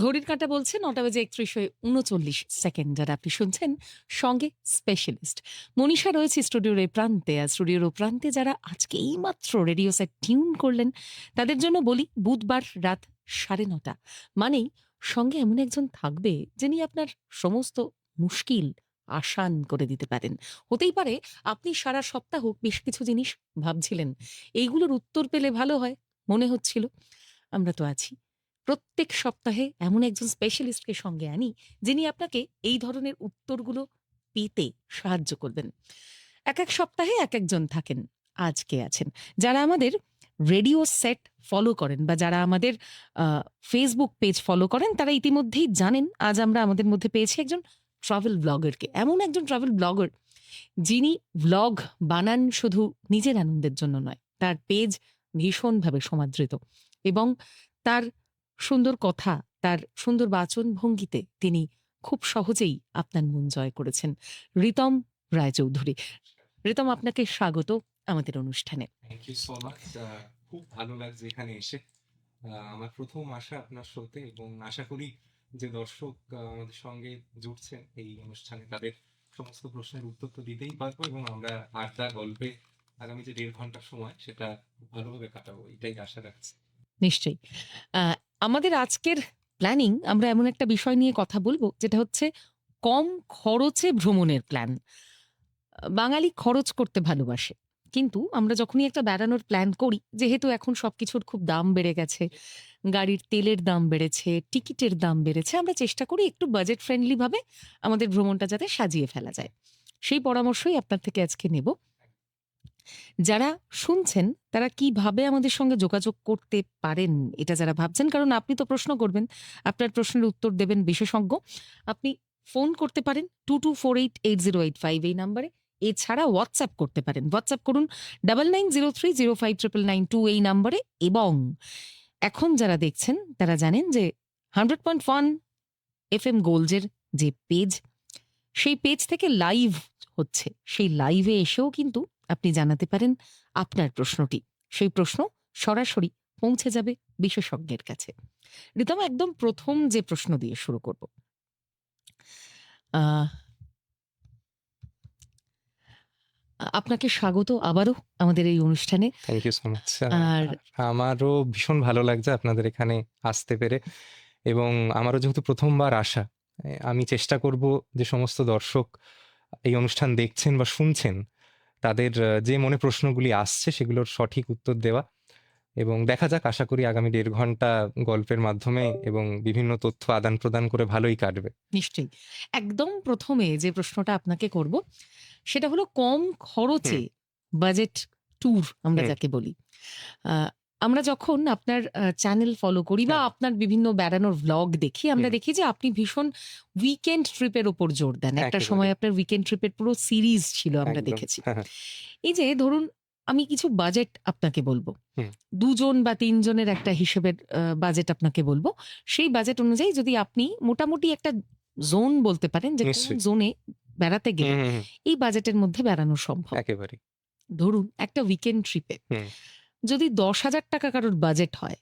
ঘড়ির কাঁটা বলছে ৯:৩১:৩৯ আর আপনি শুনছেন সঙ্গে স্পেশালিস্ট। মনীষা রয়েছে স্টুডিওর এই প্রান্তে, আর স্টুডিওর ও প্রান্তে যারা আজকে এইমাত্র রেডিও সেট টিউন করলেন তাদের জন্য বলি, বুধবার রাত ৯:৩০ মানেই সঙ্গে এমন একজন থাকবে যিনি আপনার সমস্ত মুশকিল আসান করে দিতে পারেন। হতেই পারে আপনি সারা সপ্তাহ বেশ কিছু জিনিস ভাবছিলেন, এইগুলোর উত্তর পেলে ভালো হয় মনে হচ্ছিল। আমরা তো আছি। প্রত্যেক সপ্তাহে এমন একজন স্পেশালিস্টকে সঙ্গে আনি যিনি আপনাকে এই ধরনের উত্তরগুলো পেতে সাহায্য করবেন। এক সপ্তাহে একজন থাকেন। আজকে আছেন যারা আমাদের রেডিও সেট ফলো করেন বা যারা আমাদের ফেসবুক পেজ ফলো করেন, তারা ইতিমধ্যেই জানেন আজ আমরা আমাদের মধ্যে পেয়েছি একজন ট্রাভেল ব্লগারকে। এমন একজন ট্রাভেল ব্লগার যিনি ব্লগ বানান শুধু নিজের আনন্দের জন্য নয়, তার পেজ ভীষণভাবে সমাদৃত এবং তার সুন্দর কথা, তার সুন্দর বাচন ভঙ্গিতে তিনি খুব সহজেই আপনার মন জয় করেছেন। রিতম রায়চৌধুরী। রিতম, আপনাকে স্বাগত আমাদের অনুষ্ঠানে। Thank you so much. খুব ভালো লাগছে এখানে এসে। আমার প্রথম আসা আপনার শোতে, এবং আশা করি যে দর্শক আমাদের সঙ্গে জুড়ছেন এই অনুষ্ঠানে তাদের সমস্ত প্রশ্নের উত্তর তো দিতেই পারবো, এবং আমরা আড্ডা গল্পে আগামী যে 1.5 ঘন্টার সময় সেটা খুব ভালোভাবে কাটাবো, এটাই আশা রাখছি। নিশ্চয়ই। আমাদের আজকের প্ল্যানিং, আমরা এমন একটা বিষয় নিয়ে কথা বলবো যেটা হচ্ছে কম খরচে ভ্রমণের প্ল্যান। বাঙালি খরচ করতে ভালোবাসে, কিন্তু আমরা যখনই একটা বেড়ানোর প্ল্যান করি, যেহেতু এখন সবকিছুর খুব দাম বেড়ে গেছে, গাড়ির তেলের দাম বেড়েছে, টিকিটের দাম বেড়েছে, আমরা চেষ্টা করি একটু বাজেট ফ্রেন্ডলি ভাবে আমাদের ভ্রমণটা যাতে সাজিয়ে ফেলা যায়। সেই পরামর্শই আপনার থেকে আজকে নেব। যারা শুনছেন তারা কিভাবে আমাদের সঙ্গে যোগাযোগ করতে পারেন, এটা যারা ভাবছেন, কারণ আপনি তো প্রশ্ন করবেন, আপনার প্রশ্নের উত্তর দেবেন বিশেষজ্ঞ। আপনি ফোন করতে পারেন 22488085 এই নাম্বারে। এছাড়া হোয়াটসঅ্যাপ করতে পারেন, হোয়াটসঅ্যাপ করুন 9903059992 এই নাম্বারে। এবং এখন যারা দেখছেন তারা জানেন যে 100.1 FM গোল্ডের যে পেজ, সেই পেজ থেকে লাইভ হচ্ছে, সেই লাইভে এসেও কিন্তু আপনি জানাতে পারেন আপনার প্রশ্নটি। সেই প্রশ্ন সরাসরি পৌঁছে যাবে বিশেষজ্ঞের কাছে। রিতম, একদম প্রথম যে প্রশ্ন দিয়ে শুরু করব। আপনাকে স্বাগত আবারও আমাদের এই অনুষ্ঠানে। Thank you so much. আর আমারও ভীষণ ভালো লাগছে আপনাদের এখানে আসতে পেরে, এবং আমারও যেহেতু প্রথমবার আসা, আমি চেষ্টা করব যে সমস্ত দর্শক এই অনুষ্ঠান দেখছেন বা শুনছেন তাদের যে মনে প্রশ্নগুলি আসছে সেগুলোর সঠিক উত্তর দেওয়া, এবং দেখা যাক, আশা করি আগামী 1.5 ঘন্টা গল্পের মাধ্যমে এবং বিভিন্ন তথ্য আদান প্রদান করে ভালোই কাটবে। নিশ্চয়ই, একদম প্রথমে যে প্রশ্নটা আপনাকে করব সেটা হলো কম খরচে বাজেট ট্যুর আমরা যাকে বলি। আমরা যখন আপনার চ্যানেল ফলো করি বা আপনার বিভিন্ন বেড়ানোর ভ্লগ দেখি, আমরা দেখি যে আপনি ভীষণ উইকেন্ড ট্রিপের ওপর জোর দেন। একটা একেবারে। সময় আপনার উইকেন্ড ট্রিপের পুরো সিরিজ ছিল, আমরা একদম। দেখেছি। এই যে ধরুন, আমি কিছু বাজেট আপনাকে বলবো, 2 জন বা 3 জনের একটা হিসেবের বাজেট আপনাকে বলবো। সেই বাজেট অনুযায়ী যদি আপনি মোটামুটি একটা জোন বলতে পারেন যে কোন নিশ্চয়ই। জোনে বেড়াতে গেলে হুম, হুম, হুম। এই বাজেটের মধ্যে বেড়ানো সম্ভব। একেবারে। ধরুন একটা উইকেন্ড ট্রিপে যদি 10,000 টাকা কারোর বাজেট হয়,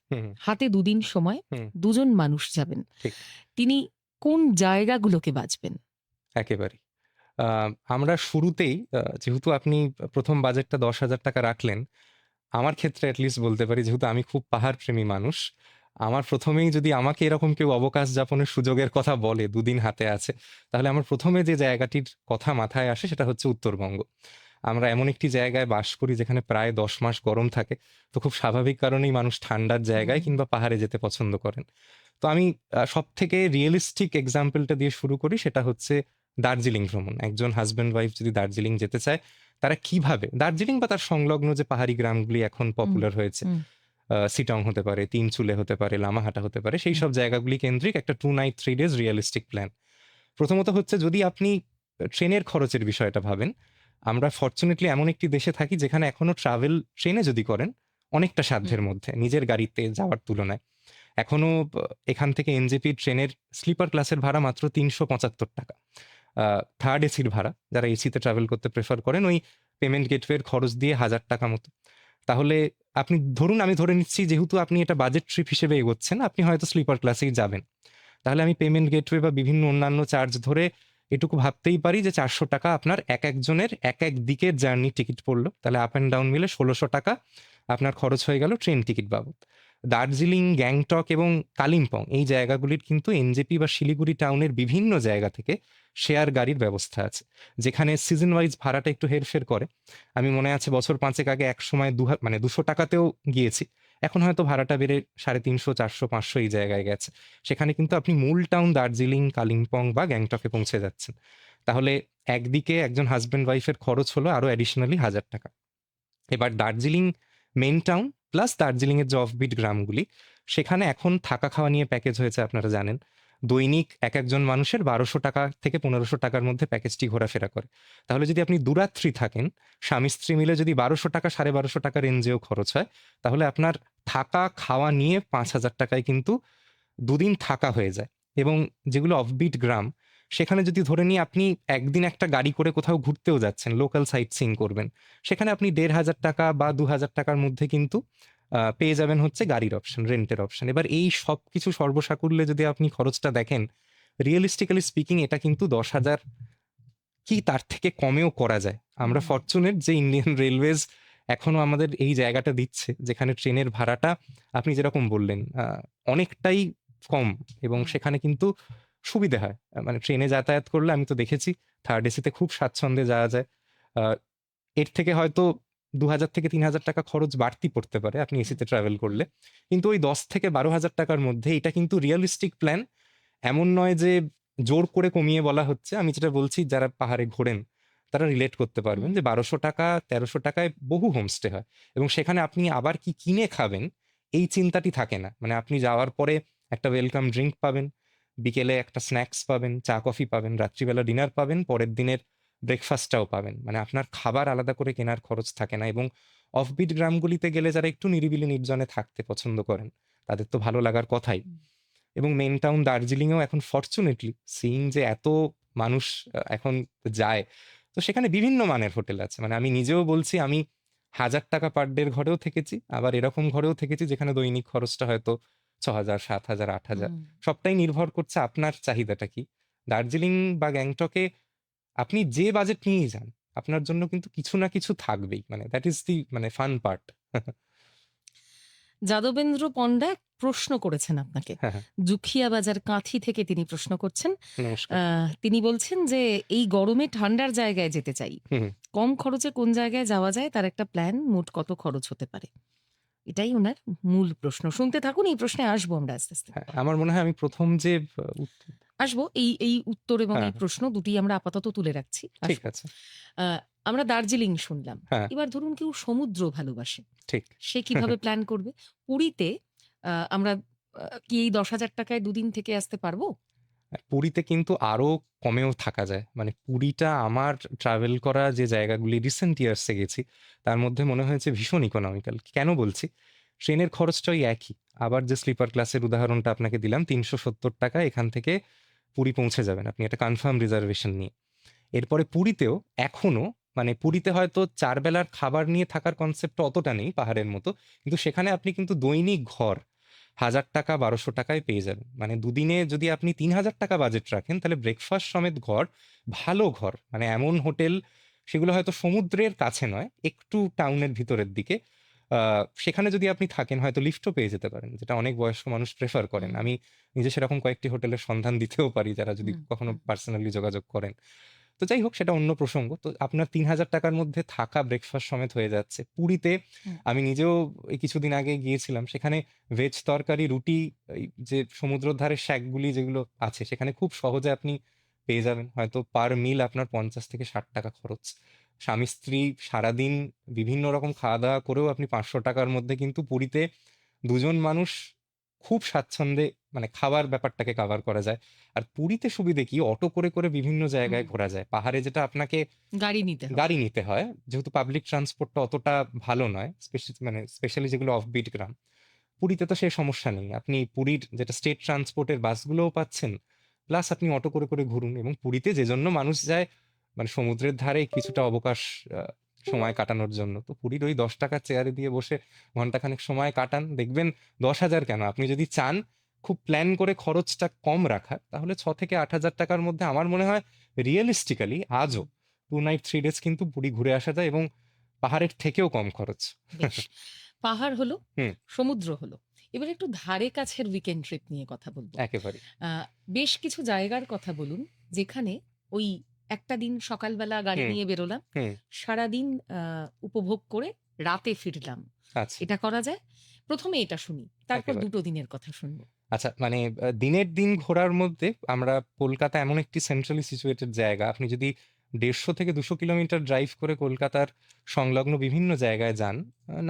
হাতে 2 দিন সময়, 2 জন মানুষ যাবেন, ঠিক। তিনি কোন জায়গাগুলোকে বাছবেন? একেবারে। আমরা শুরুতেই যেহেতু আপনি প্রথম বাজেটটা 10,000 টাকা রাখলেন, আমার ক্ষেত্রে অ্যাটলিস্ট বলতে পারি, যেহেতু আমি খুব পাহাড়প্রেমী মানুষ, আমার প্রথমেই যদি আমাকে এরকম কেউ অবকাশ যাপনের সুযোগের কথা বলে, 2 দিন হাতে আছে, তাহলে আমার প্রথমে যে জায়গাটির কথা মাথায় আসে সেটা হচ্ছে উত্তরবঙ্গ। আমরা এমন একটি জায়গায় বাস করি যেখানে প্রায় 10 মাস গরম থাকে, তো খুব স্বাভাবিক কারণেই মানুষ ঠান্ডার জায়গায় কিংবা পাহাড়ে যেতে পছন্দ করেন। তো আমি সবথেকে রিয়েলিস্টিক এক্সাম্পলটা দিয়ে শুরু করি, সেটা হচ্ছে দার্জিলিং ভ্রমণ। একজন হাজব্যান্ড ওয়াইফ যদি দার্জিলিং যেতে চায়, তারা কিভাবে দার্জিলিং বা তার সংলগ্ন যে পাহাড়ি গ্রামগুলি এখন পপুলার হয়েছে, সিটং হতে পারে, তিনচুলে হতে পারে, লামাহাটা হতে পারে, সেই সব জায়গাগুলি কেন্দ্রিক একটা 2 নাইট 3 ডেজ রিয়েলিস্টিক প্ল্যান। প্রথমত হচ্ছে, যদি আপনি ট্রেনের খরচের বিষয়টা ভাবেন, আমরা ফর্চুনেটলি এমন একটি দেশে থাকি যেখানে এখনো ট্রাভেল ট্রেনে যদি করেন অনেকটা সাধ্যের মধ্যে, নিজের গাড়িতে যাওয়ার তুলনায়। এখনো এখান থেকে এনজেপি ট্রেনের স্লিপার ক্লাসের ভাড়া মাত্র 375 টাকা। থার্ড এসির ভাড়া, যারা এসিতে ট্রাভেল করতে প্রেফার করেন, ওই পেমেন্ট গেটওয়ের খরচ দিয়ে 1,000 টাকা মতো। তাহলে আপনি ধরুন, আমি ধরে নিচ্ছি যেহেতু আপনি এটা বাজেট ট্রিপ হিসেবে এগোচ্ছেন, আপনি হয়তো স্লিপার ক্লাসেই যাবেন। তাহলে আমি পেমেন্ট গেটওয়ে বা বিভিন্ন অন্যান্য চার্জ ধরে এটুকু ভাবতেই পারি যে 400 টাকা আপনার এক একজনের এক এক দিকের জার্নি টিকিট পড়লো, তাহলে আপ অ্যান্ড ডাউন মিলে 1600 টাকা আপনার খরচ হয়ে গেল ট্রেন টিকিট বাবদ। দার্জিলিং, গ্যাংটক এবং কালিম্পং এই জায়গাগুলির কিন্তু এনজেপি বা শিলিগুড়ি টাউনের বিভিন্ন জায়গা থেকে শেয়ার গাড়ির ব্যবস্থা আছে, যেখানে সিজন ওয়াইজ ভাড়াটা একটু হেরফের করে। আমি মনে আছে বছর 5 আগে এক সময় 200 টাকাতেও গিয়েছি, এখন হয়তো ভাড়াটা বেড়ে 350, 400, 500 এই জায়গায় গেছে। সেখানে কিন্তু আপনি মূল টাউন দার্জিলিং, কালিম্পং বা গ্যাংটকে পৌঁছে যাচ্ছেন। তাহলে একদিকে একজন হাজব্যান্ড ওয়াইফের খরচ হলো আরো অ্যাডিশনালি 1000 টাকা। এবার Darjeeling main town plus Darjeeling এর যে অফবিট গ্রামগুলি, সেখানে এখন থাকা খাওয়া নিয়ে প্যাকেজ হয়েছে, আপনারা জানেন। দৈনিক এক একজন মানুষের 1200 টাকা থেকে 1500 টাকার মধ্যে প্যাকেজটি ঘোরাফেরা করে। তাহলে যদি আপনি দুরাত্রি থাকেন, স্বামী স্ত্রী মিলে যদি 1200 টাকা 1250 টাকা রেঞ্জেও খরচ হয়, তাহলে আপনার থাকা খাওয়া নিয়ে 5000 টাকায় কিন্তু দুদিন থাকা হয়ে যায়। এবং যেগুলো অফবিট গ্রাম, সেখানে যদি ধরে নিই আপনি একদিন একটা গাড়ি করে কোথাও ঘুরতেও যাচ্ছেন, লোকাল সাইট সিইং করবেন, সেখানে আপনি 1500 টাকা বা 2000 টাকার মধ্যে কিন্তু পেয়ে যাবেন হচ্ছে গাড়ির অপশন, রেন্টের অপশন। এবার এই সব কিছু সর্বসাকুল্যে যদি আপনি খরচটা দেখেন, রিয়েলিস্টিক্যালি স্পিকিং এটা কিন্তু 10,000 কি তার থেকে কমেও করা যায়। আমরা হুম। ফরচুনেট যে ইন্ডিয়ান রেলওয়েজ এখনো আমাদের এই জায়গাটা দিচ্ছে, যেখানে ট্রেনের ভাড়াটা আপনি যেরকম বললেন অনেকটাই কম, এবং হুম। সেখানে কিন্তু সুবিধে হয়। মানে ট্রেনে যাতায়াত করলে আমি তো দেখেছি থার্ড এসিতে খুব স্বাচ্ছন্দ্যে যাওয়া যায়। আহ, এর থেকে হয়তো 2000 থেকে 3000 টাকা খরচ বাড়তি পড়তে পারে আপনি হুম। এসিতে ট্রাভেল করলে, কিন্তু ওই 10 থেকে 12,000 টাকার মধ্যে এটা কিন্তু রিয়েলিস্টিক প্ল্যান। এমন নয় যে জোর করে কমিয়ে বলা হচ্ছে। আমি যেটা বলছি, যারা পাহাড়ে ঘোরেন তারা রিলেট করতে পারবেন হুম। যে 1200 টাকা 1300 টাকায় বহু হোমস্টে হয়, এবং সেখানে আপনি আবার কি কিনে খাবেন এই চিন্তাটি থাকে না। মানে আপনি যাওয়ার পরে একটা ওয়েলকাম ড্রিঙ্ক পাবেন, বিকেলে একটা স্ন্যাক্স পাবেন, চা কফি পাবেন, রাত্রিবেলা ডিনার পাবেন, পরের দিনের ব্রেকফাস্টটাও পাবেন। মানে আপনার খাবার আলাদা করে কেনার খরচ থাকে না। এবং অফবিট গ্রামগুলিতে গেলে যারা একটু নিরিবিলি নির্জনে থাকতে পছন্দ করেন, তাদের তো ভালো লাগার কথাই। হুম। এবং মেন টাউন দার্জিলিংয়েও এখন ফরচুনেটলি সিইং যে এত মানুষ এখন যায়, তো সেখানে বিভিন্ন মানের হোটেল আছে। মানে আমি নিজেও বলছি, আমি 1000 টাকা পার ডের ঘরেও থেকেছি, আবার এরকম ঘরেও থেকেছি যেখানে দৈনিক খরচটা হয়তো 6,000, 7,000, 8,000। হুম। সবটাই নির্ভর করছে আপনার চাহিদাটা কি। দার্জিলিং বা গ্যাংটকে আপনি যে বাজেট নিয়েই যান, আপনার জন্য কিন্তু কিছু না কিছু থাকবেই। মানে দ্যাট ইজ দি মানে ফান পার্ট। যাদবেন্দ্র পণ্ডা এক প্রশ্ন করেছেন আপনাকে। হ্যাঁ, হ্যাঁ, জুখিয়া বাজার কাঁথি থেকে তিনি প্রশ্ন করছেন। নমস্কার। তিনি বলছেন যে এই গরমে ঠান্ডার জায়গায় যেতে চাই। হুম, হুম। কম খরচে কোন জায়গায় যাওয়া যায় তার একটা প্ল্যান, মোট কত খরচ হতে পারে? এটাই উনার মূল প্রশ্ন। শুনতে থাকুন, এই প্রশ্নে আসবো আমরা আস্তে, আস্তে। হ্যাঁ, আমার মনে হয় আমি প্রথম যে আসবো এই উত্তর এবং হ্যাঁ, এই হ্যাঁ, প্রশ্ন দুটি আমরা আপাতত তুলে রাখছি। ঠিক আসবো। আছে। আ আমরা দার্জিলিং শুনলাম। হ্যাঁ, এবার ধরুন কেউ সমুদ্র ভালোবাসে। ঠিক। সে কিভাবে প্ল্যান করবে? পুরীতে আমরা কি এই 10,000 টাকায় দুদিন থেকে আসতে পারবো? পুরীতে কিন্তু আরো কমেও থাকা যায়। মানে পুরীটা আমার ট্রাভেল করা যে জায়গাগুলি রিসেন্ট ইয়ার্স এ গেছি, তার মধ্যে মনে হয়েছে ভীষণ ইকোনমিক্যাল। কেন বলছি? ট্রেনের খরচটা ওই একই। আবার যে স্লিপার ক্লাসের উদাহরণটা আপনাকে দিলাম, ৩৭০ টাকা এখান থেকে পুরী পৌঁছে যাবেন আপনি একটা কনফার্ম রিজার্ভেশন নিয়ে। এরপরে পুরীতেও এখনো মানে পুরীতে হয়তো ৪ বেলার খাবার নিয়ে থাকার কনসেপ্টটা অতটা নেই পাহাড়ের মতো। কিন্তু সেখানে আপনি কিন্তু দৈনিক ঘর ১,০০০ টাকা ১,২০০ টাকায় পেয়ে যাবেন। মানে দুদিনে যদি আপনি ৩,০০০ টাকা বাজেট রাখেন, তাহলে ব্রেকফাস্ট সমেত ঘর, ভালো ঘর, মানে এমন হোটেল, সেগুলো হয়তো সমুদ্রের কাছে নয়, একটু টাউনের ভিতরের দিকে। সেখানে যদি আপনি থাকেন হয়তো লিফটও পেয়ে যেতে পারেন, যেটা অনেক বয়স্ক মানুষ প্রেফার করেন। হুম, আমি নিজে সেরকম কয়েকটি হোটেলের সন্ধান দিতেও পারি, যারা যদি হুম, কখনো হুম, পার্সোনালি যোগাযোগ করেন। তো যাই হোক, সেটা অন্য প্রসঙ্গ। তো আপনার ৩,০০০ টাকার মধ্যে থাকা ব্রেকফাস্ট সমেত হয়ে যাচ্ছে। পুরীতে হুম, আমি নিজেও এই কিছুদিন আগে গিয়েছিলাম। সেখানে ভেজ তরকারি, রুটি, এই যে সমুদ্রের ধারে শ্যাকগুলি যেগুলো আছে, সেখানে খুব সহজে আপনি পেয়ে যাবেন। হয়তো পার মিল আপনার ৫০ থেকে ৬০ টাকা খরচ। স্বামী-স্ত্রী সারাদিন বিভিন্ন রকম খাওয়া-দাওয়া করেও আপনি ৫০০ টাকার মধ্যে কিন্তু পুরীতে দুজন মানুষ খুব স্বাচ্ছন্দ্যে মানে খাবার ব্যাপারটাকে কাভার করা যায়। আর পুরীতে সুবিধে কি, অটো করে করে বিভিন্ন হুম। জায়গায় ঘোরা যায়। পাহাড়ে যেটা আপনাকে গাড়ি নিতে হবে। গাড়ি নিতে হয়, যেহেতু পাবলিক ট্রান্সপোর্টটা অতটা ভালো নয়, মানে স্পেশালি যেগুলো অফবিট গ্রাম। পুরীতে তো সেই সমস্যা নেই। আপনি পুরীর যেটা স্টেট ট্রান্সপোর্টের বাসগুলোও পাচ্ছেন। প্লাস আপনি অটো করে করে ঘুরুন। এবং পুরীতে যে জন্য মানুষ যায়, মানে সমুদ্রের ধারে কিছুটা অবকাশ সময় কাটানোর জন্য। তো পুরীর ওই ১০ টাকার চেয়ারে দিয়ে বসে ঘন্টাখানেক সময় কাটান। দেখবেন ১০,০০০ কেন, আপনি যদি চান খুব প্ল্যান করে খরচটা কম রাখার, তাহলে 6 থেকে 8 হাজার টাকার মধ্যে আমার মনে হয় রিয়েলিস্টিক্যালি আজও 2 নাইট 3 ডেজ কিন্তু পুরী ঘুরে আসা যায়, এবং পাহাড়ের থেকেও কম খরচ। বেশ। পাহাড় হলো, হুম। সমুদ্র হলো। এবার একটু ধারে কাছের উইকেন্ড ট্রিপ নিয়ে কথা বলবো। একেবারে। বেশ কিছু জায়গার কথা বলুন যেখানে ওই একটা দিন সকালবেলা গাড়ি হুম। নিয়ে বেরোলাম, হুম। সারাদিন উপভোগ করে রাতে ফিরলাম। আচ্ছা। এটা করা যায়? প্রথমে এটা শুনি, তারপর একেবারে। 2 দিনের কথা শুনবো। আচ্ছা, মানে দিনের দিন ঘোরার মধ্যে আমরা কলকাতা এমন একটি সেন্ট্রালি সিচুয়েটেড জায়গা, আপনি যদি 150 থেকে 200 কিলোমিটার ড্রাইভ করে কলকাতার সংলগ্ন বিভিন্ন জায়গায় যান,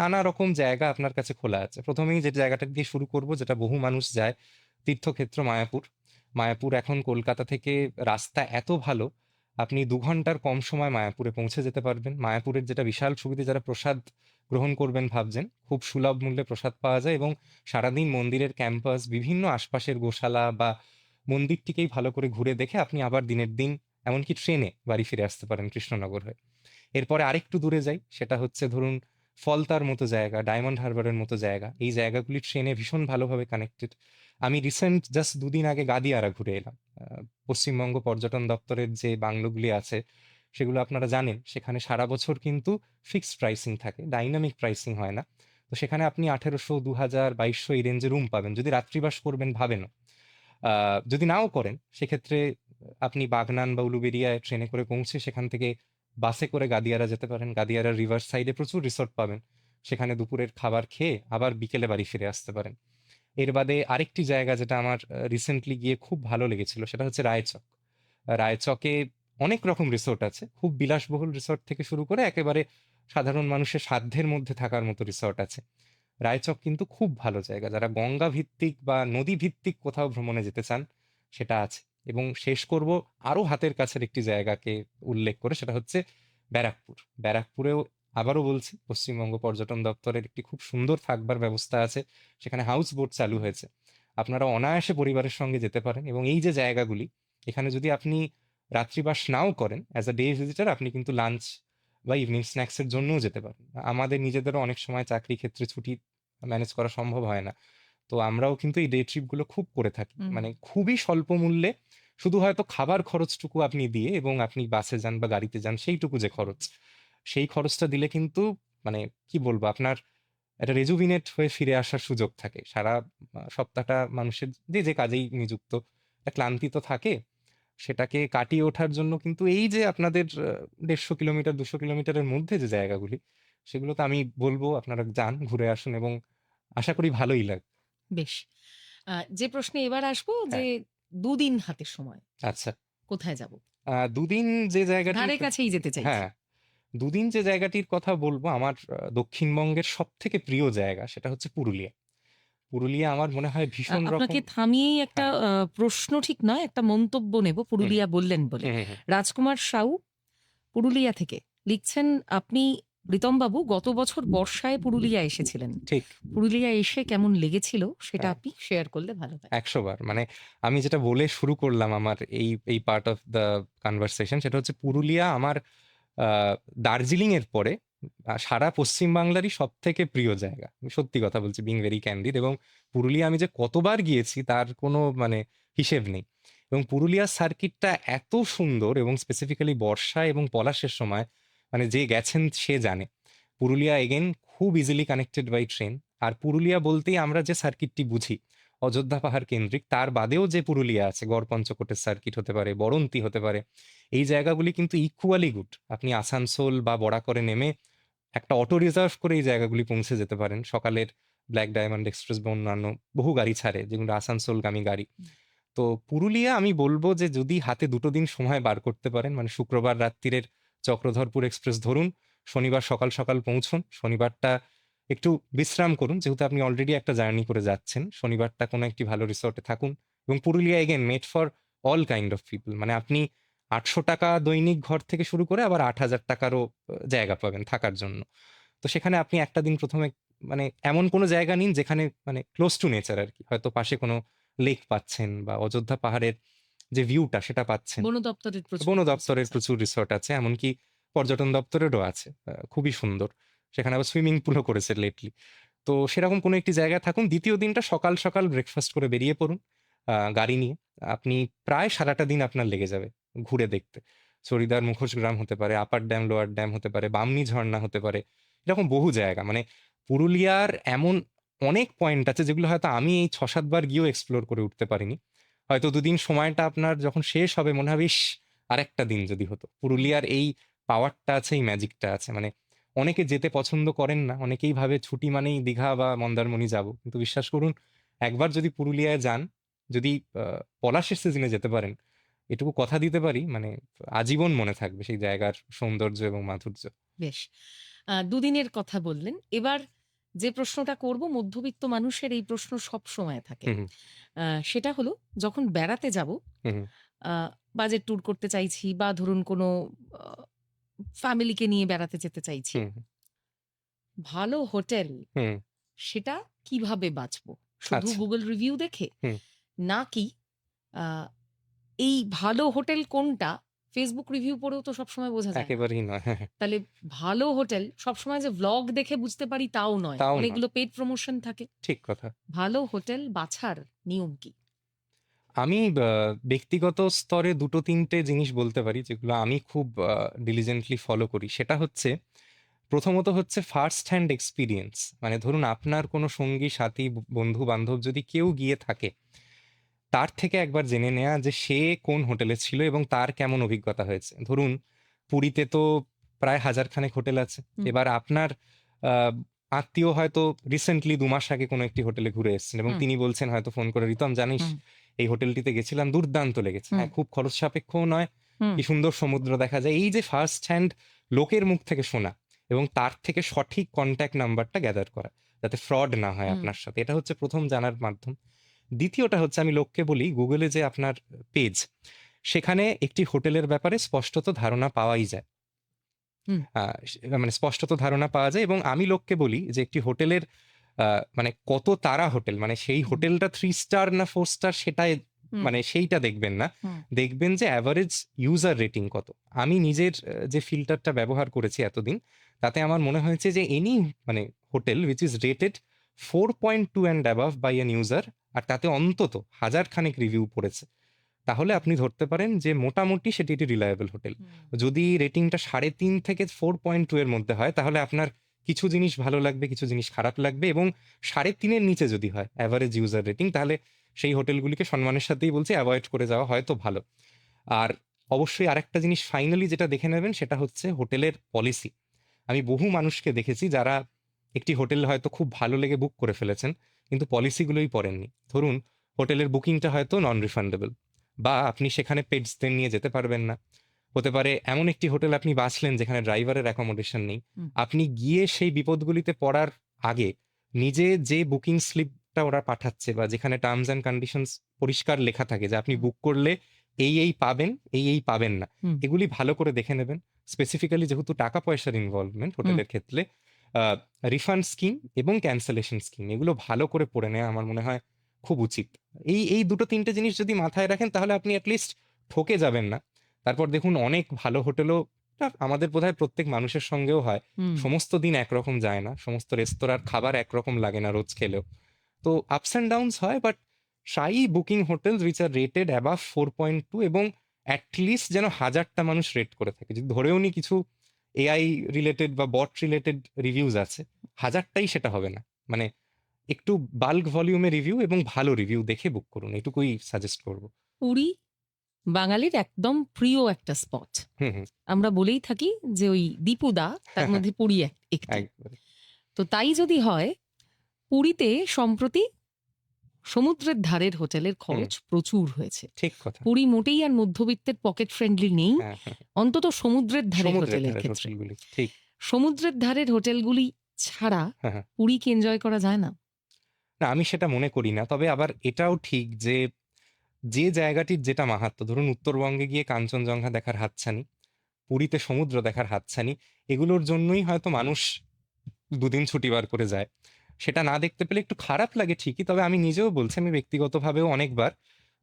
নানা রকম জায়গা আপনার কাছে খোলা আছে। প্রথমেই যে জায়গাটা দিয়ে শুরু করব, যেটা বহু মানুষ যায়, তীর্থক্ষেত্র মায়াপুর। মায়াপুর এখন কলকাতা থেকে রাস্তা এত ভালো, আপনি 2 ঘন্টার কম সময় মায়াপুরে পৌঁছে যেতে পারবেন। মায়াপুরের যেটা বিশাল সুবিধা, যারা প্রসাদ গ্রহণ করবেন ভাবছেন, খুব সুলভ মূল্যে প্রসাদ পাওয়া যায়, এবং সারাদিন মন্দিরের ক্যাম্পাস, বিভিন্ন আশপাশের গোশালা বা মন্দিরটিকেই ভালো করে ঘুরে দেখে আপনি আবার দিনের দিন এমনকি ট্রেনে বাড়ি ফিরে আসতে পারেন কৃষ্ণনগর হয়ে। এরপরে আরেকটু দূরে যাই, সেটা হচ্ছে ধরুন ফলতার মতো জায়গা, ডায়মন্ড হারবারের মতো জায়গা। এই জায়গাগুলি ট্রেনে ভীষণ ভালোভাবে কানেক্টেড। আমি রিসেন্ট জাস্ট 2 দিন আগে গাদিয়ারা ঘুরে এলাম। পশ্চিমবঙ্গ পর্যটন দপ্তরের যে বাংলোগুলি আছে, সেগুলো আপনারা জানেন, সেখানে সারা বছর কিন্তু ফিক্সড প্রাইসিং থাকে, ডাইনামিক প্রাইসিং হয় না। তো সেখানে আপনি 1800, 2000, 2200 এই রেঞ্জে রুম পাবেন যদি রাত্রিবাস করবেন ভাবেনও। যদি নাও করেন সেক্ষেত্রে আপনি বাগনান বা উলুবেড়িয়ায় ট্রেনে করে পৌঁছে সেখান থেকে বাসে করে গাদিয়ারা যেতে পারেন। গাদিয়ারার রিভার সাইডে প্রচুর রিসোর্ট পাবেন, সেখানে দুপুরের খাবার খেয়ে আবার বিকেলে বাড়ি ফিরে আসতে পারেন। এর বাদে আরেকটি জায়গা যেটা আমার রিসেন্টলি গিয়ে খুব ভালো লেগেছিল, সেটা হচ্ছে রায়চক। রায়চকে অনেক রকম রিসোর্ট আছে, খুব বিলাসবহুল রিসোর্ট থেকে শুরু করে একেবারে সাধারণ মানুষের সাধ্যের মধ্যে থাকার মতো রিসোর্ট আছে। রায়চক কিন্তু খুব ভালো জায়গা, যারা গঙ্গা ভিত্তিক বা নদী ভিত্তিক কোথাও ভ্রমণে যেতে চান সেটা আছে। এবং শেষ করব আরো হাতের কাছের একটি জায়গাকে উল্লেখ করে, সেটা হচ্ছে ব্যারাকপুর। ব্যারাকপুরেও আবারও বলছি, পশ্চিমবঙ্গ পর্যটন দপ্তরের একটি খুব সুন্দর থাকবার ব্যবস্থা আছে, সেখানে হাউস বোট চালু হয়েছে। আপনারা অনায়াসে পরিবারের সঙ্গে যেতে পারেন, এবং এই যে জায়গাগুলি, এখানে যদি আপনি রাত্রিবাস নাও করেন, অ্যাজ আ ডে ভিজিটার আপনি কিন্তু লাঞ্চ বা ইভিনিং স্ন্যাক্সের জন্যও যেতে পারেন। আমাদের নিজেদেরও অনেক সময় চাকরি ক্ষেত্রে ছুটি ম্যানেজ করা সম্ভব হয় না, তো আমরাও কিন্তু এই ডে ট্রিপগুলো খুব করে থাকি, হুম। মানে খুবই স্বল্প মূল্যে। শুধু হয়তো খাবার খরচটুকু আপনি দিয়ে, এবং আপনি বাসে যান বা গাড়িতে যান, সেইটুকু যে খরচ, সেই খরচটা দিলে কিন্তু মানে কি বলবো, আপনার একটা রেজুভিনেট হয়ে ফিরে আসার সুযোগ থাকে। সারা সপ্তাহটা মানুষের যে যে কাজেই নিযুক্ত, একটা ক্লান্তি তো থাকে, সেটাকে কাটিয়ে ওঠার জন্য কিন্তু এই যে আপনাদের 150 কিলোমিটার 200 কিলোমিটারের মধ্যে যে জায়গাগুলি, সেগুলোতে আমি বলবো আপনারা যান, ঘুরে আসুন, এবং আশা করি ভালোই লাগবে। বেশ। যে প্রশ্নে এবার আসবো যে হ্যাঁ। 2 দিন হাতে সময়, আচ্ছা। কোথায় যাব? 2 দিন যে জায়গাটির, ধারে কাছেই যেতে চাইছি। হ্যাঁ, 2 দিন যে জায়গাটির কথা বলবো, আমার দক্ষিণবঙ্গের সবথেকে প্রিয় জায়গা, সেটা হচ্ছে পুরুলিয়া। পুরুলিয়া আমার মনে হয় ভীষণ রকম। আপনাকে থামিয়েই একটা হ্যাঁ। প্রশ্ন ঠিক নয়, একটা মন্তব্য নেব হুম, পুরুলিয়া বললেন বলে। হুম, হুম, হুম। রাজকুমার সাউ পুরুলিয়া থেকে লিখছেন, আপনি প্রীতমবাবু গত বছর বর্ষায় পুরুলিয়া এসেছিলেন। ঠিক। পুরুলিয়া এসে কেমন লেগেছিল সেটা হ্যাঁ, আপনি শেয়ার করলে ভালো হয়। 100 বার। মানে আমি যেটা বলে শুরু করলাম আমার এই পার্ট অফ দ্য কনভারসেশন, সেটা হচ্ছে পুরুলিয়া আমার আ দার্জিলিং এর পরে সারা পশ্চিম বাংলারই সবথেকে প্রিয় জায়গা। আমি সত্যি কথা বলছি, being very candid, এবং পুরুলিয়া আমি যে কতবার গিয়েছি তার কোনো মানে হিসেব নেই। এবং পুরুলিয়ার সার্কিটটা এত সুন্দর, এবং স্পেসিফিক্যালি বর্ষা এবং পলাশের সময়, মানে যে গেছেন সে জানে। পুরুলিয়া এগেইন খুব ইজিলি কানেক্টেড বাই ট্রেন। আর পুরুলিয়া বলতেই আমরা যে সার্কিটটি বুঝি অযোধ্যা পাহাড় কেন্দ্রিক, তার বাদেও যে পুরুলিয়া আছে, গড়পঞ্চকোটের সার্কিট হতে পারে, বরন্তি হতে পারে, এই জায়গাগুলি কিন্তু ইকুয়ালি গুড। আপনি আসানসোল বা বরাকরে নেমে একটা অটো রিজার্ভ করে এই জায়গাগুলি পৌঁছে যেতে পারেন। সকালের ব্ল্যাক ডায়মন্ড এক্সপ্রেস বা অন্যান্য বহু গাড়ি ছাড়ে, যেগুলো আসানসোলগামী গাড়ি। তো পুরুলিয়া আমি বলবো যে যদি হাতে 2 দিন সময় বার করতে পারেন, মানে শুক্রবার রাত্তিরের চক্রধরপুর এক্সপ্রেস ধরুন, শনিবার সকাল সকাল পৌঁছুন, শনিবারটা একটু বিশ্রাম করুন, যেহেতু আপনি অলরেডি একটা জার্নি করে যাচ্ছেন, শনিবারটা কোনো একটি ভালো রিসোর্টে থাকুন। এবং Purulia again made for all kind of people, মানে আপনি 800 টাকা দৈনিক ঘর থেকে শুরু করে আবার 8,000 টাকারও জায়গা পাবেন থাকার জন্য। তো সেখানে আপনি একটা দিন প্রথমে মানে এমন কোনো জায়গা নিন যেখানে মানে ক্লোজ টু নেচার আর কি, হয়তো পাশে কোনো লেক পাচ্ছেন বা অযোধ্যা পাহাড়ের যে ভিউটা সেটা পাচ্ছেন। বন দপ্তরের প্রচুর বন দপ্তরের resource আছে। প্রচুর রিসোর্ট আছে, এমনকি পর্যটন দপ্তরেরও আছে, খুবই সুন্দর। সেখানে আবার সুইমিং পুলও করেছে লেটলি। তো সেরকম কোনো একটি জায়গায় থাকুন। দ্বিতীয় দিনটা সকাল সকাল ব্রেকফাস্ট করে বেরিয়ে পড়ুন গাড়ি নিয়ে। আপনি প্রায় সারাটা দিন আপনার লেগে যাবে ঘুরে দেখতে। চড়িদার মুখোশ গ্রাম হতে পারে, আপার ড্যাম, লোয়ার ড্যাম হতে পারে, বামনি ঝর্ণা হতে পারে। এরকম বহু জায়গা, মানে পুরুলিয়ার এমন অনেক পয়েন্ট আছে যেগুলো হয়তো আমি এই ৬-৭ বার গিয়েও এক্সপ্লোর করে উঠতে পারিনি। হয়তো ২ দিন সময়টা আপনার যখন শেষ হবে মনে হবে, ইস! আরেকটা দিন যদি হতো। পুরুলিয়ার এই পাওয়ারটা আছে, এই ম্যাজিকটা আছে। মানে অনেকে যেতে পছন্দ করেন না। অনেকেই ভাবে ছুটি মানেই দীঘা বা মন্দারমণি যাবো। কিন্তু বিশ্বাস করুন, একবার যদি পুরুলিয়ায় যান, যদি পলাশের সিজনে যেতে পারেন, এটুকু কথা দিতে পারি, মানে আজীবন মনে থাকবে সেই জায়গার সৌন্দর্য এবং মাধুর্য। বেশ। ২ দিনের কথা বললেন। এবার যে প্রশ্নটা করব, মধ্যবিত্ত মানুষের এই প্রশ্ন সবসময় থাকে। হুম, হুম, সেটা হলো, যখন বেড়াতে যাব, হুম, হুম, আ বাজেট ট্যুর করতে চাইছি বা ধরুন কোনো আ ফ্যামিলিকে নিয়ে বেড়াতে যেতে চাইছি। হুম, ভালো হোটেল হুম, সেটা কিভাবে বাছবো? শুধু আচ্ছা, Google রিভিউ দেখে? হুম, নাকি আ এই ভালো হোটেল কোনটা Facebook রিভিউ পড়েও তো সবসময় বোঝা যায় না। একেবারেই নয়। হ্যাঁ, হ্যাঁ, তাহলে ভালো হোটেল সবসময় যে ভ্লগ দেখে বুঝতে পারি তাও নয়। তাও নয়। অনেকগুলো পেইড প্রমোশন থাকে। ঠিক কথা। ভালো হোটেল বাছার নিয়ম কি? আমি ব্যক্তিগত স্তরে ২-৩টে জিনিস বলতে পারি যেগুলো আমি খুব diligently ফলো করি। সেটা হচ্ছে, প্রথমত হচ্ছে ফার্স্ট হ্যান্ড এক্সপেরিয়েন্স। মানে ধরুন আপনার কোনো সঙ্গী, সাথী, বন্ধু-বান্ধব যদি কেউ গিয়ে থাকে, তার থেকে একবার জেনে নেয়া যে সে কোন হোটেলে ছিল এবং তার কেমন অভিজ্ঞতা হয়েছে। ধরুন পুরীতে তো প্রায় ১০০০ খানেক হোটেল আছে। হুম, এবার আপনার আ আত্মীয় হয়তো রিসেন্টলি ২ মাস আগে কোনো একটি হোটেলে ঘুরে এসেছেন এবং হুম, তিনি বলছেন হয়তো ফোন করে, "রিতম জানিস, হুম, এই হোটেলটিতে গেছিলাম, দুর্দান্ত লেগেছে। হুম, হ্যাঁ, খুব খরচ সাপেক্ষও নয়, হুম, কি সুন্দর সমুদ্র দেখা যায়।" এই যে ফার্স্ট হ্যান্ড লোকের মুখ থেকে শোনা এবং তার থেকে সঠিক কনট্যাক্ট নাম্বারটা গ্যাদার করা, যাতে ফ্রড না হয় হুম, আপনার সাথে। এটা হচ্ছে ১ম জানার মাধ্যম। দ্বিতীয়টা হচ্ছে, আমি লোককে বলি গুগলে যে আপনার পেজ, সেখানে একটি হোটেলের ব্যাপারে স্পষ্টত ধারণা পাওয়াই যায়। হুম, আ মানে স্পষ্টত ধারণা পাওয়া যায় এবং আমি লোককে বলি যে একটি হোটেলের মানে কত তারা হোটেল, মানে সেই হুম, হোটেলটা 3 স্টার না 4 স্টার সেটাই, হুম, মানে সেইটা দেখবেন না। হুম, দেখবেন যে এভারেজ ইউজার রেটিং কত। আমি নিজের যে ফিল্টারটা ব্যবহার করেছি এতদিন, তাতে আমার মনে হয়েছে যে এনি মানে hotel which is rated 4.2 and above by an user, আর তাতে অন্তত ১০০০ খানেক রিভিউ পড়েছে, তাহলে আপনি ধরতে পারেন যে মোটামুটি সেটি একটি রিলায়েবল হোটেল। হুম, যদি রেটিংটা ৩.৫ থেকে 4.2 এর মধ্যে হয়, তাহলে আপনার কিছু জিনিস ভালো লাগবে, কিছু জিনিস খারাপ লাগবে, এবং ৩.৫ এর নিচে যদি হয় এভারেজ ইউজার রেটিং, তাহলে সেই হোটেলগুলিকে সম্মানের সাথেই বলছি এভয়েড করে যাওয়া হয়তো ভালো। আর অবশ্যই আরেকটা জিনিস ফাইনালি যেটা দেখে নেবেন, সেটা হচ্ছে হোটেলের পলিসি। আমি বহু মানুষকে দেখেছি যারা একটি হোটেল হয়তো খুব ভালো লেগে বুক করে ফেলেছেন, কিন্তু পলিসিগুলোই পড়েননি। ধরুন হোটেলের বুকিংটা হয়তো নন রিফান্ডেবল, বা আপনি সেখানে পেটসদের নিয়ে যেতে পারবেন না। হতে পারে এমন একটি হোটেল আপনি বাছলেন যেখানে ড্রাইভারের অ্যাকোমোডেশন নেই। হুম, আপনি গিয়ে সেই বিপদগুলিতে পড়ার আগে নিজে যে বুকিং স্লিপটা ওরা পাঠাচ্ছে, বা যেখানে টার্মস অ্যান্ড কন্ডিশনস পরিষ্কার লেখা থাকে যে আপনি হুম, বুক করলে এই পাবেন, এই পাবেন না, হুম, এগুলি ভালো করে দেখে নেবেন। স্পেসিফিক্যালি যেহেতু টাকা পয়সার ইনভলভমেন্ট হুম। হোটেলের ক্ষেত্রে, রিফান্ড স্কিম এবং ক্যান্সেলেশন স্কিম এগুলো ভালো করে পড়ে নেওয়া আমার মনে হয় খুব উচিত। এই ২-৩টে জিনিস যদি মাথায় রাখেন, তাহলে আপনি অ্যাটলিস্ট ঠকে যাবেন না। তারপর দেখুন অনেক ভালো হোটেলও, আমাদের বোধহয় প্রত্যেক মানুষের সঙ্গেও হয়, হুম। সমস্ত দিন একরকম যায় না, সমস্ত রেস্তোরাঁর খাবার একরকম লাগে না রোজ খেলেও। তো আপস অ্যান্ড ডাউনস হয়, but try booking hotels which are rated above 4.2, এবং অ্যাটলিস্ট যেন ১০০০টা মানুষ রেট করে থাকে। যদি ধরেও নিই কিছু এআই রিলেটেড বা বট রিলেটেড রিভিউজ আছে, ১০০০টাই সেটা হবে না। মানে একটু বাল্ক ভলিউমে রিভিউ এবং ভালো রিভিউ দেখে বুক করুন। এটুকুই সাজেস্ট করব। পুরী বাঙালির একদম প্রিয় একটা স্পট। হুম, হুম। আমরা বলেই থাকি যে ওই দীপুদা, তার মধ্যে পুরী একটি। একবারে। তো তাই যদি হয়, পুরীতে সম্প্রতি সমুদ্রের ধারের হোটেলের হুম, খরচ প্রচুর হয়েছে। ঠিক কথা। পুরী মোটেই আর মধ্যবিত্তের পকেট ফ্রেন্ডলি নেই, হ্যাঁ, হ্যাঁ। অন্তত সমুদ্রের ধারের সমুদ্রের হোটেলের ধারের ক্ষেত্রে। হোটেলগুলি। ঠিক। সমুদ্রের ধারের হোটেলগুলি ছাড়া হ্যাঁ, হ্যাঁ। পুরীকে এনজয় করা যায় না? না, আমি সেটা মনে করি না। তবে আবার এটাও ঠিক যে, যে জায়গাটির যেটা মাহাত্ম্য, ধরুন উত্তরবঙ্গে গিয়ে কাঞ্চনজঙ্ঘা দেখার হাতছানি, পুরীতে সমুদ্র দেখার হাতছানি, এগুলোর জন্যই হয়তো মানুষ ২ দিন ছুটি বার করে যায়। সেটা না দেখতে পেলে একটু খারাপ লাগে ঠিকই। তবে আমি নিজেও বলছি, আমি ব্যক্তিগতভাবেও অনেকবার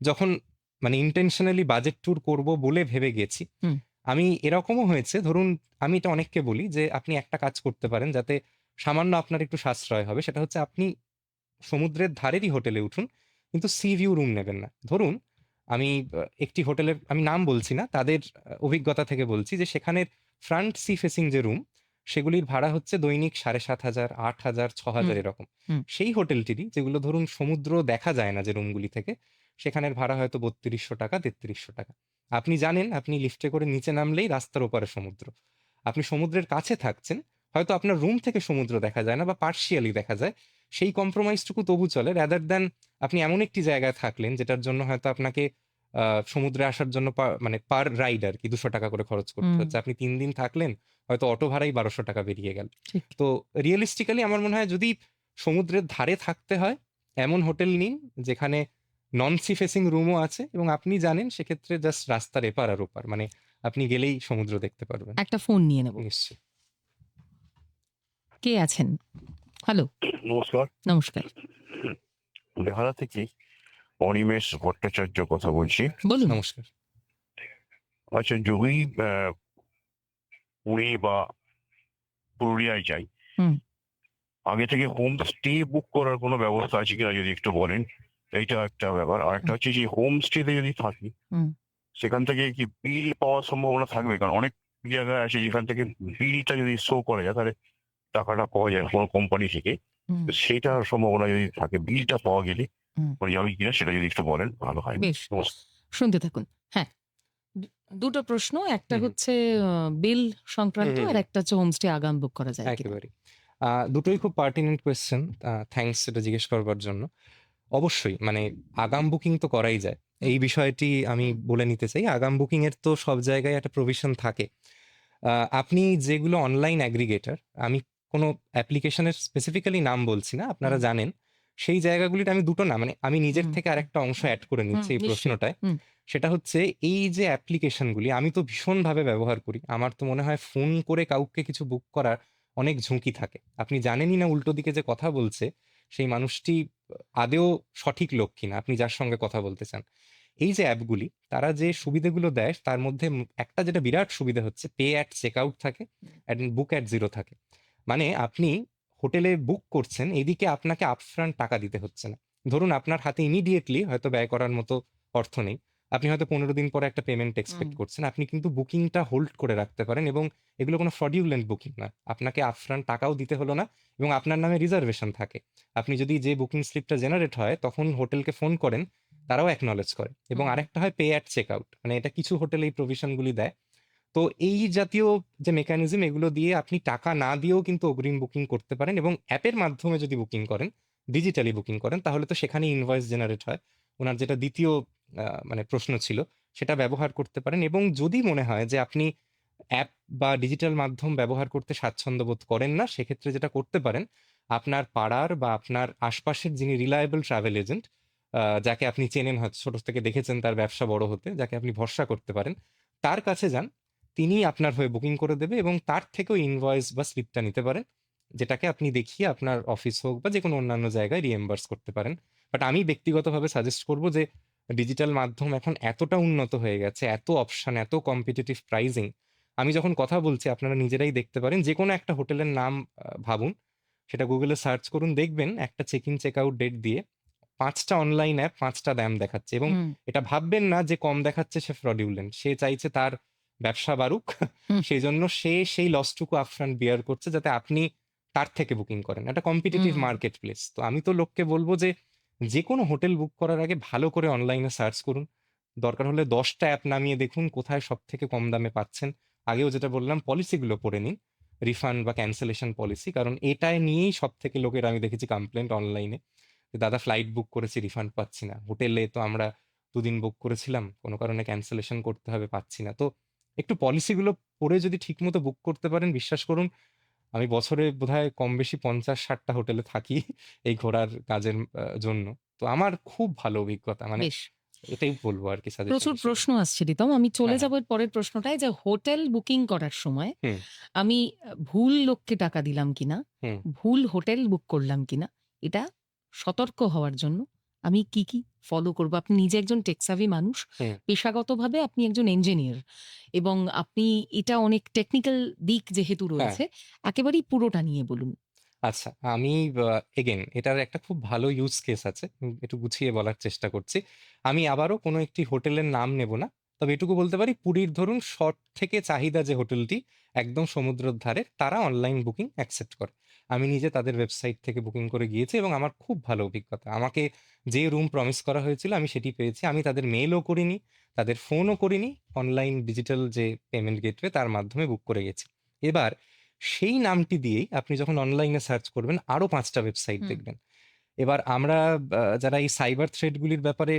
যখন মানে ইনটেনশনালি বাজেট ট্যুর করব বলে ভেবে গেছি, হুম, আমি এরকমও হয়েছে, ধরুন আমি এটা অনেককে বলি যে আপনি একটা কাজ করতে পারেন যাতে সামান্য আপনার একটু সাশ্রয় হবে। সেটা হচ্ছে আপনি সমুদ্রের ধারেরই হোটেলে উঠুন, কিন্তু সি ভিউ রুম নেবেন না। ধরুন আমি একটি হোটেলের আমি নাম বলছি না, তাদের অভিজ্ঞতা থেকে বলছি যে সেখানের ফ্রন্ট সি ফেসিং যে রুম, সেগুলির ভাড়া হচ্ছে দৈনিক ৭,৫০০, ৮,০০০, ৬,০০০ হুম, এরকম। হুম। সেই হোটেলটিরই যেগুলো ধরুন সমুদ্র দেখা যায় না যে রুমগুলি থেকে, সেখানের ভাড়া হয়তো ৳৩২০০, ৳৩৩০০। আপনি জানেন আপনি লিফটে করে নিচে নামলেই রাস্তার ওপারে সমুদ্র। আপনি সমুদ্রের কাছে থাকছেন, হয়তো আপনার রুম থেকে সমুদ্র দেখা যায় না বা পার্শিয়ালি দেখা যায়। সেই কম্প্রোমাইজটুকু তবু চলে রাদার দ্যান আপনি এমন একটি জায়গায় থাকলেন যেটার জন্য হয়তো আপনাকে সমুদ্রে আসার জন্য মানে পার রাইড আরকি ৳২০০ করে খরচ করতে হুম, হচ্ছে। আপনি ৩ দিন থাকলেন, হয়তো অটো ভাড়াই ৳১২০০ বেরিয়ে গেল। ঠিক। তো রিয়ালিস্টিক্যালি আমার মনে হয় যদি সমুদ্রের ধারে থাকতে হয়, এমন হোটেল নিন যেখানে নন সি ফেসিং রুমও আছে এবং আপনি জানেন সেক্ষেত্রে জাস্ট রাস্তার এপার আর ওপার। মানে আপনি গেলেই সমুদ্র দেখতে পারবেন। একটা ফোন নিয়ে নেব। নিশ্চয়ই। কে আছেন? হ্যালো, নমস্কার। নমস্কার। বেহালা থেকে অনিমেষ ভট্টাচার্য কথা বলছি। বলুন। নমস্কার। আচ্ছা, যদি পুরী বা পুরুলিয়ায় যাই, হুম। আগে থেকে হোম স্টে বুক করার কোনো ব্যবস্থা আছে কিনা যদি একটু বলেন। এইটা একটা ব্যাপার। আর একটা হচ্ছে যে হোম স্টেতে যদি থাকি, হুম। সেখান থেকে কি বিল পাওয়ার সম্ভাবনা থাকবে? কারণ অনেক জায়গায় আছে যেখান থেকে বিলটা যদি শো করে যায় তাহলে টাকাটা পাওয়া যায় কোনো কোম্পানি থেকে। হুম, তো সেইটার সম্ভাবনা যদি থাকে, বিলটা পাওয়া গেলে হুম। যাবে কিনা সেটা যদি একটু বলেন ভালো হয়। বেশ, নমস্কার। শুনতে থাকুন। হ্যাঁ, দু দুটো প্রশ্ন। একটা হুম, হুম। হচ্ছে বিল হুম, সংক্রান্ত, হুম, আর হুম। একটা হচ্ছে হোমস্টে আগাম বুক করা যায় কিনা। একেবারেই। দুটোই খুব পার্টিনেন্ট কোয়েশ্চেন। থ্যাংকস এটা জিজ্ঞেস করবার জন্য। অবশ্যই মানে আগাম বুকিং তো করাই যায়। এই বিষয়টি আমি বলে নিতে চাই। আগাম বুকিং এর তো সব জায়গায় একটা প্রভিশন থাকে। আপনি যেগুলো অনলাইন অ্যাগ্রিগেটর, আমি কোনো অ্যাপ্লিকেশনের স্পেসিফিক্যালি নাম বলছি না, আপনারা হুম, জানেন। সেই জায়গাগুলিতে আমি দুটো না মানে আমি নিজের হুম, থেকে আরেকটা অংশ এড করে হুম, নিচ্ছি এই নিশ্চয়ই। প্রশ্নটায়। হুম, সেটা হচ্ছে এই যে অ্যাপ্লিকেশনগুলি আমি তো ভীষণভাবে ব্যবহার করি। আমার তো মনে হয় ফোন করে কাউকে কিছু বুক করার অনেক ঝুঁকি থাকে। আপনি জানেনই না উল্টো দিকে যে কথা বলছে, সেই মানুষটি আদৌ সঠিক লোক কিনা, আপনি যার সঙ্গে কথা বলতে চান। এই যে অ্যাপগুলি তারা যে সুবিধাগুলো দেয় তার মধ্যে একটা যেটা বিরাট সুবিধা হচ্ছে পে অ্যাট চেকআউট থাকে অ্যান্ড বুক অ্যাট জিরো থাকে। মানে আপনি হোটেলে বুক করছেন, এদিকে আপনাকে আপফ্রন্ট টাকা দিতে হচ্ছে না। ধরুন আপনার হাতে ইমিডিয়েটলি হয়তো ব্যয় করার মতো অর্থ নেই। আপনি হয়তো ১৫ দিন পরে একটা পেমেন্ট হুম, এক্সপেক্ট করছেন। আপনি কিন্তু বুকিংটা হোল্ড করে রাখতে পারেন এবং এগুলো কোনো ফ্রডুলেন্ট বুকিং না। আপনাকে আপফ্রন্ট টাকাও দিতে হলো না এবং আপনার নামে রিজার্ভেশন থাকে। আপনি যদি যে বুকিং স্লিপটা জেনারেট হয় তখন হোটেলকে ফোন করেন, তারাও অ্যাকনলেজ করে এবং হুম, আরেকটা হয় পে অ্যাট চেকআউট। মানে এটা কিছু হোটেল এই প্রভিশনগুলি দেয়। তো এই জাতীয় যে মেকানিজম এগুলো দিয়ে আপনি টাকা না দিয়েও কিন্তু অগ্রিম বুকিং করতে পারেন এবং অ্যাপের মাধ্যমে যদি বুকিং করেন, ডিজিটালি বুকিং করেন তাহলে তো সেখানেই ইনভয়েস জেনারেট হয়। উনার যেটা দ্বিতীয় মানে প্রশ্ন ছিল সেটা ব্যবহার করতে পারেন এবং যদি মনে হয় যে আপনি অ্যাপ বা ডিজিটাল মাধ্যম ব্যবহার করতে স্বাচ্ছন্দ্য বোধ করেন না, সেক্ষেত্রে যেটা করতে পারেন, আপনার পাড়ার বা আপনার আশপাশের যিনি রিলায়েবল ট্রাভেল এজেন্ট, যাকে আপনি চেনেন হয়তো ছোট থেকে দেখেছেন তার ব্যবসা বড় হতে, যাকে আপনি ভরসা করতে পারেন, তার কাছে যান। তিনি আপনার হয়ে বুকিং করে দেবে এবং তার থেকেও ইনভয়েস বা স্লিপটা নিতে পারেন। যেটাকে আপনি দেখিয়ে আপনার অফিস হোক বা যেকোনো অন্যান্য জায়গায় রিএম্বার্স করতে পারেন। বাট আমি ব্যক্তিগতভাবে সাজেস্ট করব যে ডিজিটাল মাধ্যম এখন এতটা উন্নত হয়ে গেছে, এত অপশন, এত কম্পিটিটিভ প্রাইজিং। আমি যখন কথা বলছি আপনারা নিজেরাই দেখতে পারেন। যেকোনো একটা হোটেলের নাম ভাবুন, সেটা Google এ সার্চ করুন, দেখবেন একটা check in check out date দিয়ে ৫ টা অনলাইন অ্যাপ ৫ টা দাম দেখাচ্ছে এবং হুম, এটা ভাববেন না যে কম দেখাচ্ছে সে ফ্রডুলেন্ট। সে চাইছে তার ব্যবসা বাড়ুক। হুম, সেজন্য সে সেই লসটুকু আপফ্রন্ট বিয়ার করছে যাতে আপনি তার থেকে বুকিং করেন। একটা কম্পিটিটিভ হুম, মার্কেট প্লেস। তো আমি তো লোককে বলব যে যেকোনো হোটেল বুক করার আগে ভালো করে অনলাইনে সার্চ করুন। দরকার হলে ১০ টা অ্যাপ নামিয়ে দেখুন কোথায় সবথেকে কম দামে পাচ্ছেন। আগেও যেটা বললাম পলিসিগুলো পড়ে নিন। রিফান্ড বা ক্যানসেলেশন পলিসি। কারণ এটায় নিয়েই সবথেকে লোকের আমি দেখেছি কমপ্লেইন্ট অনলাইনে। যে দাদা ফ্লাইট বুক করেছি রিফান্ড পাচ্ছি না। হোটেলে তো আমরা ২ দিন বুক করেছিলাম। কোনো কারণে ক্যানসেলেশন করতে হবে, পাচ্ছি না। তো একটু পলিসিগুলো পড়ে যদি ঠিকমতো বুক করতে পারেন, বিশ্বাস করুন আমি বছরে বোধহয় কম বেশি ৫০-৬০ টা হোটেলে থাকি এই ঘোরার কাজের জন্য। তো আমার খুব ভালো অভিজ্ঞতা। মানে বেশ। এটাই বলব আরকি সাজেশন প্রচুর হিসেবে। প্রশ্ন আসছে রিতম। আমি চলে হ্যাঁ, হ্যাঁ। যাব এর পরের প্রশ্নটায়, যে হোটেল বুকিং করার সময় হুম, আমি ভুল লোককে টাকা দিলাম কিনা, হুম, ভুল হোটেল বুক করলাম কিনা, এটা সতর্ক হওয়ার জন্য আমি কি, কি ফলো করব? আপনি নিজে একজন টেক সাভি মানুষ। হুম। পেশাগতভাবে আপনি একজন ইঞ্জিনিয়ার এবং আপনি এটা অনেক টেকনিক্যাল দিক যেহেতু হ্যাঁ। রয়েছে, একেবারেই পুরোটা নিয়ে বলুন। আচ্ছা, আমি এগেইন এটার একটা খুব ভালো ইউজ কেস আছে। একটু গুছিয়ে বলার চেষ্টা করছি। আমি আবারও কোনো একটি হোটেলের নাম নেব না। তবে এটুকু বলতে পারি পুরীর ধরুন সবথেকে চাহিদা যে হোটেলটি একদম সমুদ্রের ধারে, তারা অনলাইন বুকিং অ্যাকসেপ্ট করে। আমি নিজে তাদের ওয়েবসাইট থেকে বুকিং করে গিয়েছি এবং আমার খুব ভালো অভিজ্ঞতা। আমাকে যে রুম প্রমিস করা হয়েছিল আমি সেটি পেয়েছি। আমি তাদের মেইলও করিনি, তাদের ফোনও করিনি। অনলাইন ডিজিটাল যে পেমেন্ট গেটওয়ে তার মাধ্যমে বুক করে গেছি। এবার সেই নামটি দিয়েই আপনি যখন অনলাইনে সার্চ করবেন আরো ৫ টা ওয়েবসাইট হুম। দেখবেন। এবার আমরা যারা এই সাইবার থ্রেট গুলির ব্যাপারে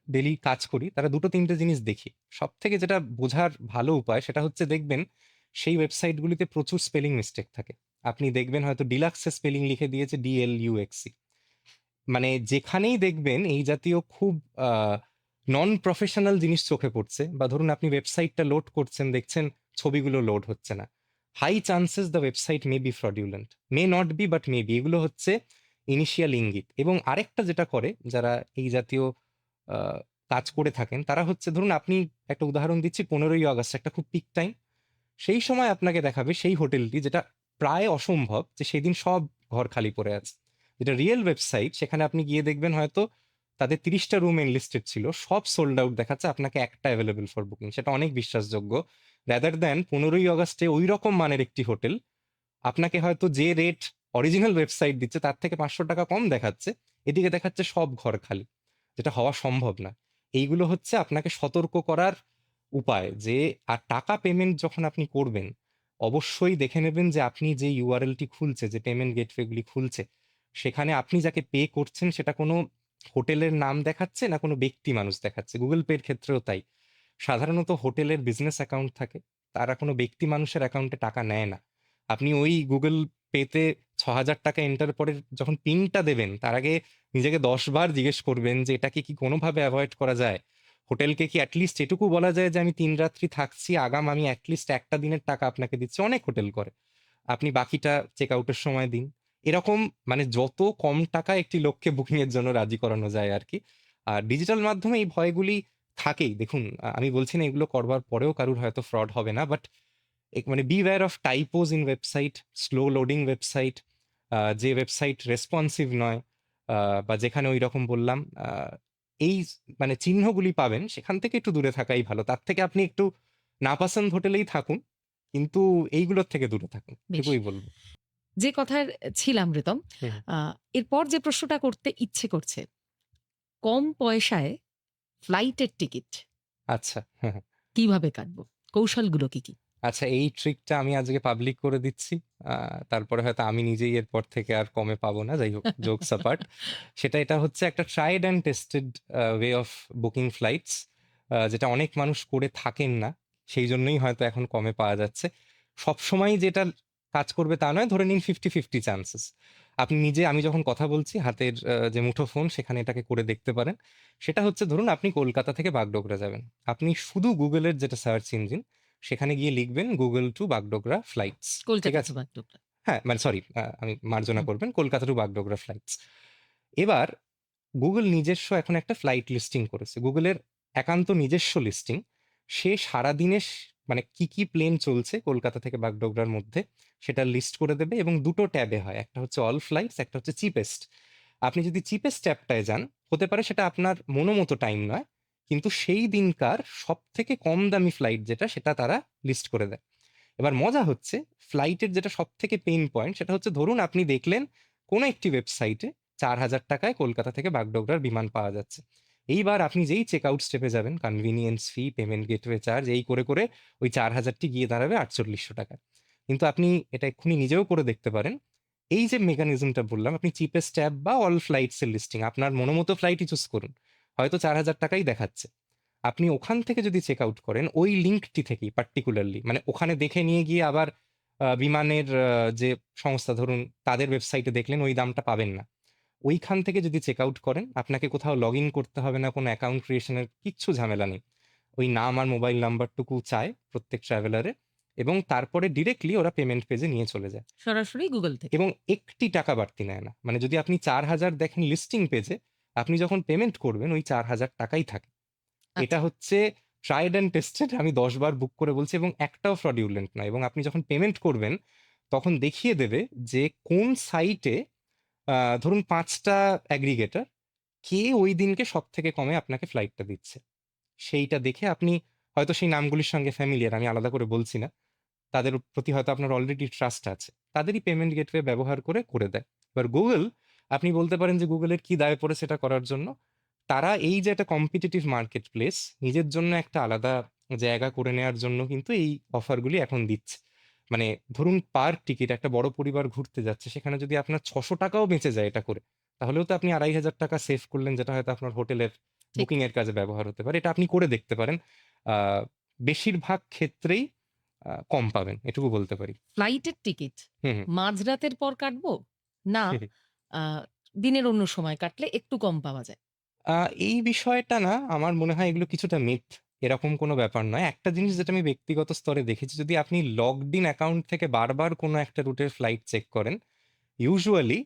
ডেইলি কাজ করি, তারা ২-৩ টে জিনিস দেখি। সবথেকে যেটা বোঝার ভালো উপায় সেটা হচ্ছে দেখবেন সেই ওয়েবসাইট গুলিতে প্রচুর স্পেলিং মিস্টেক থাকে। আপনি দেখবেন হয়তো ডিলাক্স এর স্পেলিং লিখে দিয়েছে DLUXE। মানে যেখানেই দেখবেন এই জাতীয় খুব আ নন প্রফেশনাল জিনিস চোখে পড়ছে বা ধরুন আপনি ওয়েবসাইটটা লোড করছেন, দেখছেন ছবিগুলো লোড হচ্ছে না। High chances the website may be fraudulent. May not be but may be. এগুলো হচ্ছে ইনিশিয়াল ইঙ্গিত। এবং আরেকটা যেটা করে যারা এই জাতীয় আ কাজ করে থাকেন, তারা হচ্ছে ধরুন আপনি একটা উদাহরণ দিচ্ছি ১৫ই আগস্ট একটা খুব পিক টাইম। সেই সময় আপনাকে দেখাবে সেই হোটেলটি যেটা প্রায় অসম্ভব যে সেদিন সব ঘর খালি পড়ে আছে। যেটা রিয়েল ওয়েবসাইট সেখানে আপনি গিয়ে দেখবেন হয়তো তাদের ৩০ টা রুম এনলিস্টেড ছিল। সব সোল্ড আউট দেখাচ্ছে, আপনাকে একটা অ্যাভেলেবল ফর বুকিং। সেটা অনেক বিশ্বাসযোগ্য। রাদার দ্যান ১৫ই আগস্টে ঐরকম মানের একটি হোটেল আপনাকে হয়তো যে রেট অরিজিনাল ওয়েবসাইট দিচ্ছে তার থেকে ৳৫০০ কম দেখাচ্ছে। এদিকে দেখাচ্ছে সব ঘর খালি। যেটা হওয়া সম্ভব না। এইগুলো হচ্ছে আপনাকে সতর্ক করার উপায় যে আর টাকা পেমেন্ট যখন আপনি করবেন, অবশ্যই দেখে নেবেন যে আপনি যে URL টি খুলছে, যে পেমেন্ট গেটওয়ে গুলি খুলছে, সেখানে আপনি যাকে পে করছেন সেটা কোনো হোটেলের নাম দেখাচ্ছে না কোনো ব্যক্তি মানুষ দেখাচ্ছে। Google Pay এর ক্ষেত্রেও তাই। সাধারণত হোটেলের বিজনেস অ্যাকাউন্ট থাকে। তারা কোনো ব্যক্তি মানুষের অ্যাকাউন্টে টাকা নেয় না। আপনি ওই Google Pay তে ৳৬,০০০ এন্টার পরে যখন পিনটা দেবেন, তার আগে নিজেকে ১০ বার জিজ্ঞেস করবেন যে এটাকে কি কোনোভাবে এভয়েড করা যায়? হোটেলকে কি এটলিস্ট এটুকু বলা যায় যে আমি ৩ রাত্রি থাকছি, আগাম আমি এটলিস্ট একটা দিনের টাকা আপনাকে দিচ্ছি। অনেক হোটেল করে। আপনি বাকিটা চেক আউটের সময় দিন। এরকম মানে যত কম টাকায় একটি লোককে বুকিং এর জন্য রাজি করানো যায় আরকি। আর ডিজিটাল মাধ্যমে এই ভয়গুলি থাকেই। দেখুন আমি বলছি না এগুলো করবার পরেও কারুর হয়তো ফ্রড হবে না। বাট মানে beware of typos in website, slow loading website, যে ওয়েবসাইট রেসপন্সিভ নয়, আ বা যেখানে ঐরকম বললাম এই মানে চিহ্নগুলি পাবেন সেখান থেকে একটু দূরে থাকাই ভালো। তার থেকে আপনি একটু নাপাসন্দ হোটেলেই থাকুন। কিন্তু এইগুলোর থেকে দূরে থাকুন। বেশ। এটুকুই বলব। যে কথার ছিলাম ঋতম, হুম। আ এরপর যে প্রশ্নটা করতে ইচ্ছে করছে, কম পয়সায় ফ্লাইটের টিকিট আচ্ছা। হ্যাঁ, হ্যাঁ। কিভাবে কাটবো? কৌশলগুলো কি, কি? আচ্ছা, এই ট্রিকটা আমি আজকে পাবলিক করে দিচ্ছি। আ তারপরে হয়তো আমি নিজেই এরপর থেকে আর কমে পাবো না। যাই হোক, জোকস অ্যাপার্ট। এটা হচ্ছে একটা tried and tested way of booking flights, যেটা অনেক মানুষ করে থাকেন না। সেইজন্যই হয়তো এখন কমে পাওয়া যাচ্ছে। সবসময় যেটা কাজ করবে তা নয়। ধরে নিন 50-50 চান্সেস। আপনি নিজে আমি যখন কথা বলছি হাতের যে মুঠোফোন সেখানে এটাকে করে দেখতে পারেন। সেটা হচ্ছে ধরুন আপনি কলকাতা থেকে বাগডোগরা যাবেন। আপনি শুধু Google এর যেটা সার্চ ইঞ্জিন সেখানে গিয়ে লিখবেন Google to বাগডোগরা ফ্লাইটস। ঠিক কলকাতা আছে? to বাগডোগরা। হ্যাঁ, মানে সরি, আমি মার্জনা হুম, করবেন কলকাতা টু বাগডোগরা ফ্লাইটস। এবার Google নিজস্ব এখন একটা ফ্লাইট লিস্টিং করেছে। Google এর একান্ত নিজস্ব লিস্টিং। সে সারাদিনে মানে কি, কি প্লেন চলছে কলকাতা থেকে বাগডোগরার মধ্যে সেটা লিস্ট করে দেবে এবং ২ টো ট্যাবে হয়। একটা হচ্ছে অল ফ্লাইটস, একটা হচ্ছে চিপেস্ট। আপনি যদি চিপেস্ট ট্যাবটায় যান, হতে পারে সেটা আপনার মনোমতো টাইম নয়। কিন্তু সেই দিনকার সবথেকে কম দামি ফ্লাইট যেটা সেটা তারা লিস্ট করে দেয়। এবার মজা হচ্ছে ফ্লাইটের যেটা সবথেকে পেইন পয়েন্ট সেটা হচ্ছে ধরুন আপনি দেখলেন কোনো একটি ওয়েবসাইটে ৳৪,০০০ কলকাতা থেকে বাগডোগরার বিমান পাওয়া যাচ্ছে। এইবার আপনি যেই চেক আউট স্টেপে যাবেন কনভেনিয়েন্স ফি, পেমেন্ট গেটওয়ে চার্জ এই করে ওই ৪,০০০ টি গিয়ে দাঁড়াবে ৳৪৮০০। কিন্তু আপনি এটা এক্ষুনি নিজেও করে দেখতে পারেন। এই যে মেকানিজমটা বললাম আপনি চিপেস্ট ট্যাব বা অল ফ্লাইটস এর লিস্টিং আপনার মনোমতো ফ্লাইটই চুজ করুন। হয়তো ৳৪,০০০ দেখাচ্ছে। আপনি ওখান থেকে যদি চেক আউট করেন ওই লিঙ্কটি থেকেই পার্টিকুলারলি মানে ওখানে দেখে নিয়ে গিয়ে আবার বিমানের যে সংস্থা ধরুন তাদের ওয়েবসাইটে দেখলেন ওই দামটা পাবেন না। ওইখান থেকে যদি চেক আউট করেন আপনাকে কোথাও লগ ইন করতে হবে না, কোনো অ্যাকাউন্ট ক্রিয়েশন এর কিচ্ছু ঝামেলা নেই। ওই নাম আর মোবাইল নাম্বারটুকু চায় প্রত্যেক ট্রাভেলারের এবং তারপরে ডিরেক্টলি ওরা পেমেন্ট পেজে নিয়ে চলে যায়। সরাসরি গুগল থেকে। এবং একটি টাকা বাড়তি নেয় না। মানে যদি আপনি ৪,০০০ দেখেন লিস্টিং পেজে, আপনি যখন পেমেন্ট করবেন ওই ৳৪,০০০ থাকে। এটা আচ্ছা, হচ্ছে ট্রাইড অ্যান্ড টেস্টেড। আমি ১০ বার বুক করে বলছি এবং একটাও ফ্রডুলেন্ট নয় এবং আপনি যখন পেমেন্ট করবেন তখন দেখিয়ে দেবে যে কোন সাইটে ধরুন 5টা অ্যাগ্রিগেটর কে ওই দিনকে সব থেকে কমে আপনাকে ফ্লাইটটা দিচ্ছে। সেইটা দেখে আপনি হয়তো সেই নামগুলির সঙ্গে ফ্যামিলিয়ার, আমি আলাদা করে বলছি না, তাদের প্রতি হয়তো আপনার অলরেডি ট্রাস্ট আছে, তাদেরই পেমেন্ট গেটওয়ে ব্যবহার করে দেয়। এবার গুগল, আপনি বলতে পারেন যে গুগলের কি দায় পড়ে সেটা করার জন্য। তারা এই যে একটা কম্পিটিটিভ মার্কেট প্লেস, নিজের জন্য একটা আলাদা জায়গা করে নেওয়ার জন্য কিন্তু এই অফারগুলি এখন দিচ্ছে। মানে ধরুন পার টিকিট একটা বড় পরিবার ঘুরতে যাচ্ছে, সেখানে যদি আপনার 600 টাকাও বেঁচে যায় এটা করে, তাহলেও তো আপনি 2500 টাকা সেভ করলেন, যেটা হয়তো আপনার হোটেলের ঠিক। বুকিং এর কাজে ব্যবহার হতে পারে। এটা আপনি করে দেখতে পারেন। আহ, বেশিরভাগ ক্ষেত্রেই কম পাবেন, এটুকু বলতে পারি। ফ্লাইটের টিকিট হুম হুম মাঝরাতের পর কাটবো, না হুম হুম। দিনের অন্য সময় কাটলে একটু কম পাওয়া যায়? এই বিষয়টা না, আমার মনে হয় এগুলো কিছুটা মিথ। এরকম কোনো ব্যাপার নয়। একটা জিনিস যেটা আমি ব্যক্তিগত স্তরে দেখেছি, যদি আপনি লগড ইন অ্যাকাউন্ট থেকে বারবার কোনো একটা রুটের ফ্লাইট চেক করেন, ইউজুয়ালি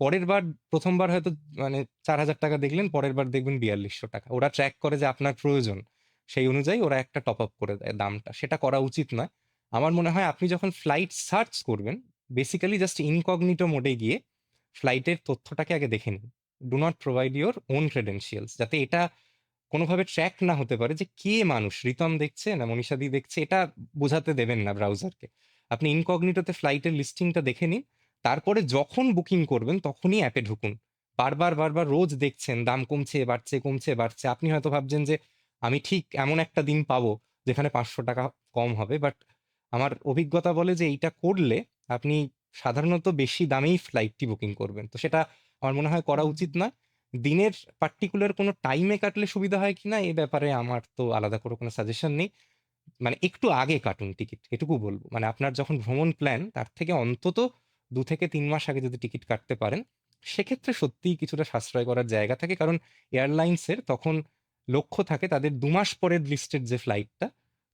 পরের বার, প্রথমবার হয়তো মানে 4000 টাকা দেখলেন, পরের বার দেখবেন 4200 টাকা। ওরা ট্র্যাক করে যে আপনার প্রয়োজন, সেই অনুযায়ী ওরা একটা টপ আপ করে দেয় দামটা। সেটা করা উচিত নয়। আমার মনে হয় আপনি যখন ফ্লাইট সার্চ করবেন, বেসিক্যালি জাস্ট ইনকগনিটো মোডে গিয়ে ফ্লাইটের তথ্যটাকে আগে দেখে নিন। Do not provide your own credentials, যাতে এটা কোনোভাবে ট্র্যাক না হতে পারে যে কে মানুষ, রিতম দেখছে না মনীষাদি দেখছে, এটা বোঝাতে দেবেন না ব্রাউজারকে। আপনি ইনকগনিটোতে ফ্লাইটের লিস্টিংটা দেখে নিন, তারপরে যখন বুকিং করবেন তখনই অ্যাপে ঢুকুন। বারবার বারবার রোজ দেখছেন দাম কমছে বাড়ছে কমছে বাড়ছে, আপনি হয়তো ভাবছেন যে আমি ঠিক এমন একটা দিন পাবো যেখানে 500 টাকা কম হবে, বাট আমার অভিজ্ঞতা বলে যে এইটা করলে আপনি সাধারণত বেশি দামেই ফ্লাইটটি বুকিং করবেন। তো সেটা আমার মনে হয় করা হুম। উচিত নয়। দিনের পার্টিকুলার কোনো টাইমে কাটলে সুবিধা হয় কিনা এ ব্যাপারে আমার তো আলাদা করে কোনো সাজেশন নেই। মানে একটু আগে কাটুন টিকিট, এটুকু বলবো। মানে আপনার যখন ভ্রমণ প্ল্যান, তার থেকে অন্তত 2 থেকে 3 মাস আগে যদি টিকিট কাটতে পারেন, সেক্ষেত্রে সত্যিই কিছুটা সাশ্রয় করার জায়গা থাকে। কারণ এয়ারলাইন্সের তখন লক্ষ্য থাকে তাদের 2 মাস পরের লিস্টেড যে ফ্লাইটটা,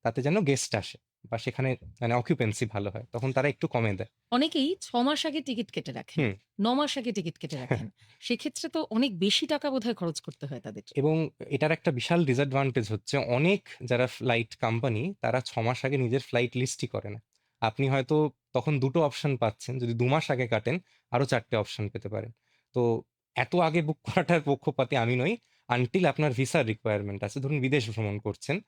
তাতে যেন গেস্ট আসে বা সেখানে মানে অকুপেন্সি ভালো হয়, তখন তারা একটু কমে দেয়। অনেকেই 6 মাস আগে টিকিট কেটে রাখেন, হুম 9 মাস আগে টিকিট কেটে রাখেন। সেক্ষেত্রে তো অনেক বেশি টাকা বোধহয় খরচ করতে হয় তাদের। এবং এটার একটা বিশাল ডিসঅ্যাডভান্টেজ হচ্ছে, অনেক যারা ফ্লাইট কোম্পানি, তারা 6 মাস আগে নিজের ফ্লাইট লিস্টই করে না। আপনি হয়তো তখন দুটো অপশন পাচ্ছেন, যদি 2 মাস আগে কাটেন আরো 4টে অপশন পেতে পারেন। তো এত আগে বুক করাটার পক্ষপাতী আমি নই, আনটিল আপনার ভিসার রিকোয়ারমেন্ট আছে, ধরুন বিদেশ ভ্রমণ করছেন,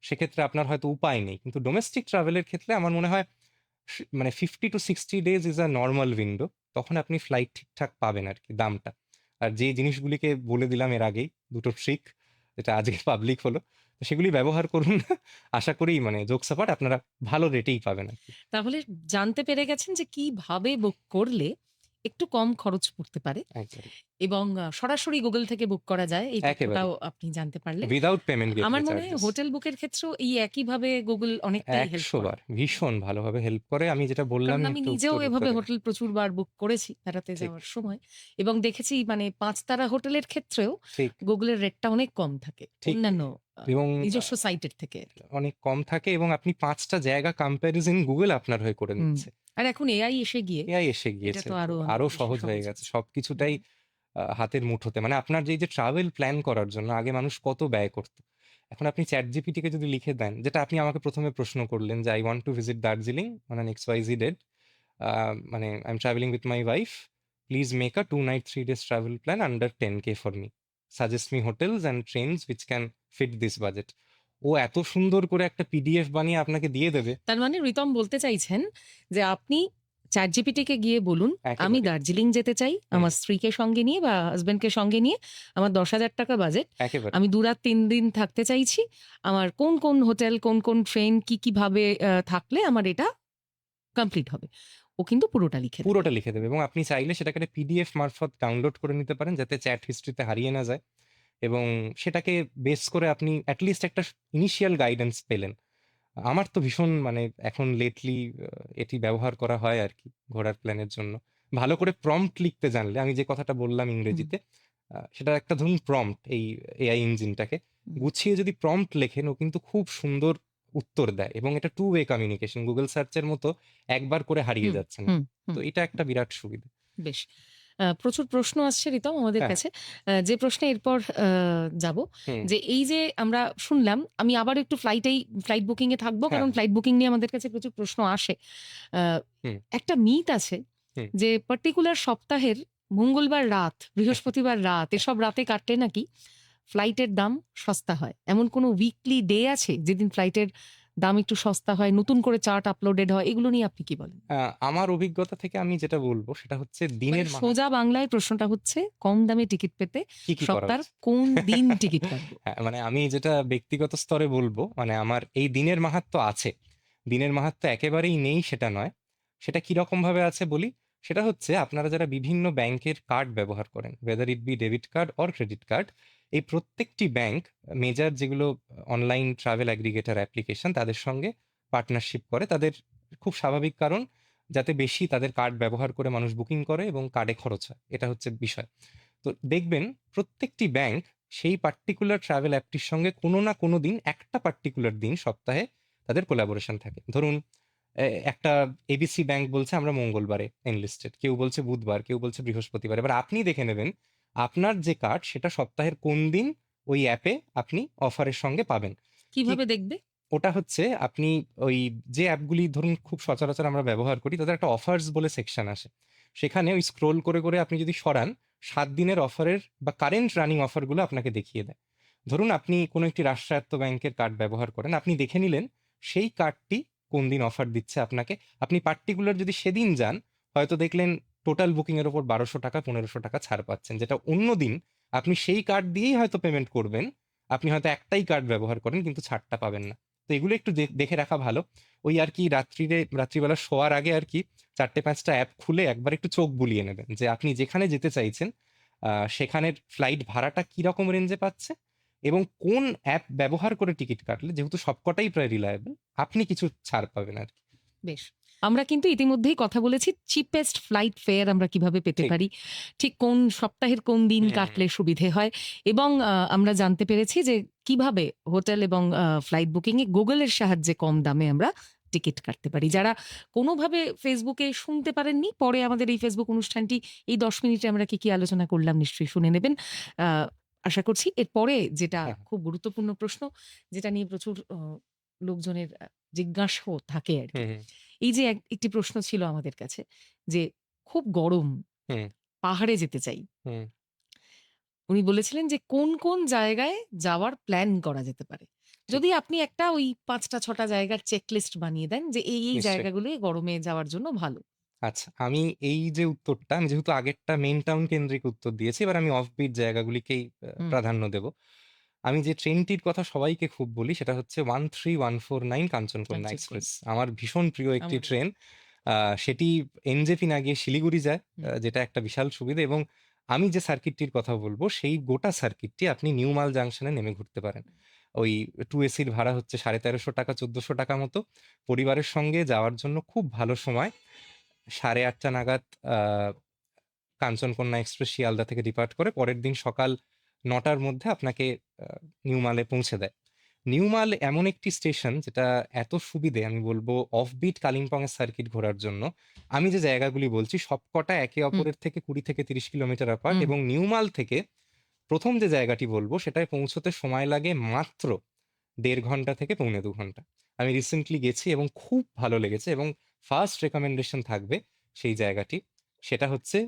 সেক্ষেত্রে আপনার হয়তো উপায় নেই। কিন্তু ডোমেস্টিক ট্রাভেলের ক্ষেত্রে আমার মনে হয় মানে 50 to 60 days is a normal window. তখন আপনি ফ্লাইট ঠিকঠাক পাবেন আর কি, দামটা। আর যে জিনিসগুলিকে বলে দিলাম এর আগেই, দুটো ট্রিক যেটা আজকে পাবলিক হলো, তো সেগুলি ব্যবহার করুন। আশা করি মানে জোকসাপাট আপনারা ভালো রেটেই পাবেন আর কি। তাহলে জানতে পেরে গেছেন যে কিভাবে বুক করলে একটু কম খরচ পড়তে পারে, একবারে এবং সরাসরি গুগল থেকে বুক করা যায়, এই একেবারে তথ্যটাও আপনি জানতে পারলেন। উইদাউট পেমেন্ট আমার গেটওয়ে মনে হয় চার্জেস। হোটেল বুকের ক্ষেত্রেও এই একইভাবে গুগল অনেকটাই হেল্প 100 করে। বার ভীষণ ভালোভাবে হেল্প করে। আমি যেটা বললাম কারণ আমি একটু নিজেও এভাবে উত্তরে। হোটেল প্রচুরবার বুক করেছি বেড়াতে ঠিক যাওয়ার সময়, এবং দেখেছি মানে 5 তারা হোটেলের ক্ষেত্রেও ঠিক গুগলের রেটটা অনেক কম থাকে ঠিক অন্যান্য এবং নিজস্ব সাইটের থেকে। অনেক কম থাকে, এবং আপনি 5টা জায়গা কম্প্যারিজন গুগল আপনার হয়ে করে হুম। নিচ্ছে। আর এখন এআই এসে গিয়ে এআই এসে এটা গিয়েছে, তো তো আরো অনেক আরো বেশি সহজ হয়ে সহজ গেছে হয়েছে। সবকিছুটাই। হাতের মুঠোতে, মানে আপনার যে ট্রাভেল প্ল্যান করার জন্য আগে মানুষ কত ব্যয় করতো, এখন আপনি চ্যাট জিপিটিকে যদি লিখে দেন, যেটা আপনি আমাকে প্রথমে প্রশ্ন করলেন যে I want to visit Darjeeling on an XYZ date, মানে I am travelling with my wife, please make a 2 night 3 days travel plan under 10K for me, suggest me hotels and trains which can fit this budget. ও এত সুন্দর করে একটা PDF বানিয়ে আপনাকে দিয়ে দেবে। তার মানে রিতম বলতে চাইছেন যে আপনি চ্যাট জিপিটিকে গিয়ে বলুন, আমি একেবারে দার্জিলিং যেতে চাই হুম আমার স্ত্রীকে সঙ্গে নিয়ে বা হাজবেন্ডকে সঙ্গে নিয়ে, আমার 10,000 টাকা বাজেট, একেবারে আমি 2 রাত 3 দিন থাকতে চাইছি, আমার কোন কোন হোটেল কোন কোন ট্রেন কি কিভাবে থাকলে আমার এটা কমপ্লিট হবে, ও কিন্তু পুরোটা লিখে দেবে। পুরোটা লিখে দেবে। এবং আপনি চাইলে সেটাকে একটা পিডিএফ মারফত ডাউনলোড করে নিতে পারেন, যাতে চ্যাট হিস্ট্রিতে হারিয়ে না যায়। এবং সেটাকে বেস করে আপনি অ্যাটলিস্ট একটা ইনিশিয়াল গাইডেন্স পেলেন। আমার তো ভীষণ মানে এখন লেটলি এটি ব্যবহার করা হয় আর কি, ঘোরার প্ল্যানের জন্য। ভালো করে প্রম্পট লিখতে জানলে, আমি যে কথাটা বললাম হুম, ইংরেজিতে, সেটা একটা ধরুন প্রম্পট, এই এআই ইঞ্জিনটাকে হুম, গুছিয়ে যদি প্রম্পট লেখেন, ও কিন্তু খুব সুন্দর উত্তর দেয়। এবং এটা টু ওয়ে কমিউনিকেশন, গুগল সার্চের মতো একবার করে হারিয়ে হুম, যাচ্ছে না। হুম, তো হুম, এটা একটা বিরাট সুবিধা। বেশ। প্রচুর প্রশ্ন আসছে রিতম আমাদের হ্যাঁ, কাছে। যে প্রশ্নে এরপর যাব, হুম, যে এই যে আমরা শুনলাম, আমি আবার একটু ফ্লাইট বুকিং এ থাকবো, হ্যাঁ, কারণ ফ্লাইট বুকিং নিয়ে আমাদের কাছে প্রচুর প্রশ্ন আসে। আ হুম, একটা মিথ আছে হুম। যে পার্টিকুলার সপ্তাহের মঙ্গলবার রাত, বৃহস্পতিবার রাত, এসব রাতে কাটলে নাকি ফ্লাইটের দাম সস্তা হয়। এমন কোনো উইকলি ডে আছে যেদিন ফ্লাইটের দাম একটু সস্তা হয়, নতুন করে চার্ট আপলোডেড হয়? এগুলো নিয়ে আপনি কি বলেন? আমার অভিজ্ঞতা থেকে আমি যেটা বলবো সেটা হচ্ছে মানে দিনের সোজা বাংলায় প্রশ্নটা হচ্ছে, কম দামে টিকিট পেতে কি কি করা সপ্তাহের উচিত। কোন দিন টিকিট কাটবো? হ্যাঁ, মানে আমি যেটা ব্যক্তিগত স্তরে বলবো, মানে আমার এই দিনের মাহাত্ম্য আছে, দিনের মাহাত্ম্য একেবারেই নেই সেটা নয়। সেটা কিরকম ভাবে আছে বলি। সেটা হচ্ছে আপনারা যারা বিভিন্ন ব্যাংকের কার্ড ব্যবহার করেন, whether it be debit card or credit card, এই প্রত্যেকটি ব্যাংক মেজর যেগুলো অনলাইন ট্রাভেল অ্যাগ্রিগেটর অ্যাপ্লিকেশন তাদের সঙ্গে পার্টনারশিপ করে। তাদের খুব স্বাভাবিক কারণ, যাতে বেশি তাদের কার্ড ব্যবহার করে মানুষ বুকিং করে এবং কার্ডে খরচ হয়, এটা হচ্ছে বিষয়। তো দেখবেন প্রত্যেকটি ব্যাংক সেই পার্টিকুলার ট্রাভেল অ্যাপটির সঙ্গে কোনো না কোনো দিন, একটা পার্টিকুলার দিন সপ্তাহে তাদের কোলাবোরেশন থাকে। ধরুন একটা এবিসি ব্যাংক বলছে আমরা মঙ্গলবারে এনলিস্টেড, কেউ বলছে বুধবার, কেউ বলছে বৃহস্পতিবার। এবার আপনি দেখে নেবেন আপনার যে কার্ড সেটা সপ্তাহের কোন দিন ওই অ্যাপে আপনি অফারের সঙ্গে পাবেন। ঠিক কিভাবে দেখবে? ওটা হচ্ছে আপনি ওই যে অ্যাপগুলি ধরুন খুব সচরাচর আমরা ব্যবহার করি, তাদের একটা অফার্স বলে সেকশন আসে। সেখানে ওই স্ক্রোল করে করে আপনি যদি সরান, 7 দিনের অফারের বা কারেন্ট রানিং অফারগুলো আপনাকে দেখিয়ে দেয়। ধরুন আপনি কোনো একটি রাষ্ট্রায়ত্ত ব্যাংকের কার্ড ব্যবহার করেন, আপনি দেখে নিলেন সেই কার্ডটি কোন দিন অফার দিচ্ছে আপনাকে। আপনি পার্টিকুলার যদি সেদিন যান, হয়তো দেখলেন টোটাল বুকিং এর ওপর 1200 টাকা 1500 টাকা ছাড় পাচ্ছেন, যেটা অন্য দিন আপনি সেই কার্ড দিয়েই হয়তো পেমেন্ট করবেন। আপনি হয়তো একটাই কার্ড ব্যবহার করেন কিন্তু ছাড়টা পাবেন না। তো এগুলো একটু দেখে রাখা ভালো। ওই আর কি রাত্রিবেলা শোয়ার আগে আর কি 4-5টা অ্যাপ খুলে একবার একটু চোখ বুলিয়ে নেবেন যে আপনি যেখানে যেতে চাইছেন সেখানের ফ্লাইট ভাড়াটা কি রকম রেঞ্জে পাচ্ছে, এবং কোন অ্যাপ ব্যবহার করে টিকিট কাটলে, যেহেতু সবকটাই প্রায় রিলায়েবল, আপনি কিছু ছাড় পাবেন আর কি। বেশ। আমরা কিন্তু ইতিমধ্যেই কথা বলেছি চিপেস্ট ফ্লাইট ফেয়ার আমরা কিভাবে পেতে ঠিক। পারি, ঠিক কোন সপ্তাহের কোন দিন হুম, কাটলে সুবিধে হয়, এবং আমরা জানতে পেরেছি যে কিভাবে হোটেল এবং ফ্লাইট বুকিং এ গুগল এর সাহায্যে কম দামে আমরা টিকিট কাটতে পারি। যারা কোনোভাবে ফেসবুকে শুনতে পারেননি, পরে আমাদের এই ফেসবুক অনুষ্ঠানটি এই 10 মিনিটে আমরা কি আলোচনা করলাম নিশ্চয়ই শুনে নেবেন। আ আশা করছি এরপরে যেটা হ্যাঁ, খুব গুরুত্বপূর্ণ প্রশ্ন, যেটা নিয়ে প্রচুর লোকজনের জিজ্ঞাসাও থাকে আরকি। হুম, হুম, এই যে একটি প্রশ্ন ছিল আমাদের কাছে যে খুব গরম, হুম, পাহাড়ে যেতে চাই। হুম, উনি বলেছিলেন যে কোন জায়গায় যাওয়ার প্ল্যান করা যেতে পারে? ঠিক, যদি আপনি একটা ওই ৫টা ৬টা জায়গার চেকলিস্ট বানিয়ে দেন যে এই নিশ্চয়ই। জায়গাগুলো গরমে যাওয়ার জন্য ভালো। আচ্ছা, আমি এই যে উত্তরটা, আমি যেহেতু আগেরটা মেইন টাউন কেন্দ্রিক উত্তর দিয়েছি, এবার আমি অফবিট জায়গাগুলিকেই হুম, প্রাধান্য দেব। আমি যে ট্রেনটির কথা সবাইকে খুব বলি সেটা হচ্ছে 13149 কাঞ্চনকন্যা কাঞ্চনকন্যা। এক্সপ্রেস। আমার ভীষণ প্রিয় একটি আমারও। ট্রেন। সেটি এনজেপি না গিয়ে শিলিগুড়ি যায়, হুম, যেটা একটা বিশাল সুবিধা। এবং আমি যে সার্কিটটির কথা বলবো সেই গোটা সার্কিটটি আপনি নিউমাল জাংশনে নেমে ঘুরতে পারেন। ওই 2 এসির ভাড়া হচ্ছে 1350 টাকা 1400 টাকা মতো। পরিবারের সঙ্গে যাওয়ার জন্য খুব ভালো সময়। 8:30 নাগাদ আহ কাঞ্চনকন্যা এক্সপ্রেস শিয়ালদা থেকে ডিপার্ট করে পরের দিন সকাল 9টার মধ্যে আপনাকে নিউমালে পৌঁছে দেয়। নিউমাল এমন একটি স্টেশন যেটা এত সুবিধে, আমি বলবো অফবিট কালিম্পং এর সার্কিট ঘোরার জন্য। আমি যে জায়গাগুলি বলছি সবকটা একে হুম, অপরের থেকে 20 থেকে 30 কিলোমিটার অ্যাপার্ট, হুম, এবং নিউমাল থেকে প্রথম যে জায়গাটি বলবো সেটায় পৌঁছতে সময় লাগে মাত্র 1.5 ঘন্টা থেকে 1.25 ঘন্টা। আমি রিসেন্টলি গেছি এবং খুব ভালো লেগেছে, এবং ফার্স্ট রেকমেন্ডেশন থাকবে সেই জায়গাটি, সেটা হচ্ছে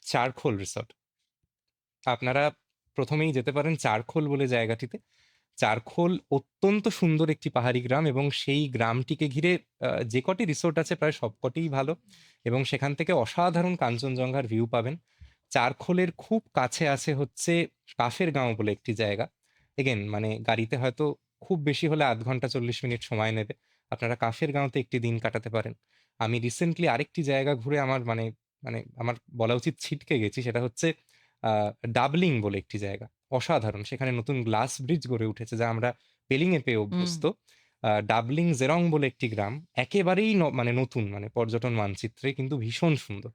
চারখোল রিসর্ট। আপনারা প্রথমেই যেতে পারেন চারখোল বলে জায়গাটিতে। চারখোল অত্যন্ত সুন্দর একটি পাহাড়ি গ্রাম, এবং সেই গ্রামটিকে ঘিরে যে কটি রিসোর্ট আছে প্রায় সবকটিই ভালো, এবং সেখান থেকে অসাধারণ কাঞ্চনজঙ্ঘার ভিউ পাবেন। চারখোলের খুব কাছে আছে হচ্ছে কাফের গাঁও বলে একটি জায়গা। এগেন মানে গাড়িতে হয়তো খুব বেশি হলে 0.5 ঘন্টা 40 মিনিট সময় নেবে। আপনারা কাফের গাঁওতে একটি দিন কাটাতে পারেন। আমি রিসেন্টলি আরেকটি জায়গা ঘুরে আমার মানে মানে আমার বলা উচিত ছিটকে গেছি, সেটা হচ্ছে ডাবলিং বলে একটি জায়গা। অসাধারণ, সেখানে নতুন গ্লাস ব্রিজ গড়ে উঠেছে যা আমরা পেলিং এ পেয়ে হুম। অভ্যস্ত। ডাবলিং জেরং বলে একটি গ্রাম, একেবারেই মানে নতুন, মানে পর্যটন মানচিত্রে কিন্তু ভীষণ সুন্দর।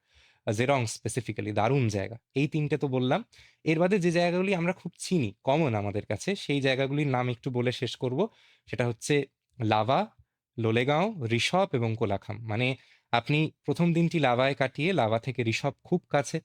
জেরং স্পেসিফিক্যালি দারুণ জায়গা। এই 3টে তো বললাম। এর বাদে যে জায়গাগুলি আমরা খুব চিনি, কমন আমাদের কাছে, সেই জায়গাগুলির নাম একটু বলে শেষ করব। সেটা হচ্ছে লাভা, লোলেগাঁও, ঋষভ এবং কোলাখাম। মানে আপনি প্রথম দিনটি লাভায় কাটিয়ে লাভা থেকে ঋষভ খুব কাছে।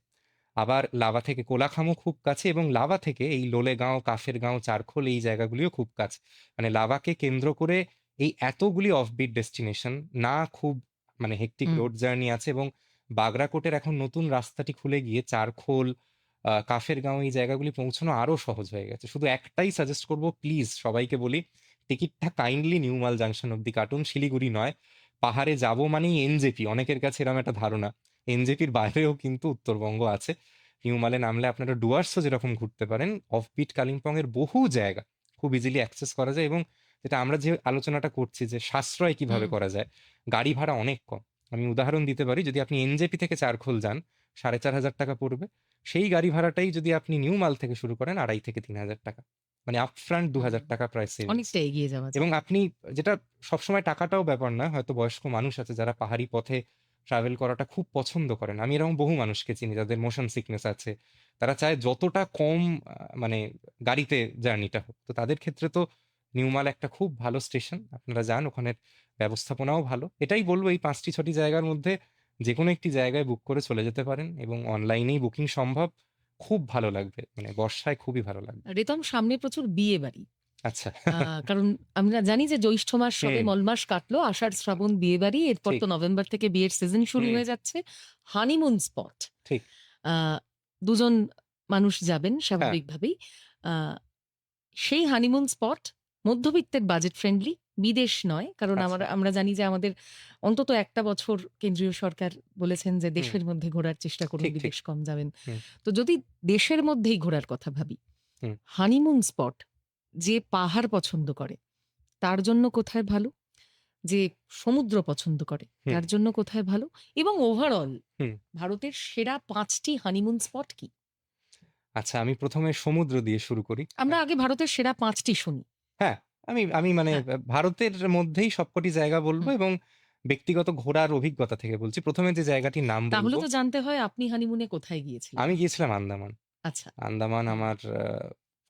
আবার লাভা থেকে কোলাখামও খুব কাছে, এবং লাভা থেকে এই লোলেগাঁও, কাফেরগাঁও, চারখোল এই জায়গাগুলিও খুব কাছে। মানে লাভাকে কেন্দ্র করে এই এতগুলি অফবিট ডেস্টিনেশন, না খুব মানে হেক্টিক হুম। রোড জার্নি আছে, এবং বাগরাকোটের এখন নতুন রাস্তাটি খুলে গিয়ে চারখোল, কাফেরগাঁও এই জায়গাগুলি পৌঁছানো আরো সহজ হয়ে গেছে। শুধু একটাই সাজেস্ট করব, প্লিজ সবাইকে বলি, টিকিটটা কাইন্ডলি নিউমাল জাংশন অব্দি কাটুন, শিলিগুড়ি নয়। পাহাড়ে যাব মানেই এনজেপি, অনেকের কাছে এরকম একটা ধারণা। এনজেপির বাইরেও কিন্তু উত্তরবঙ্গ আছে। হিউমালে নামলে আপনারা ডুয়ার্সও যেরকম ঘুরতে পারেন, অফবিট কালিম্পং এর বহু জায়গা খুব ইজিলি অ্যাক্সেস করা যায়। এবং যেটা আমরা যে আলোচনাটা করছি যে সাশ্রয় কিভাবে হুম। করা যায়, গাড়ি ভাড়া অনেক কম। আমি উদাহরণ দিতে পারি, যদি আপনি এনজেপি থেকে চারখোল যান 4,500 টাকা পড়বে। সেই গাড়ি ভাড়াটাই যদি আপনি নিউমাল থেকে শুরু করেন 2,500 থেকে 3,000 টাকা, মানে আপফ্রন্ট হুম। 2,000 টাকা প্রায় সেভিংস। অনেকটা এগিয়ে যাওয়া যায়। এবং আপনি, যেটা সবসময় টাকাটাও ব্যাপার না, হয়তো বয়স্ক মানুষ আছে যারা পাহাড়ি পথে ট্রাভেল করাটা খুব পছন্দ করেন। আমি এরকম বহু মানুষকে চিনি যাদের মোশন সিকনেস আছে। তারা চায় যতটা কম মানে গাড়িতে জার্নিটা হোক। তো তাদের ক্ষেত্রে তো নিউমাল একটা খুব ভালো স্টেশন। আপনারা যান, ওখানের ব্যবস্থাপনাও ভালো। এটাই বলব, এই ৫টি-৬টি জায়গার মধ্যে যেকোনো একটি জায়গায় বুক করে চলে যেতে পারেন, এবং অনলাইনেই বুকিং সম্ভব। খুব ভালো লাগবে। মানে বর্ষায় খুবই ভালো লাগবে। রিতম, সামনে প্রচুর বিয়ে বাড়ি। আচ্ছা। কারণ আমরা জানি যে জ্যৈষ্ঠ মাস সবে হুম, মলমাস কাটলো, আষাঢ় শ্রাবণ বিয়ে বাড়ি, এরপর ঠিক, তো নভেম্বর থেকে বিয়ের সিজন শুরু হুম, হয়ে যাচ্ছে। হানিমুন স্পট, ঠিক। দুজন মানুষ যাবেন হ্যাঁ, স্বাভাবিকভাবেই। আহ, সেই হানিমুন স্পট মধ্যবিত্তের বাজেট ফ্রেন্ডলি, বিদেশ নয়। কারণ আচ্ছা। আমরা আমরা জানি যে আমাদের অন্তত একটা বছর কেন্দ্রীয় সরকার বলেছেন যে হুম, দেশের মধ্যে ঘোরার চেষ্টা করুন, ঠিক, ঠিক। বিদেশ কম যাবেন। হুম, তো যদি দেশের মধ্যেই ঘোরার কথা ভাবি, হুম, হানিমুন স্পট যে পাহাড় পছন্দ করে তার জন্য কোথায় ভালো, যে সমুদ্র পছন্দ করে হুম, তার জন্য কোথায় ভালো, এবং ওভারঅল হুম। ভারতের সেরা ৫টি হানিমুন স্পট কি? আচ্ছা, আমি ১ম এ সমুদ্র দিয়ে শুরু করি। আমরা আগে ভারতের সেরা ৫টি শুনি। হ্যাঁ, আমি আমি মানে হ্যাঁ। ভারতের মধ্যেই সবকটি জায়গা বলব, হুম। এবং ব্যক্তিগত ঘোরার অভিজ্ঞতা থেকে বলছি। ১ম এ যে জায়গাটির নাম বলব, তাহলে তো জানতে হয় আপনি হানিমুনে কোথায় গিয়েছিলেন। আমি গিয়েছিলাম আন্দামান। আচ্ছা। আন্দামান হুম। আমার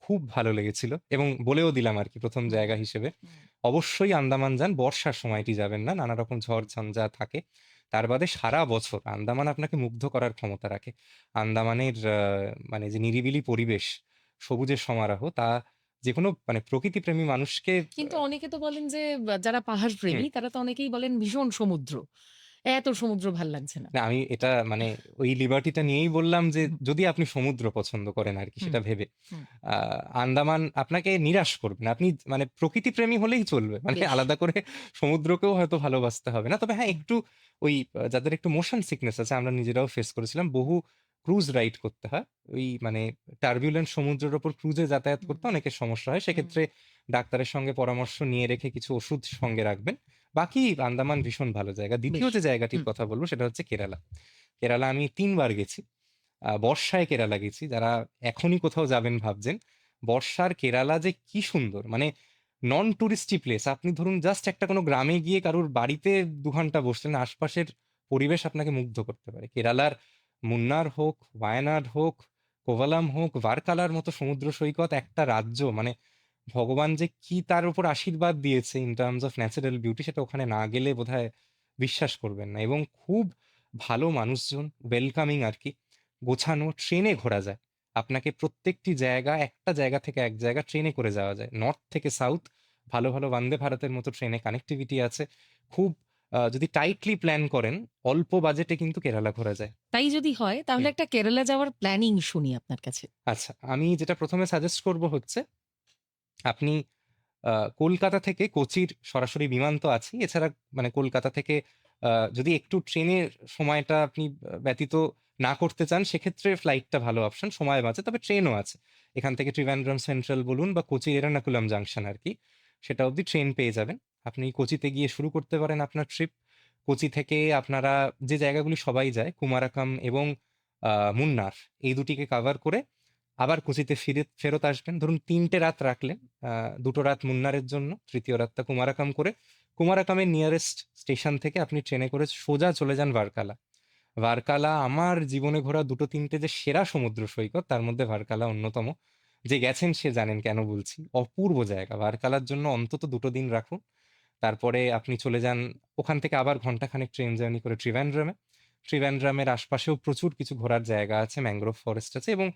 খুব ভালো লেগেছিল, এবং বলেও দিলাম আরকি ১ম হুম। জায়গা হিসেবে। হুম। অবশ্যই আন্দামান যান, বর্ষার সময়টি যাবেন না। নানা রকম ঝড়-ঝঞ্ঝা থাকে। তার বাদে সারা বছর আন্দামান আপনাকে মুগ্ধ করার ক্ষমতা রাখে। আন্দামানের মানে যে নিরিবিলি পরিবেশ, সবুজের সমারোহ, তা যেকোনো মানে প্রকৃতিপ্রেমী মানুষকে কিন্তু অনেকে তো বলেন যে যারা পাহাড় হুম। প্রেমী তারা তো অনেকেই বলেন ভীষণ সমুদ্র, এত সমুদ্র ভাল লাগছে না। না, আমি এটা মানে ওই লিবার্টিটা নিয়েই বললাম যে, হুম। যদি আপনি সমুদ্র পছন্দ করেন আরকি হুম। সেটা ভেবে। হুম। আ আন্দামান আপনাকে নিরাশ করবে না। আপনি মানে প্রকৃতিপ্রেমী হলেই চলবে। মানে বেশ। আলাদা করে সমুদ্রকেও হয়তো ভালোবাসতে হবে না। তবে হ্যাঁ, হুম। একটু ওই যাদের একটু মোশন সিকনেস আছে, আমরা নিজেরাও ফেস করেছিলাম। বহু ক্রুজ রাইড করতে হয়। ওই মানে টার্বুলেন্ট সমুদ্রের উপর ক্রুজে যাতায়াত হুম। করতে অনেকের সমস্যা হয়। হুম। সেক্ষেত্রে ডাক্তারের সঙ্গে পরামর্শ নিয়ে রেখে কিছু ওষুধ সঙ্গে রাখবেন। বাকি আন্দামান ভীষণ ভালো জায়গা। দ্বিতীয় বেশ। যে জায়গাটির হুম। কথা বলব সেটা হচ্ছে কেরালা। কেরালা আমি ৩ বার গেছি। বর্ষায় কেরালা গেছি। যারা এখনই কোথাও যাবেন ভাবছেন, বর্ষার কেরালা যে কি সুন্দর! মানে নন টুরিস্টি প্লেস। আপনি ধরুন জাস্ট একটা কোনো গ্রামে গিয়ে কারুর বাড়িতে ২ ঘন্টা বসলেন, আশপাশের পরিবেশ আপনাকে মুগ্ধ করতে পারে। কেরালার মুন্নার হোক, ওয়ায়ানাড হোক, কোভালাম হোক, ভার্কালার মতো সমুদ্র সৈকত, একটা রাজ্য, মানে ভগবান যে কি তার উপর আশীর্বাদ দিয়েছে in terms of natural beauty, সেটা ওখানে না গেলে বোধহয় বিশ্বাস করবেন না। এবং খুব ভালো মানুষজন, ওয়েলকামিং আরকি। গোছানো, ট্রেনে ঘোরা যায়। আপনাকে প্রত্যেকটি জায়গা, একটা জায়গা থেকে এক জায়গা ট্রেনে করে যাওয়া যায়। নর্থ থেকে সাউথ ভালো, ভালো বন্দে ভারতের মতো ট্রেনে কানেক্টিভিটি আছে। খুব যদি টাইটলি প্ল্যান করেন, অল্প বাজেটে কিন্তু কেরালা ঘোরা যায়। তাই যদি হয় তাহলে হুম। একটা কেরালা যাওয়ার প্ল্যানিং শুনি আপনার কাছে। আচ্ছা, আমি যেটা ১ম এ সাজেস্ট করব হচ্ছে, আপনি আ কলকাতা থেকে কোচির সরাসরি বিমান তো আছেই। এছাড়া মানে কলকাতা থেকে যদি একটু ট্রেনের সময়টা আপনি ব্যতীত না করতে চান, সেক্ষেত্রে ফ্লাইটটা ভালো অপশন, সময় বাঁচে। তবে ট্রেনও আছে। এখান থেকে ত্রিভেন্দ্রম সেন্ট্রাল বলুন বা কোচি এরনাকুলাম জাংশন আরকি, সেটা অবধি ট্রেন পেয়ে যাবেন। আপনি কোচিতে গিয়ে শুরু করতে পারেন আপনার ট্রিপ। কোচি থেকে আপনারা যে জায়গাগুলি সবাই যায়, কুমারাকাম এবং মুন্নার, এই দুটিকে কভার করে আবার কোচিতে ফেরত আসবেন। ধরুন ৩ টে রাত রাখলেন। ২ টো রাত মুন্নারের জন্য, তৃতীয় রাতটা কুমারাকাম করে, কুমারাকামের নিয়ারেস্ট স্টেশন থেকে আপনি ট্রেনে করে সোজা চলে যান ভার্কালা। ভার্কালা আমার জীবনে ঘোরা ২ টো ৩ টে যে সেরা সমুদ্র সৈকত, তার মধ্যে ভার্কালা অন্যতম। যে গেছেন সে জানেন কেন বলছি। অপূর্ব জায়গা। ভার্কালার জন্য অন্তত ২ টো দিন রাখুন। তারপরে আপনি চলে যান ওখান থেকে আবার ঘন্টাখানেক ট্রেন জার্নি করে ত্রিভেন্দ্রমে। ট্রিভ্যান্ড্রামের আশপাশেও প্রচুর কিছু ঘোরার জায়গা আছে, ম্যানগ্রোভ ফরেস্ট আছে এবং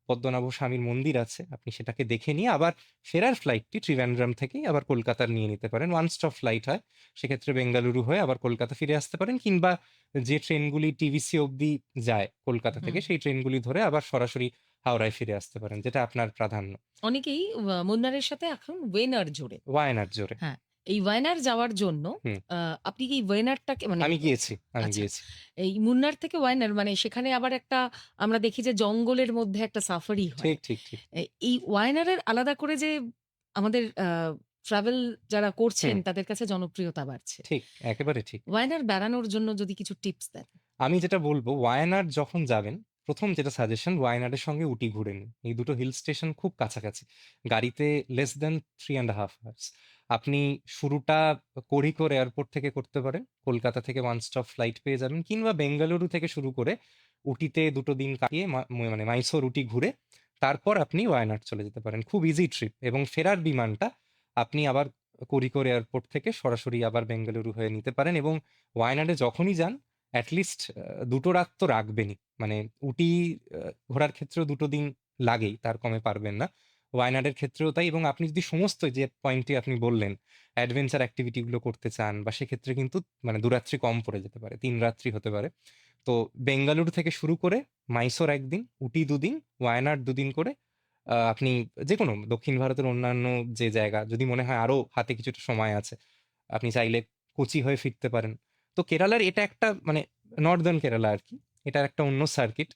পদ্মনাভ স্বামীর মন্দির আছে। আপনি সেটাকে দেখে নিয়ে আবার ফেরার ফ্লাইটটি ট্রিভ্যান্ড্রাম থেকেই আবার কলকাতার নিয়ে নিতে পারেন। ওয়ান স্টপ ফ্লাইট হয়, সেক্ষেত্রে বেঙ্গালুরু হয়ে আবার কলকাতা ফিরে আসতে পারেন, কিংবা যে ট্রেনগুলি টিভিসি অবধি যায় কলকাতা থেকে, হুম। সেই ট্রেনগুলি ধরে আবার সরাসরি হাওড়ায় ফিরে আসতে পারেন, যেটা আপনার প্রাধান্য। অনেকেই মুন্নারের সাথে এখন ওয়েনার জোড়ে। ওয়ায়নাড জোরে। হ্যাঁ, এই ওয়ায়নার যাওয়ার জন্য হুম। আপনি কি ওয়েনারটাকে মানে আমি গিয়েছি, আমি আচ্ছা, গিয়েছি। এই মুন্নার থেকে ওয়ায়নার মানে সেখানে আবার একটা আমরা দেখি যে জঙ্গলের মধ্যে একটা সাফারি হয়। ঠিক, ঠিক, ঠিক। এই ওয়ায়নারের আলাদা করে যে আমাদের ট্রাভেল যারা করছেন হুম। তাদের কাছে জনপ্রিয়তা বাড়ছে। ঠিক, একেবারে ঠিক। ওয়ায়নার বেড়ানোর জন্য যদি কিছু টিপস দেন? আমি যেটা বলবো, ওয়ায়ানাড যখন যাবেন, প্রথম যেটা সাজেশন, ওয়ায়ানাডের সঙ্গে উটি ঘুরে নিন। এই দুটো হিল স্টেশন খুব কাছাকাছি, গাড়িতে লেস দেন 3.5 আওয়ার্স। আপনি শুরুটা কোড়িকোড এয়ারপোর্ট থেকে করতে পারেন, কলকাতা থেকে ওয়ান স্টপ ফ্লাইট পেয়ে যাবেন, কিংবা বেঙ্গালুরু থেকে শুরু করে উটিতে 2 দিন কাটিয়ে মানে মাইসোর উটি ঘুরে তারপর আপনি ওয়ায়ানাড চলে যেতে পারেন। খুব ইজি ট্রিপ। এবং ফেরার বিমানটা আপনি আবার কোড়িকোড এয়ারপোর্ট থেকে সরাসরি আবার বেঙ্গালুরু হয়ে নিতে পারেন। এবং ওয়ায়ানাডে যখনই যান অ্যাটলিস্ট 2 রাত তো রাখবেনই। মানে উটি ঘোরার ক্ষেত্রেও 2 দিন লাগেই, তার কমে পারবেন না। ওয়ায়ানাডের ক্ষেত্রেও তাই। এবং আপনি যদি সমস্ত যে পয়েন্টটি আপনি বললেন, অ্যাডভেঞ্চার অ্যাক্টিভিটি গুলো করতে চান, বা সেক্ষেত্রে কিন্তু মানে 2 রাত্রি কম পড়ে যেতে পারে, 3 রাত্রি হতে পারে। তো বেঙ্গালুরু থেকে শুরু করে মাইসোর 1 দিন, উটি 2 দিন, ওয়ায়ানাড 2 দিন করে আপনি যেকোনো দক্ষিণ ভারতের অন্যান্য যে জায়গা, যদি মনে হয় আরো হাতে কিছুটা সময় আছে, আপনি চাইলে কোচি হয়ে ফিরতে পারেন। তো কেরালার এটা একটা মানে নর্দার্ন কেরালা আরকি। এটার একটা অন্য সার্কিট।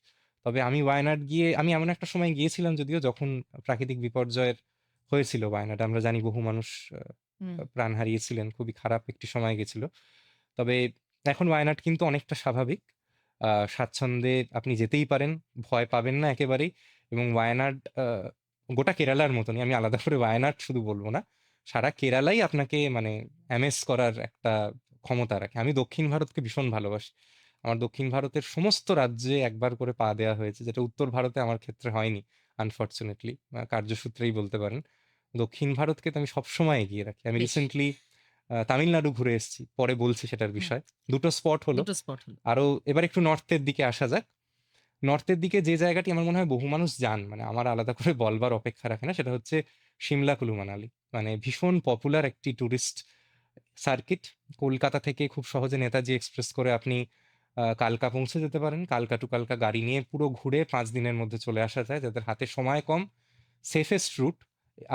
তবে আমি ওয়ায়ানাড গিয়ে আমি এমন একটা সময় গিয়েছিলাম যদিও, যখন প্রাকৃতিক বিপর্যয়ের হয়েছিল ওয়ায়ানাডে। আমরা জানি বহু মানুষ হুম। প্রাণ হারিয়েছিলেন। খুবই খারাপ একটি সময় গেছিল। তবে এখন ওয়ায়ানাড কিন্তু অনেকটা স্বাভাবিক। স্বাচ্ছন্দ্যে আপনি যেতেই পারেন। ভয় পাবেন না একেবারেই। এবং ওয়ায়ানাড গোটা কেরালার মতনই। আমি আলাদা করে ওয়ায়ানাড শুধু বলব না। সারা কেরালাই আপনাকে মানে অ্যামেজ করার একটা ক্ষমতা রাখে। আমি দক্ষিণ ভারতকে ভীষণ ভালোবাসি। আমার দক্ষিণ ভারতের সমস্ত রাজ্যে একবার করে পা দেওয়া হয়েছে, যেটা উত্তর ভারতে আমার ক্ষেত্রে হয়নি আনফরচুনেটলি। কার্যসূত্রেই বলতে পারেন। দক্ষিণ ভারতকে তো আমি সবসময় এগিয়ে রাখি। আমি বেশ। রিসেন্টলি তামিলনাড়ু ঘুরে এসেছি। পরে বলছি সেটার হুম। বিষয়। 2 স্পট হলো। দুটো স্পট হলো। আরো এবার একটু নর্থের দিকে আসা যাক। নর্থের দিকে যে জায়গাটি আমার মনে হয় বহু মানুষ যান, মানে আমার আলাদা করে বলবার অপেক্ষা রাখে না, সেটা হচ্ছে সিমলা কুলু মানালি। মানে ভীষণ পপুলার একটি টুরিস্ট সার্কিট। কলকাতা থেকে খুব সহজে নেতাজি এক্সপ্রেস করে আপনি কালকা পৌঁছে যেতে পারেন। কালকা টু কালকা গাড়ি নিয়ে পুরো ঘুরে 5 দিনের মধ্যে চলে আসা যায়, যাদের হাতে সময় কম। Safest root.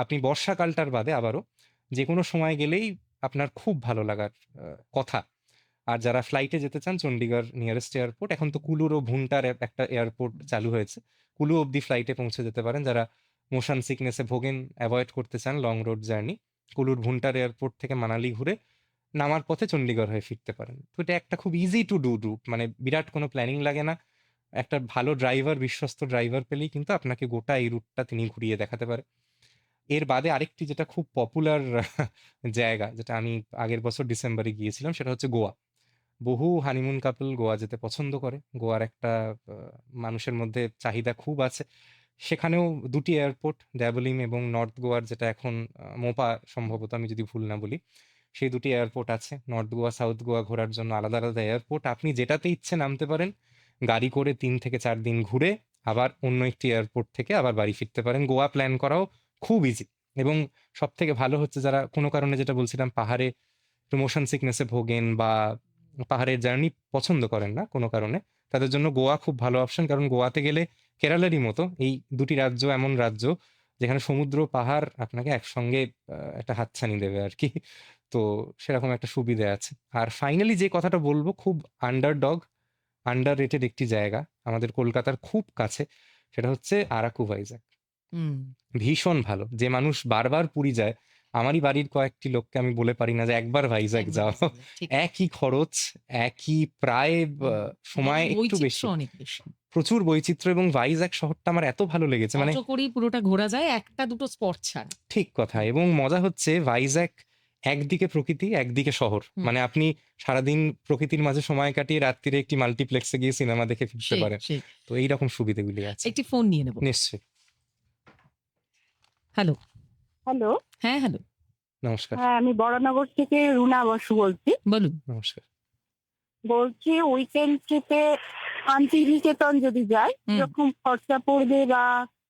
আপনি বর্ষাকালটার বাদে আবারও যেকোনো সময় গেলেই আপনার খুব ভালো লাগার কথা। আর যারা ফ্লাইটে যেতে চান, চণ্ডীগড় নিয়ারেস্ট এয়ারপোর্ট। এখন তো কুলুর ও ভুন্টার একটা এয়ারপোর্ট চালু হয়েছে। কুলু অবধি ফ্লাইটে পৌঁছে যেতে পারেন। যারা মোশন সিকনেসে ভোগেন, অ্যাভয়েড করতে চান long road journey, কুলুর Bhuntar airport থেকে মানালি ঘুরে নামার পথে চণ্ডীগড় হয়ে ফিরতে পারেন। তো এটা একটা খুব ইজি টু ডু রুট। মানে বিরাট কোনো প্ল্যানিং লাগে না। একটা ভালো ড্রাইভার, বিশ্বস্ত ড্রাইভার পেলেই কিন্তু আপনাকে গোটা এই রুটটা তিনি ঘুরিয়ে দেখাতে পারে। এর বাদে আরেকটি যেটা খুব পপুলার জায়গা, যেটা আমি আগের বছর ডিসেম্বরে গিয়েছিলাম, সেটা হচ্ছে গোয়া। বহু হানিমুন কাপল গোয়া যেতে পছন্দ করে। গোয়ার একটা মানুষের মধ্যে চাহিদা খুব আছে। সেখানেও 2 টি এয়ারপোর্ট, ড্যাবলিম এবং নর্থ গোয়ার যেটা এখন মোপা সম্ভবত, আমি যদি ভুল না বলি। সেই 2 টি এয়ারপোর্ট আছে। নর্থ গোয়া, সাউথ গোয়া ঘোরার জন্য আলাদা, আলাদা এয়ারপোর্ট। আপনি যেটাতে ইচ্ছে নামতে পারেন। গাড়ি করে 3 থেকে 4 দিন ঘুরে আবার অন্য একটি এয়ারপোর্ট থেকে আবার বাড়ি ফিরতে পারেন। গোয়া প্ল্যান করাও খুব ইজি। এবং সবথেকে ভালো হচ্ছে, যারা কোনো কারণে, যেটা বলছিলাম, পাহাড়ে একটু মোশন সিকনেসে ভোগেন বা পাহাড়ের জার্নি পছন্দ করেন না কোনো কারণে, তাদের জন্য গোয়া খুব ভালো অপশন। কারণ গোয়াতে গেলে কেরালারই মতো এই 2 টি রাজ্য এমন রাজ্য যেখানে সমুদ্র পাহাড় আপনাকে একসঙ্গে একটা হাতছানি দেবে আরকি। তো সেরকম একটা সুবিধে আছে। আর ফাইনালি যে কথাটা বলব, খুব আন্ডারডগ, আন্ডাররেটেড একটি জায়গা আমাদের কলকাতার খুব কাছে, সেটা হচ্ছে আরাকু ভাইজ্যাক। হুম। ভীষণ ভালো। যে মানুষ বারবার পুরী যায়, আমারই বাড়ির কয়েকটি লোককে আমি বলে পারি না যে একবার ভাইজ্যাক একবার যাও। ভাইজ্যাক যাও। ঠিক। একই খরচ, একই প্রায় সময় বরং একটু বৈচিত্র্য বেশি। অনেক বেশি। প্রচুর বৈচিত্র্য। এবং ভাইজ্যাক শহরটা আমার এত ভালো লেগেছে, মানে অটো করেই পুরোটা ঘোরা যায় একটা দুটো স্পট ছাড়া। ঠিক কথা। এবং মজা হচ্ছে, ভাইজ্যাক একদিকে প্রকৃতি, একদিকে শহর। হুম। মানে আপনি সারাদিন প্রকৃতির মাঝে সময় কাটিয়ে রাত্তিরে একটি মাল্টিপ্লেক্সে গিয়ে সিনেমা দেখে ফিরতে সেই, পারেন। সেই। তো এইরকম সুবিধাগুলি আছে। একটি ফোন নিয়ে নেব। নিশ্চয়ই। হ্যালো। হ্যালো। হ্যাঁ, হ্যালো। নমস্কার। হ্যাঁ, আমি বড়নগর থেকে রুনা বসু বলছি। বলুন। নমস্কার। বলছি উইকেন্ড ট্রিপে শান্তিনিকেতন যদি যাই হুম। কিরকম খরচা পড়বে বা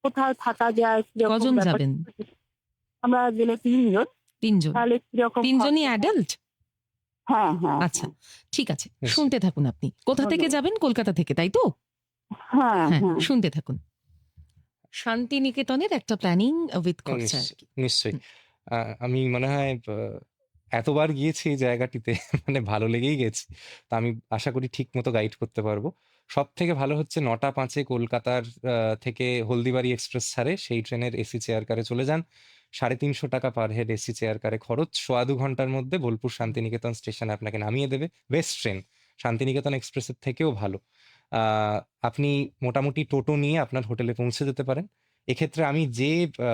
কোথায় থাকা যায় কিরকম কজন ব্যাপার? যাবেন? আমরা গেলে ৩ জন। ৩ জন। তাহলে কিরকম ৩ জনই খরচা? অ্যাডাল্ট? হ্যাঁ, হ্যাঁ, আচ্ছা, ঠিক আছে। Yes. শুনতে থাকুন আপনি। কোথা থেকে ধন্যবাদ। যাবেন? কলকাতা থেকে, তাই তো? হ্যাঁ, হ্যাঁ, হ্যাঁ। শুনতে থাকুন। শান্তিনিকেতনের একটা প্ল্যানিং উইথ খরচা আরকি। নিশ্চয়ই। হুম। আমি মনে হয় এতবার গিয়েছি এই জায়গাটিতে মানে ভালো লেগেই গেছি। তো আমি আশা করি ঠিকমতো গাইড করতে পারবো। সবথেকে ভালো হচ্ছে ৯টা ৫ কলকাতার থেকে হলদিবাড়ি এক্সপ্রেস ছাড়ে, সেই ট্রেনের এসি চেয়ার কারে চলে যান। ৳৩৫০ পার হেড এসি চেয়ার কারে খরচ। সোয়া ২ ঘন্টার মধ্যে বোলপুর শান্তিনিকেতন স্টেশনে আপনাকে নামিয়ে দেবে। Best train. শান্তিনিকেতন এক্সপ্রেসের থেকেও ভালো। আ আপনি মোটামুটি টোটো নিয়ে আপনার হোটেলে পৌঁছে যেতে পারেন। এক্ষেত্রে আমি যে আ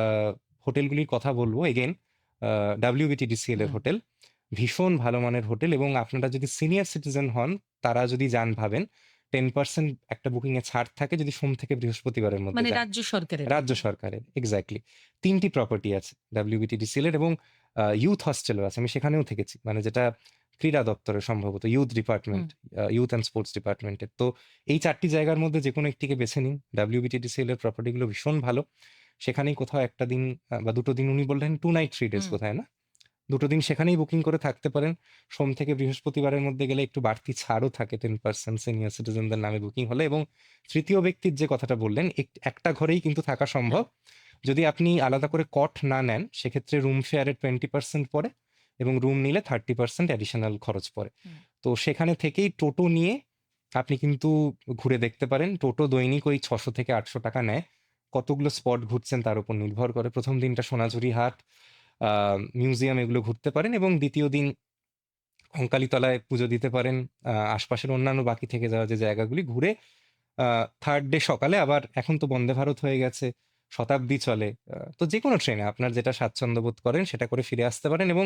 হোটেলগুলির কথা বলব এগেইন WBTDCL এর হুম। হোটেল। ভীষণ ভালো মানের হোটেল এবং আপনারা যদি সিনিয়র সিটিজেন হন, তারা যদি যান ভাবেন 10% একটা বুকিং এ ছাড় থাকে যদি সোম থেকে বৃহস্পতিবারের মধ্যে মানে যান। রাজ্য সরকারের রাজ্য হোটেল। সরকারের এক্সাক্টলি। ৩ টি প্রপার্টি আছে WBTDCL এর এবং ইউথ হস্টেলও আছে। আমি সেখানেও থেকেছি। মানে যেটা ক্রীড়া দপ্তরের সম্ভবত youth hmm. Department, youth and sports ডিপার্টমেন্টের। তো এই ৪ টি জায়গার মধ্যে যেকোনো একটিকে বেছে নিন। WBTDCL এর প্রপার্টিগুলো ভীষণ ভালো। সেখানেই কোথাও একটা দিন বা ২ টো দিন উনি বললেন 2 নাইট 3 ডেজ হুম। বোধহয় না? ২ টো দিন সেখানেই বুকিং করে থাকতে পারেন। সোম থেকে বৃহস্পতিবারের মধ্যে গেলে একটু বাড়তি ছাড়ও থাকে 10% সিনিয়র সিটিজেনদের নামে বুকিং হলে এবং তৃতীয় ব্যক্তির যে কথাটা বললেন, একটা ঘরেই কিন্তু থাকা হ্যাঁ। সম্ভব। যদি আপনি আলাদা করে কট না নেন, সেক্ষেত্রে রুম শেয়ারের 20% পড়ে এবং রুম নিলে 30% অ্যাডিশনাল খরচ পড়ে। হুম। তো সেখানে থেকেই টোটো নিয়ে আপনি কিন্তু ঘুরে দেখতে পারেন। টোটো দৈনিক ওই ৳৬০০ থেকে ৳৮০০ নেয়। কতগুলো স্পট ঘুরছেন তার উপর নির্ভর করে। ১ম দিনটা সোনাঝুরি হাট, আ মিউজিয়াম এগুলো ঘুরতে পারেন এবং ২য় দিন কঙ্কালীতলায় পুজো দিতে পারেন। আশপাশের অন্যান্য বাকি থেকে যাওয়া যে জায়গাগুলি ঘুরে 3rd ডে সকালে আবার এখন তো বন্দে ভারত হয়ে গেছে, শতাব্দী চলে। তো যেকোনো ট্রেনে আপনার যেটা স্বাচ্ছন্দ্য বোধ করেন সেটা করে ফিরে আসতে পারেন এবং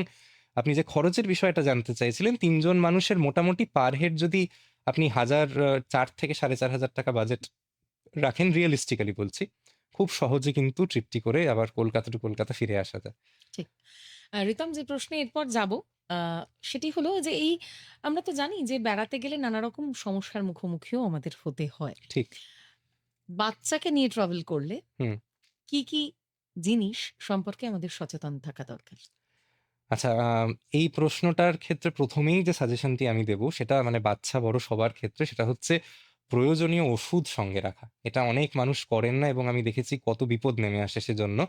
আপনি যে খরচের বিষয়টা জানতে চাইছিলেন, ৩ জন মানুষের মোটামুটি পার হেড যদি আপনি ৪ থেকে ৳৪,৫০০ বাজেট রাখেন রিয়ালিস্টিক্যালি বলছি, খুব সহজে কিন্তু ট্রিপটি করে আবার কলকাতা টু কলকাতা ফিরে আসা যায়। ঠিক। রিতম, যে প্রশ্নে এরপর যাব, আ সেটি হলো যে আমরা তো জানি যে বেড়াতে গেলে নানা রকম সমস্যার মুখোমুখিও আমাদের হতে হয়। ঠিক। বাচ্চাকে নিয়ে ট্রাভেল করলে হুম। কি জিনিস সম্পর্কে আমাদের সচেতন থাকা দরকার? আচ্ছা, এই প্রশ্নটার ক্ষেত্রে ১ম এই যে সাজেশনটি আমি দেব সেটা মানে বাচ্চা বড় সবার ক্ষেত্রে সেটা হচ্ছে প্রয়োজনীয় ওষুধ সঙ্গে রাখা। এটা অনেক মানুষ করেন না এবং আমি দেখেছি কত বিপদ নেমে আসে সেজন্য।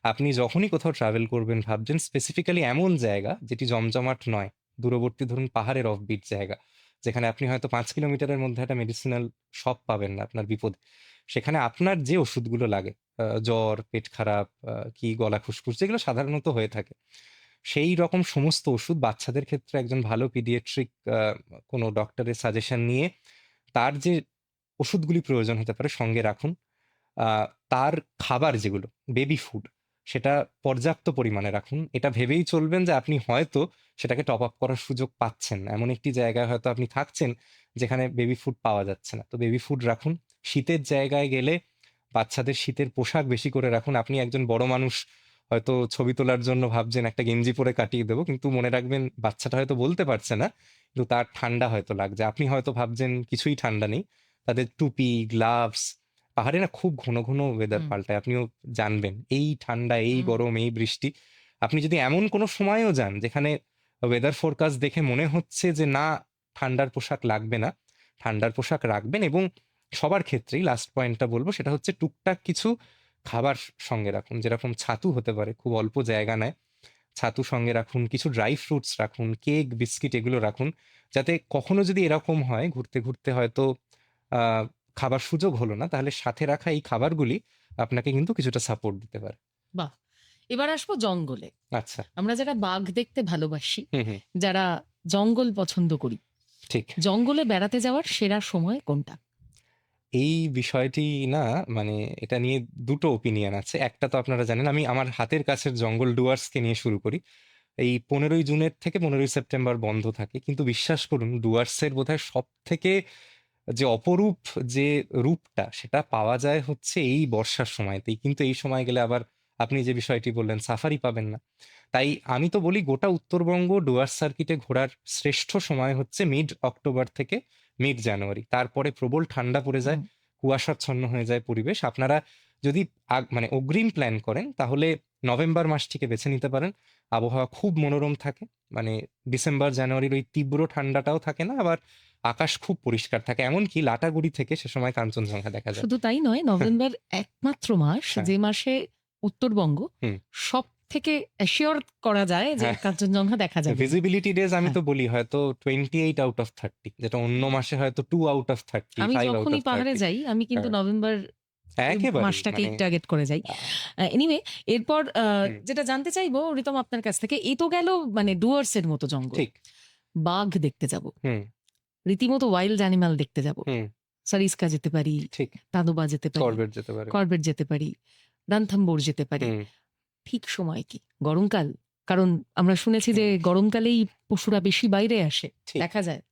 আপনি যখনই কোথাও ট্রাভেল করবেন ভাবছেন স্পেসিফিক্যালি এমন জায়গা যেটি জমজমাট নয়। দূরবর্তী ধরুন পাহাড়ের অফবিট জায়গা। যেখানে আপনি হয়তো ৫ কিলোমিটারের মধ্যে একটা মেডিসিনাল শপ পাবেন না আপনার বিপদে। সেখানে আপনার যে ওষুধগুলো লাগে, জ্বর, পেট খারাপ, কি গলা খুসখুস যেগুলো সাধারণত হয়ে থাকে। সেই রকম সমস্ত ওষুধ বাচ্চাদের ক্ষেত্রে একজন ভালো পিডিয়াট্রিক কোনো ডক্টরের সাজেশন নিয়ে তার যে ওষুধগুলি প্রয়োজন হতে পারে সঙ্গে রাখুন। আ তার খাবার যেগুলো বেবি ফুড সেটা পর্যাপ্ত পরিমাণে রাখুন। এটা ভেবেই চলবেন যে আপনি হয়তো সেটাকে টপ আপ করার সুযোগ পাচ্ছেন না। এমন একটি জায়গায় হয়তো আপনি থাকছেন যেখানে বেবি ফুড পাওয়া যাচ্ছে না। তো বেবি ফুড রাখুন। শীতের জায়গায় গেলে বাচ্চাদের শীতের পোশাক বেশি করে রাখুন। আপনি একজন বড় মানুষ হয়তো ছবি তোলার জন্য ভাবছেন একটা গেঞ্জি পরে কাটিয়ে দেব। কিন্তু মনে রাখবেন বাচ্চাটা হয়তো বলতে পারছে না। কিন্তু তার ঠান্ডা হয়তো লাগছে। আপনি হয়তো ভাবছেন কিছুই ঠান্ডা নেই। তাদের টুপি, গ্লাভস, পাহাড়ে না খুব ঘন ওয়েদার হুম। পাল্টায়। আপনিও জানবেন। এই ঠান্ডা, এই হুম। গরম, এই বৃষ্টি। আপনি যদি এমন কোনো সময়েও যান যেখানে ওয়েদার ফোরকাস্ট দেখে মনে হচ্ছে যে না ঠান্ডার পোশাক লাগবে না, ঠান্ডার পোশাক রাখবেন এবং সবার ক্ষেত্রেই লাস্ট পয়েন্টটা বলব সেটা হচ্ছে টুকটাক কিছু খাবার সঙ্গে রাখুন। যেরকম ছাতু হতে পারে, খুব অল্প জায়গা নেয়। ছাতু সঙ্গে রাখুন, কিছু ড্রাই ফ্রুটস রাখুন, কেক, বিস্কিট এগুলো রাখুন। যাতে কখনো যদি এরকম হয় ঘুরতে হয়তো আ খাবার সুযোগ হলো না, তাহলে সাথে রাখা এই খাবারগুলি আপনাকে কিন্তু কিছুটা সাপোর্ট দিতে পারে। বাহ! এবার আসবো জঙ্গলে। আচ্ছা। আমরা যারা বাঘ দেখতে ভালোবাসি, হুম। যারা জঙ্গল পছন্দ করি, ঠিক। জঙ্গলে বেড়াতে যাওয়ার সেরা সময় কোনটা? এই বিষয়টি না মানে এটা নিয়ে ২ টো ওপিনিয়ন আছে। একটা তো আপনারা জানেন আমি আমার হাতের কাছের জঙ্গল ডুয়ার্সকে নিয়ে শুরু করি। এই ১৫ই জুনের থেকে ১৫ই সেপ্টেম্বর বন্ধ থাকে। কিন্তু বিশ্বাস করুন ডুয়ার্সের বোধহয় সবথেকে যে অপরূপ যে রূপটা সেটা পাওয়া যায় হচ্ছে এই বর্ষার সময়তেই। কিন্তু এই সময় গেলে আবার আপনি যে বিষয়টি বললেন সাফারি পাবেন না। তাই আমি তো বলি গোটা উত্তরবঙ্গ ডুয়ার্স সার্কিটে ঘোরার শ্রেষ্ঠ সময় হচ্ছে মিড অক্টোবর থেকে মিড জানুয়ারি। তারপরে প্রবল ঠান্ডা পড়ে যায়, হুম। কুয়াশাচ্ছন্ন হয়ে যায় পরিবেশ। আপনারা যদি মানে অগ্রিম প্ল্যান করেন তাহলে নভেম্বর মাসটিকে বেছে নিতে পারেন। আবহাওয়া খুব মনোরম থাকে, মানে ডিসেম্বর জানুয়ারির ওই তীব্র ঠান্ডাটাও থাকে না, আবার আকাশ খুব পরিষ্কার থাকে, এমনকি লাটাগুড়ি থেকে সে সময় কাঞ্চনজঙ্ঘা দেখা যায়। শুধু তাই নয়, নভেম্বর একমাত্র মাস হ্যাঁ। যে মাসে উত্তরবঙ্গ হুম। সব থেকে অ্যাসিওর করা যায় যে হ্যাঁ। কাঞ্চনজঙ্ঘা দেখা যাবে। ভিজিবিলিটি ডেজ আমি হ্যাঁ। তো বলি হয়তো 28 আউট অফ 30, যেটা অন্য মাসে হয়তো 2 আউট অফ 30, আমি 5 আউট যখনই অফ পাহাড়ে 30। যাই আমি কিন্তু হ্যাঁ, নভেম্বর একেবারেই মাসটাকেই মানে টার্গেট করে যাই। এনিওয়ে, এরপর হুম, যেটা জানতে চাইবো রিতম আপনার কাছ থেকে, এ তো গেল মানে ডুয়ার্স এর মতো জঙ্গল। ঠিক। বাঘ দেখতে যাব, হুম, রীতিমতো ওয়াইল্ড অ্যানিমাল দেখতে যাব। হুম, সারিস্কা যেতে পারি, ঠিক। তাঁদোবা যেতে পারি, করবেট যেতে পারে। করবেট যেতে পারি, রানথাম্বোর যেতে পারি। হুম, ঠিক সময় কি গরমকাল? কারণ আমরা শুনেছি যে হুম, গরমকালেই পশুরা বেশি বাইরে আসে, ঠিক। দেখা যায়।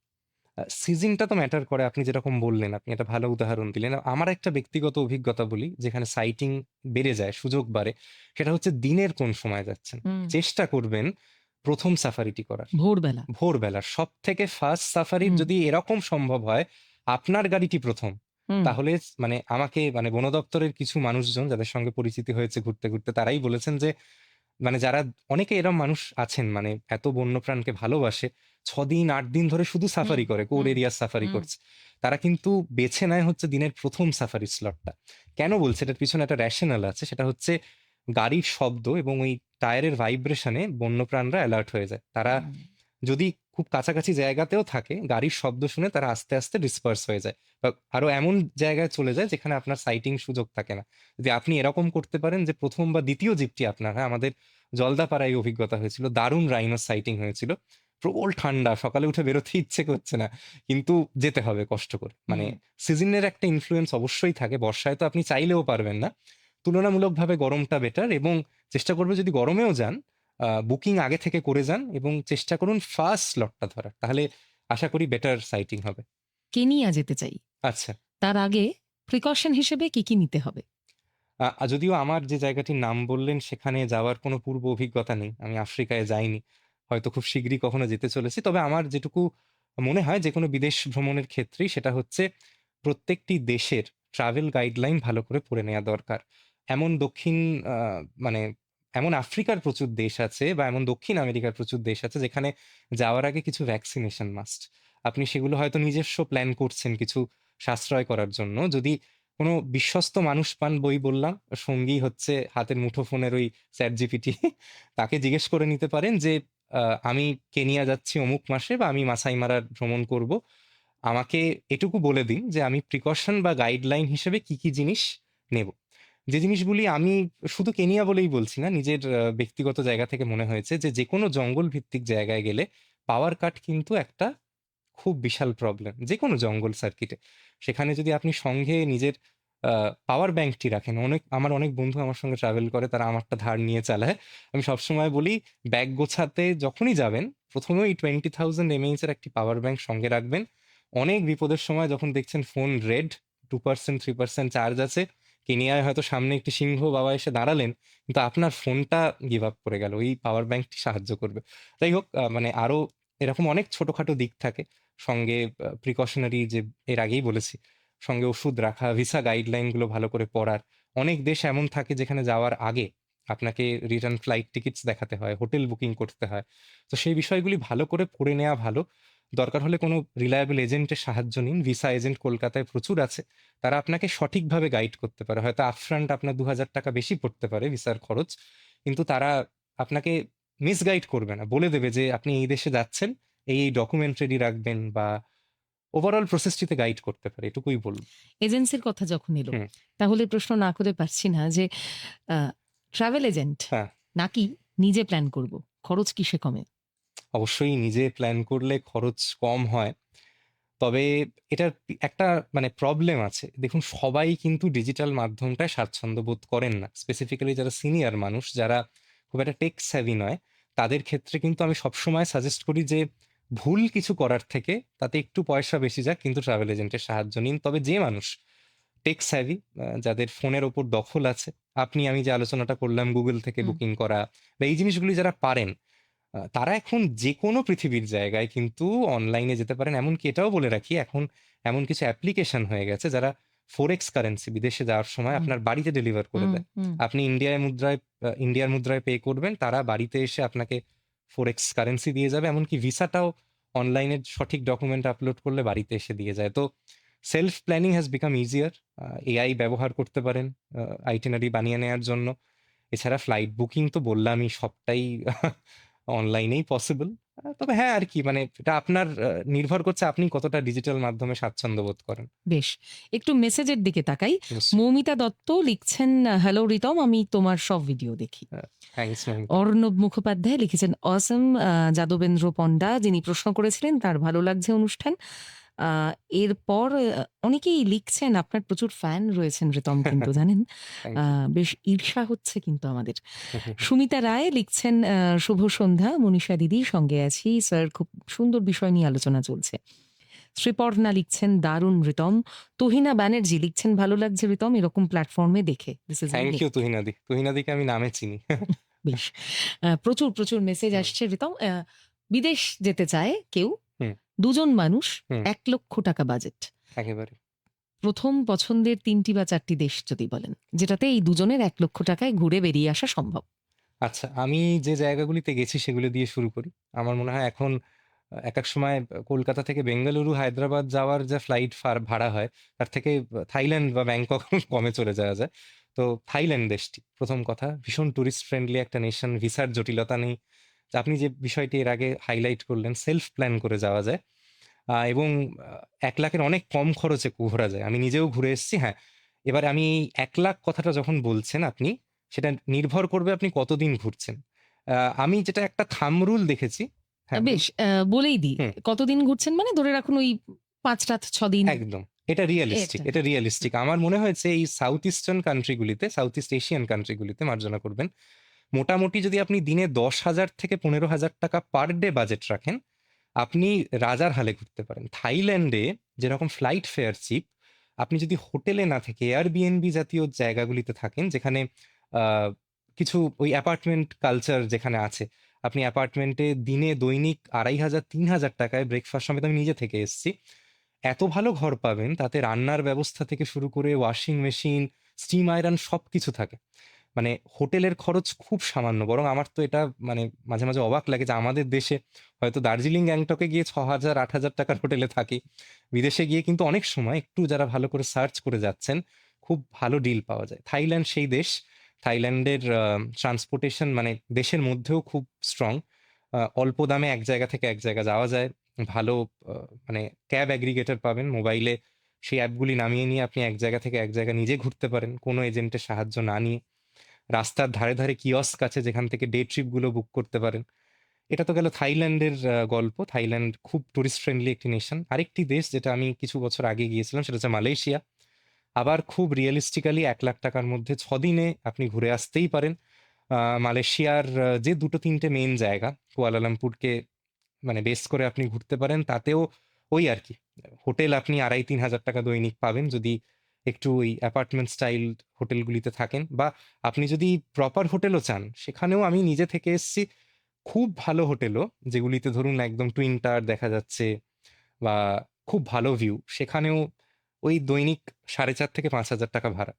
সিজনটা তো ম্যাটার করে, আপনি যেরকম বললেন, আপনি একটা ভালো উদাহরণ দিলেন। আমার একটা ব্যক্তিগত অভিজ্ঞতা বলি, যেখানে সাইটিং বেড়ে যায়, সুযোগ বাড়ে, সেটা হচ্ছে দিনের কোন সময় যাচ্ছেন। হুম। চেষ্টা করবেন প্রথম সাফারিটি করার, ভোরবেলা। ভোরবেলার। সব থেকে ফার্স্ট সাফারির হুম। যদি এরকম সম্ভব হয় আপনার গাড়িটি প্রথম, হুম। তাহলে মানে আমাকে মানে বন দপ্তরের কিছু মানুষজন যাদের সঙ্গে পরিচিতি হয়েছে ঘুরতে ঘুরতে, তারাই বলেছেন যে মানে যারা অনেকে এরম মানুষ আছেন মানে এত বন্যপ্রাণকে ভালোবাসে, 6 দিন 8 দিন ধরে শুধু হুম। সাফারি করে, কোর হুম। এরিয়া সাফারি হুম। করছে, তারা কিন্তু বেছে নেয় হচ্ছে দিনের প্রথম সাফারি স্লটটা। কেন বলছে? এটার পিছনে একটা রেশনাল আছে, সেটা হচ্ছে গাড়ির শব্দ এবং ওই টায়ারের ভাইব্রেশনে বন্যপ্রাণরা অ্যালার্ট হয়ে যায়। তারা হুম। যদি খুব কাছাকাছি জায়গাতেও থাকে, গাড়ির শব্দ শুনে তারা আস্তে আস্তে ডিসপার্স হয়ে যায় বা আরো এমন জায়গায় চলে যায় যেখানে আপনার সাইটিং সুযোগ থাকে না। যদি আপনি এরকম করতে পারেন যে প্রথম বা দ্বিতীয় জিপটি আপনার, হ্যাঁ, আমাদের জলদাপাড়ায় এই অভিজ্ঞতা হয়েছিল, দারুণ রাইনো সাইটিং হয়েছিল। প্রবল ঠান্ডা, সকালে উঠে বেরোতে ইচ্ছে করছে না, কিন্তু যেতে হবে কষ্ট করে। মানে হুম। সিজনের একটা ইনফ্লুয়েন্স অবশ্যই থাকে, বর্ষায় তো আপনি চাইলেও পারবেন না। তুলনামূলকভাবে গরমটা বেটার, এবং চেষ্টা করবে যদি গরমেও যান বুকিং আগে থেকে করে যান এবং চেষ্টা করুন ফার্স্ট স্লটটা ধরার, তাহলে আশা করি বেটার সাইটিং হবে। কেনিয়া যেতে চাই, আচ্ছা। তার আগে প্রিকশন হিসেবে কি কি নিতে হবে? যদিও আমার যে জায়গাটির নাম বললেন সেখানে যাওয়ার কোনো পূর্ব অভিজ্ঞতা নেই, আমি আফ্রিকায় যাইনি, হয়তো খুব শীঘ্রই কখনো যেতে চলেছি। তবে আমার যেটুকু মনে হয় যে কোনো বিদেশ ভ্রমণের ক্ষেত্রেই, সেটা হচ্ছে প্রত্যেকটি দেশের ট্রাভেল গাইডলাইন ভালো করে পড়ে নেওয়া দরকার। এমন দক্ষিণ মানে এমন আফ্রিকার প্রচুর দেশ আছে বা এমন দক্ষিণ আমেরিকার প্রচুর দেশ আছে যেখানে যাওয়ার আগে কিছু ভ্যাকসিনেশন মাস্ট। আপনি সেগুলো হয়তো নিজস্ব প্ল্যান করছেন কিছু সাশ্রয় করার জন্য। যদি কোনো বিশ্বস্ত মানুষ পান, বই বললাম, সঙ্গী হচ্ছে হাতের মুঠোফোনের ওই ChatGPT, তাকে জিজ্ঞেস করে নিতে পারেন যে আমি কেনিয়া যাচ্ছি অমুক মাসে বা আমি মাসাই মারার ভ্রমণ করব। আমাকে এটুকু বলে দিন যে আমি প্রিকশন বা গাইডলাইন হিসেবে কি, কি জিনিস নেব। যে জিনিসগুলি আমি শুধু কেনিয়া বলেই বলছি না, নিজের ব্যক্তিগত জায়গা থেকে মনে হয়েছে যে যেকোনো জঙ্গল ভিত্তিক জায়গায় গেলে পাওয়ার কাট কিন্তু একটা খুব বিশাল প্রবলেম, যেকোনো জঙ্গল সার্কিটে। সেখানে যদি আপনি সঙ্গে নিজের পাওয়ার ব্যাংকটি রাখেন, আমার অনেক বন্ধু আমার সঙ্গে ট্রাভেল করে, তারা আমারটা ধার নিয়ে চালায়। আমি সবসময় বলি ব্যাগ গোছাতে যখনই যাবেন, প্রথমে ওই 20,000 mAh এর একটি পাওয়ার ব্যাংক সঙ্গে রাখবেন। অনেক বিপদের সময় যখন দেখছেন ফোন রেড, 2% 3% চার্জ আছে, কেনিয়ায় হয়তো সামনে একটি সিংহ বাবা এসে দাঁড়ালেন, কিন্তু আপনার ফোনটা গিভ আপ করে গেল, ওই পাওয়ার ব্যাংকটি সাহায্য করবে। যাই হোক, মানে আরো এরকম অনেক ছোটখাটো দিক থাকে সঙ্গে। প্রিকশনারি যে এর আগেই বলেছি, সঙ্গে ওষুধ রাখা, ভিসা গাইডলাইন গুলো ভালো করে পড়ার। অনেক দেশ এমন থাকে যেখানে যাওয়ার আগে আপনাকে রিটার্ন ফ্লাইট টিকিটস দেখাতে হয়, হোটেল বুকিং করতে হয়। তো সেই বিষয়গুলি ভালো করে পড়ে নেওয়া ভালো। দরকার হলে কোনো রিলায়েবল এজেন্টের সাহায্য নিন, ভিসা এজেন্ট কলকাতায় প্রচুর আছে, তারা আপনাকে সঠিকভাবে গাইড করতে পারে। হয়তো আপফ্রন্ট আপনার 2,000 টাকা বেশি পড়তে পারে ভিসার খরচ, কিন্তু তারা আপনাকে মিসগাইড করবে না, বলে দেবে যে আপনি এই দেশে যাচ্ছেন, এই ডকুমেন্ট রেডি রাখবেন, বা ওভারঅল প্রসেসটিতে গাইড করতে পারে, এটুকুই বলব। এজেন্সির কথা যখন এলো, হুম। তাহলে প্রশ্ন না করে পারছি না যে ট্রাভেল এজেন্ট হ্যাঁ, নাকি নিজে প্ল্যান করব, খরচ কিসে কমে? অবশ্যই নিজে প্ল্যান করলে খরচ কম হয়। তবে এটার একটা মানে প্রবলেম আছে। দেখুন, সবাই কিন্তু ডিজিটাল মাধ্যমটায় স্বাচ্ছন্দ্য বোধ করেন না। স্পেসিফিক্যালি যারা সিনিয়র মানুষ, যারা খুব একটা টেক স্যাভি নয়, তাদের ক্ষেত্রে কিন্তু আমি সবসময় সাজেস্ট করি যে ভুল কিছু করার থেকে তাতে একটু পয়সা বেশি যাক, কিন্তু ট্রাভেল এজেন্টের সাহায্য নিন। তবে যে মানুষ টেক স্যাভি, যাদের ফোনের ওপর দখল আছে। আমি যে আলোচনাটা করলাম গুগল থেকে হুম। বুকিং করা বা এই জিনিসগুলি যারা পারেন, তারা এখন যেকোনো পৃথিবীর জায়গায় কিন্তু অনলাইনে যেতে পারেন। এমনকি এটাও বলে রাখি, এখন এমন কিছু অ্যাপ্লিকেশন হয়ে গেছে যারা ফরেক্স কারেন্সি বিদেশে যাওয়ার সময় হুম। আপনার বাড়িতে ডেলিভার করে হুম, দেয়। হুম। আপনি ইন্ডিয়ার মুদ্রায় পে করবেন, তারা বাড়িতে এসে আপনাকে ফরেক্স কারেন্সি দিয়ে যাবে। এমনকি ভিসাটাও অনলাইনে সঠিক ডকুমেন্ট আপলোড করলে বাড়িতে এসে দিয়ে যায়। তো self planning has become easier. AI ব্যবহার করতে পারেন আইটিনারি বানিয়ে নেওয়ার জন্য। এছাড়া ফ্লাইট বুকিং তো বললামই, সবটাই অনলাইনেই পসিবল। তবে হ্যাঁ, আর কি মানে এটা আপনার নির্ভর করছে আপনি কতটা ডিজিটাল মাধ্যমে স্বাচ্ছন্দ্য বোধ করেন। বেশ, একটু মেসেজের দিকে তাকাই। নিশ্চয়ই। মৌমিতা দত্ত লিখছেন, হ্যালো রিতম, আমি তোমার সব ভিডিও দেখি। থ্যাংকস মৌমিতা। অর্ণব মুখোপাধ্যায় লিখেছেন, অসম। যাদবেন্দ্র পণ্ডা যিনি প্রশ্ন করেছিলেন, তার ভালো লাগছে অনুষ্ঠান। এরপর অনেকেই লিখছেন, আপনার প্রচুর ফ্যান রয়েছেন রিতম, কিন্তু জানেন, থ্যাংক ইউ। বেশ ঈর্ষা হচ্ছে কিন্তু আমাদের। সুমিতা রায় লিখছেন, শুভ সন্ধ্যা মনীষা দিদি, সঙ্গে আছি স্যার, খুব সুন্দর বিষয় নিয়ে আলোচনা চলছে। শ্রীপর্ণা লিখছেন, দারুণ রিতম। তুহিনা ব্যানার্জি লিখছেন, ভালো লাগছে রিতম এরকম প্ল্যাটফর্মে দেখে। দিস ইজ থ্যাংক ইউ তুহিনাদি। তুহিনাদিকে আমি নামে চিনি। বেশ, প্রচুর প্রচুর মেসেজ হুম। আসছে রিতম। বিদেশ যেতে চায় কেউ, হুম। দুজন মানুষ, হুম। 1 লক্ষ টাকা বাজেট, একেবারে। প্রথম পছন্দের 3টি বা 4টি দেশ যদি বলেন, যেটাতে এই দুজনের 1 লক্ষ টাকায় ঘুরে বেরিয়ে আসা সম্ভব। আচ্ছা, আমি যে জায়গাগুলিতে গেছি সেগুলো দিয়ে শুরু করি। আমার মনে হয় এখন একেক সময় কলকাতা থেকে বেঙ্গালুরু, হায়দ্রাবাদ যাওয়ার যে ফ্লাইট ভাড়া হয়, তার থেকে থাইল্যান্ড বা ব্যাংকক কমে চলে যাওয়া যায়। তো থাইল্যান্ড দেশটি প্রথম কথা, ভীষণ টুরিস্ট ফ্রেন্ডলি একটা নেশন, ভিসার জটিলতা নেই। তো আপনি যে বিষয়টি এর আগে হাইলাইট করলেন, সেলফ প্ল্যান করে যাওয়া যায়। এবং 1,00,000-এর অনেক কম খরচে ঘোরা যায়। আমি নিজেও ঘুরে এসেছি। হ্যাঁ, এবার আমি এই 1,00,000 কথাটা যখন বলছেন আপনি, সেটা নির্ভর করবে আপনি কতদিন ঘুরছেন। আ আমি যেটা একটা থাম্ব রুল দেখেছি। হ্যাঁ, বেশ, বলেই দিই, হুম। কতদিন ঘুরছেন মানে ধরে রাখুন ওই 5 রাত 6 দিন। একদম। এটা রিয়ালিস্টিক, এটা এটা রিয়ালিস্টিক। আমার মনে হয়েছে এই সাউথ ইস্টার্ন কান্ট্রিগুলিতে, সাউথ ইস্ট এশিয়ান কান্ট্রিগুলিতে, মার্জনা করবেন। মোটামুটি যদি আপনি দিনে 10,000 থেকে 15,000 টাকা পার ডে বাজেট রাখেন, আপনি রাজার হালে ঘুরতে পারেন। থাইল্যান্ডে যেরকম ফ্লাইট ফেয়ার চিপ, আপনি যদি হোটেলে না থেকে Airbnb জাতীয় জায়গাগুলিতে থাকেন, যেখানে আ কিছু ওই অ্যাপার্টমেন্ট কালচার যেখানে আছে, আপনি অ্যাপার্টমেন্টে দিনে দৈনিক 2,500-3,000 টাকায় ব্রেকফাস্ট সমেত, আমি নিজে থেকে এসেছি। এত ভালো ঘর পাবেন, তাতে রান্নার ব্যবস্থা থেকে শুরু করে ওয়াশিং মেশিন, স্টিম আয়রন সবকিছু থাকে। মানে হোটেলের খরচ খুব সামান্য। বরং আমার তো এটা মানে মাঝে, মাঝে অবাক লাগে যে আমাদের দেশে হয়তো দার্জিলিং, গ্যাংটকে গিয়ে 6,000-8,000 টাকার হোটেলে থাকি। বিদেশে গিয়ে কিন্তু অনেক সময় একটু যারা ভালো করে সার্চ করে যাচ্ছেন, খুব ভালো ডিল পাওয়া যায়। থাইল্যান্ড সেই দেশ। থাইল্যান্ডের ট্রান্সপোর্টেশন মানে দেশের মধ্যেও খুব স্ট্রং। অল্প দামে এক জায়গা থেকে এক জায়গা যাওয়া যায়। ভালো আ মানে ক্যাব অ্যাগ্রিগেটর পাবেন। মোবাইলে সেই অ্যাপগুলি নামিয়ে নিয়ে আপনি এক জায়গা থেকে এক জায়গা নিজে ঘুরতে পারেন, কোনো এজেন্টের সাহায্য না নিয়ে। রাস্তার ধারে, ধারে কিয়স্ক আছে যেখান থেকে ডে ট্রিপ গুলো বুক করতে পারেন। এটা তো গেল থাইল্যান্ডের গল্প। থাইল্যান্ড খুব টুরিস্ট ফ্রেন্ডলি একটি নেশন। আরেকটি দেশ যেটা আমি কিছু বছর আগে গিয়েছিলাম সেটা হচ্ছে মালয়েশিয়া। আবার খুব রিয়ালিস্টিক্যালি ৳1,00,000 র মধ্যে ৬ দিনে আপনি ঘুরে আসতেই পারেন। মালয়েশিয়ার যে ২-৩ মেইন জায়গা, কুয়ালালামপুরকে মানে বেস করে আপনি ঘুরতে পারেন। তাতেও ওই আরকি হোটেল আপনি ২,৫০০-৩,০০০ টাকা দৈনিক পাবেন যদি একটু ওই অ্যাপার্টমেন্ট স্টাইল হোটেলগুলিতে থাকেন, বা আপনি যদি প্রপার হোটেলও চান, সেখানেও আমি নিজে থেকে এসেছি। খুব ভালো হোটেলও, যেগুলিতে ধরুন একদম টুইন টাওয়ার দেখা যাচ্ছে বা খুব ভালো ভিউ, সেখানেও ওই দৈনিক ৪,৫০০ থেকে ৳৫,০০০ ভাড়া।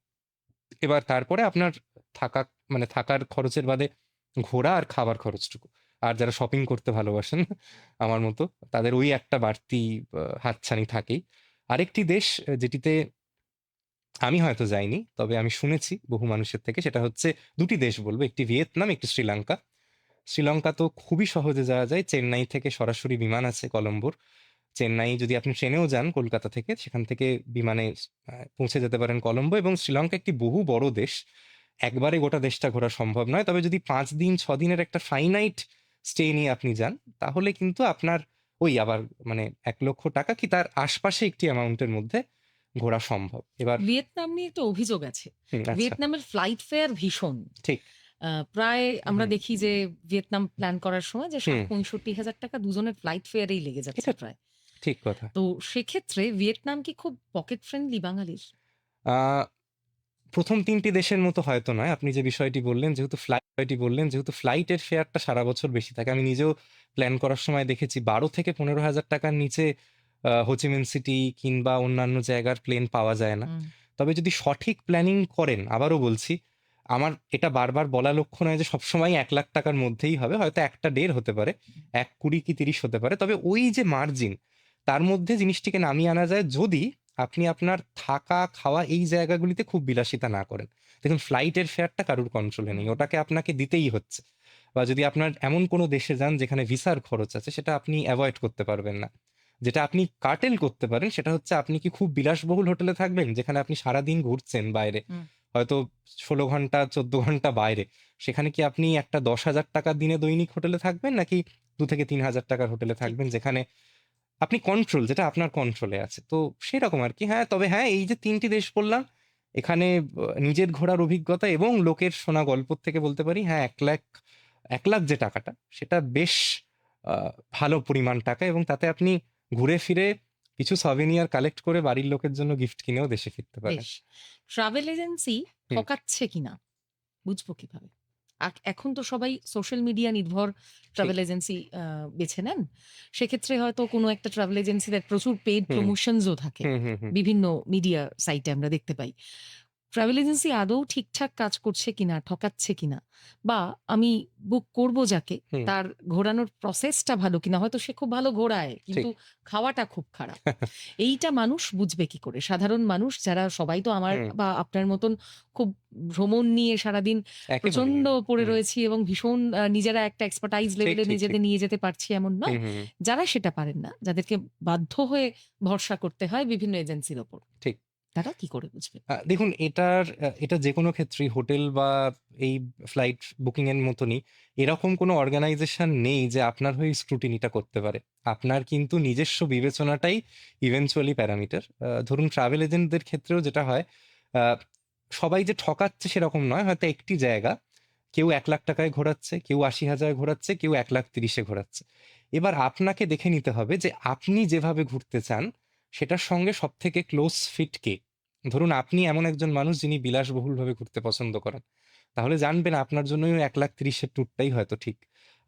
এবার তারপরে আপনার থাকা মানে থাকার খরচের বাদে ঘোরা আর খাবার খরচটুকু। আর যারা শপিং করতে ভালোবাসেন আমার মতো, তাদের ওই একটা বাড়তি হাতছানি থাকেই। আরেকটি দেশ যেটিতে আমি হয়তো যাইনি, তবে আমি শুনেছি বহু মানুষের থেকে, সেটা হচ্ছে ২ টি দেশ বলব। একটি ভিয়েতনাম, একটি শ্রীলঙ্কা। শ্রীলঙ্কা তো খুবই সহজে যাওয়া যায়। চেন্নাই থেকে সরাসরি বিমান আছে কলম্বোর। চেন্নাই যদি আপনি ট্রেনেও যান কলকাতা থেকে, সেখান থেকে বিমানে পৌঁছে যেতে পারেন কলম্বো। এবং শ্রীলঙ্কা একটি বহু বড় দেশ। একবারে গোটা দেশটা ঘোরা সম্ভব নয়। তবে যদি ৫ দিন ৬ দিনের একটা ফাইনাইট স্টে নিয়ে আপনি যান, তাহলে কিন্তু আপনার ওই আবার মানে ৳১,০০,০০০ কি তার আশপাশে একটি অ্যামাউন্টের মধ্যে ঘোরা সম্ভব। এবার ভিয়েতনাম নিয়ে একটা অভিযোগ আছে। আচ্ছা, ভিয়েতনামের ফ্লাইট ফেয়ার ভীষণ। ঠিক। প্রায় আমরা হুম, দেখি যে ভিয়েতনাম প্ল্যান করার সময় যে হুম, ৬০-৬৫,০০০ টাকা দুজনের ফ্লাইট ফেয়ারেই লেগে যাচ্ছে এটা প্রায়। ঠিক কথা। তো সেক্ষেত্রে ভিয়েতনাম কি খুব পকেট ফ্রেন্ডলি বাঙালির? আহ, প্রথম 3টি দেশের মতো হয়তো নয়। আপনি যে বিষয়টি বললেন, যেহেতু ফ্লাইটের ফেয়ারটা সারা বছর বেশি থাকে, আমি নিজেও প্ল্যান করার সময় দেখেছি 12 থেকে 15 হাজার টাকার নিচে হোচিমিন সিটি কিংবা অন্যান্য জায়গার প্লেন পাওয়া যায় না। হুম, তবে যদি সঠিক প্ল্যানিং করেন, আবারও বলছি, আমার এটা বারবার বলা লক্ষ্য নয় যে সবসময় 1 লাখ টাকার মধ্যেই হবে, হয়তো 1.5 হতে পারে, 1.20 কি 30 হতে পারে, তবে ওই যে মার্জিন, তার মধ্যে জিনিসটিকে নামিয়ে আনা যায় যদি আপনি আপনার থাকা খাওয়া এই জায়গাগুলিতে খুব বিলাসিতা না করেন। দেখুন, ফ্লাইটের ফেয়ারটা কারুর কন্ট্রোলে নেই, হুম, ওটাকে আপনাকে দিতেই হচ্ছে। বা যদি আপনার এমন কোনো দেশে যান যেখানে ভিসার খরচ আছে, সেটা আপনি অ্যাভয়েড করতে পারবেন না। যেটা আপনি কাটেল করতে পারেন সেটা হচ্ছে, আপনি কি খুব বিলাসবহুল হোটেলে থাকবেন যেখানে আপনি সারাদিন ঘুরছেন বাইরে, হুম, হয়তো 16 ঘন্টা 14 ঘন্টা বাইরে, সেখানে কি আপনি একটা 10,000 টাকার দিনে দৈনিক হোটেলে থাকবেন, নাকি 2 থেকে 3 হাজার টাকার হোটেলে ঠিক। থাকবেন যেখানে আপনি কন্ট্রোল, যেটা আপনার কন্ট্রোলে আছে? তো সেরকম আর কি। হ্যাঁ, তবে হ্যাঁ, এই যে 3টি দেশ বললাম, এখানে নিজের ঘোরার অভিজ্ঞতা এবং লোকের শোনা গল্প থেকে বলতে পারি, হ্যাঁ, 1 লাখ যে টাকাটা, সেটা বেশ ভালো পরিমাণ টাকা, এবং তাতে আপনি ঘুরে ফিরে কিছু সভেনিয়ার কালেক্ট করে বাড়ির লোকের জন্য গিফট কিনেও দেশে ফিরতে পারেন। বেশ। ট্রাভেল এজেন্সি হুম, ঠকাচ্ছে কিনা বুঝবো কিভাবে? এখন তো সবাই সোশ্যাল মিডিয়া নির্ভর ঠিক। ট্রাভেল এজেন্সি বেছে নেন। সেক্ষেত্রে হয়তো কোনো একটা ট্রাভেল এজেন্সিদের প্রচুর পেইড হুম, প্রমোশনসও থাকে। হুম, হুম, হুম, বিভিন্ন মিডিয়া সাইটে আমরা দেখতে পাই। ট্রাভেল এজেন্সি আদৌ ঠিকঠাক কাজ করছে কিনা, ঠকাচ্ছে কিনা, বা আমি বুক করব যাকে, হুম, তার ঘোরানোর প্রসেসটা ভালো কিনা? হয়তো সে খুব ভালো ঘোরায়, ঠিক। কিন্তু খাওয়াটা খুব খারাপ। এইটা মানুষ বুঝবে কি করে? সাধারণ মানুষ যারা, সবাই তো আমার হুম, বা আপনার মতন খুব ভ্রমণ নিয়ে সারাদিন একেবারেই প্রচন্ড নয়। পড়ে হুম, রয়েছি এবং ভীষণ নিজেরা একটা এক্সপার্টাইজ ঠিক, লেভেলে ঠিক, ঠিক। নিজেদের নিয়ে যেতে পারছি এমন হুম, নয়। হুম, হুম, যারা সেটা পারেন না, যাদেরকে বাধ্য হয়ে ভরসা করতে হয় বিভিন্ন এজেন্সির ওপর, ঠিক। তারা কি করে বুঝবে? দেখুন, এটা যেকোনো ক্ষেত্রেই, হোটেল বা এই ফ্লাইট বুকিং এর মতনই, এরকম কোনো অর্গানাইজেশন নেই যে আপনার হয়ে স্ক্রুটিনিটা করতে পারে। আপনার কিন্তু নিজস্ব বিবেচনাটাই ইভেনচুয়ালি প্যারামিটার। ধরুন, ট্রাভেল এজেন্টদের ক্ষেত্রেও যেটা হয়, আ সবাই যে ঠকাচ্ছে সেরকম নয়। হয়তো একটি জায়গা কেউ 1 লাখ টাকায় ঘোরাচ্ছে, কেউ 80,000 ঘোরাচ্ছে, কেউ 1,30,000 ঘোরাচ্ছে। এবার আপনাকে দেখে নিতে হবে যে আপনি যেভাবে ঘুরতে চান সেটার সঙ্গে সবথেকে ক্লোজ ফিট কে? ধরুন, আপনি এমন একজন মানুষ যিনি বিলাসবহুলভাবে ঘুরতে পছন্দ করেন। তাহলে জানবেন আপনার জন্য ওই 1,30,000 এর ট্যুরটাই হয়তো ঠিক।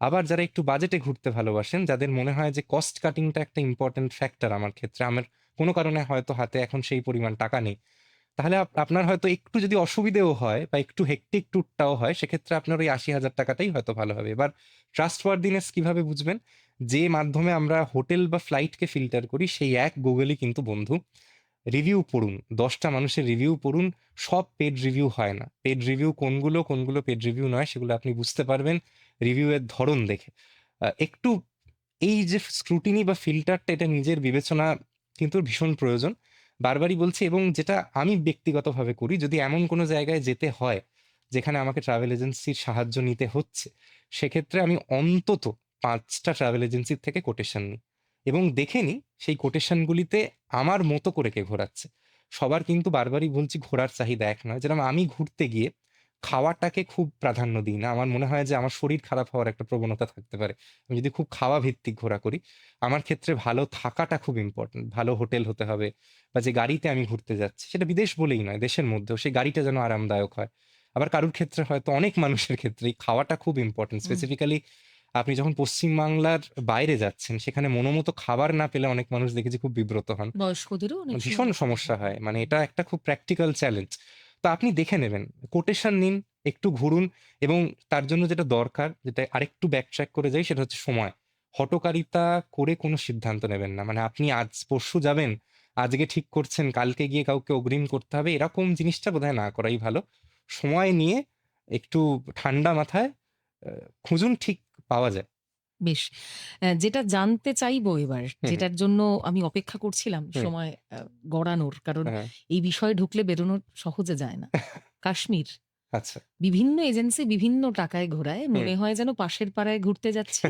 আবার যারা একটু বাজেটে ঘুরতে ভালোবাসেন, যাদের মনে হয় যে কস্ট কাটিংটা একটা ইম্পোর্টেন্ট ফ্যাক্টর আমার ক্ষেত্রে, আমার কোনো কারণে হয়তো হাতে এখন সেই পরিমাণ টাকা নেই। তাহলে আপনার হয়তো একটু যদি অসুবিধেও হয় বা একটু হেক্টিক ট্যুরটাও হয়, সেক্ষেত্রে আপনার ওই 80,000 টাকাটাই হয়তো ভালো হবে। এবার ট্রাস্টওয়ার্দিনেস কিভাবে বুঝবেন? যে মাধ্যমে আমরা হোটেল বা ফ্লাইটকে ফিল্টার করি, সেই এক গুগলই কিন্তু বন্ধু। রিভিউ পড়ুন। ১০টা মানুষের রিভিউ পড়ুন। সব পেইড রিভিউ হয় না। পেইড রিভিউ কোনগুলো, কোনগুলো পেইড রিভিউ নয়, সেগুলো আপনি বুঝতে পারবেন রিভিউ এর ধরন দেখে। একটু এই যে স্ক্রুটিনি বা ফিল্টারটা, এটা নিজের বিবেচনা কিন্তু ভীষণ প্রয়োজন। বারবারই বলছি, এবং যেটা আমি ব্যক্তিগতভাবে করি, যদি এমন কোনো জায়গায় যেতে হয় যেখানে আমাকে ট্রাভেল এজেন্সির সাহায্য নিতে হচ্ছে, সেক্ষেত্রে আমি অন্তত ৫টা ট্রাভেল এজেন্সির থেকে কোটেশন নিই এবং দেখে নিই সেই কোটেশনগুলিতে আমার মতো করে কে ঘোরাচ্ছে। সবার কিন্তু, বারবারই বলছি, ঘোরার চাহিদা এক নয়। যেরকম আমি ঘুরতে গিয়ে খাওয়াটাকে খুব প্রাধান্য দিই না। আমার মনে হয় যে আমার শরীর খারাপ হওয়ার একটা প্রবণতা থাকতে পারে আমি যদি খুব খাওয়া ভিত্তিক ঘোরা করি। আমার ক্ষেত্রে ভালো থাকাটা খুব ইম্পর্টেন্ট। ভালো হোটেল হতে হবে, বা যে গাড়িতে আমি ঘুরতে যাচ্ছি, সেটা বিদেশ বলেই নয়, দেশের মধ্যেও সেই গাড়িটা যেন আরামদায়ক হয়। আবার কারুর ক্ষেত্রে, হয়তো অনেক মানুষের ক্ষেত্রেই খাওয়াটা খুব ইম্পর্টেন্ট। হুম। স্পেসিফিক্যালি আপনি যখন পশ্চিম বাংলার বাইরে যাচ্ছেন, সেখানে মনোমতো খাবার না পেলে অনেক মানুষ দেখেছি খুব বিব্রত হন। বয়স্কদেরও অনেক সময় ভীষণ অসুবিধা সমস্যা হয়। হয়। মানে এটা একটা খুব প্র্যাকটিক্যাল চ্যালেঞ্জ। তো আপনি দেখে নেবেন, কোটেশন নিন, একটু ঘুরুন, এবং তার জন্য যেটা দরকার, যেটা আরেকটু ব্যাক ট্র্যাক করে যাই, সেটা হচ্ছে সময়। হঠকারিতা করে কোনো সিদ্ধান্ত নেবেন না। মানে আপনি আজ পরশু যাবেন, আজকে ঠিক করছেন, কালকে গিয়ে কাউকে অগ্রিম করতে হবে, এরকম জিনিসটা বোধহয় না করাই ভালো। সময় নিয়ে একটু ঠান্ডা মাথায় খুঁজুন, ঠিক পাওয়া যায়। বেশ। যেটা জানতে চাইবো এবার, হুম, হুম, যেটার জন্য আমি অপেক্ষা করছিলাম হুম, সময় গড়ানোর। কারণ হ্যাঁ। এই বিষয়ে ঢুকলে বেরোনো সহজে যায় না। কাশ্মীর। আচ্ছা। বিভিন্ন এজেন্সি বিভিন্ন টাকায় ঘোরায়। হুম। মনে হয় যেন পাশের পাড়ায় ঘুরতে যাচ্ছি,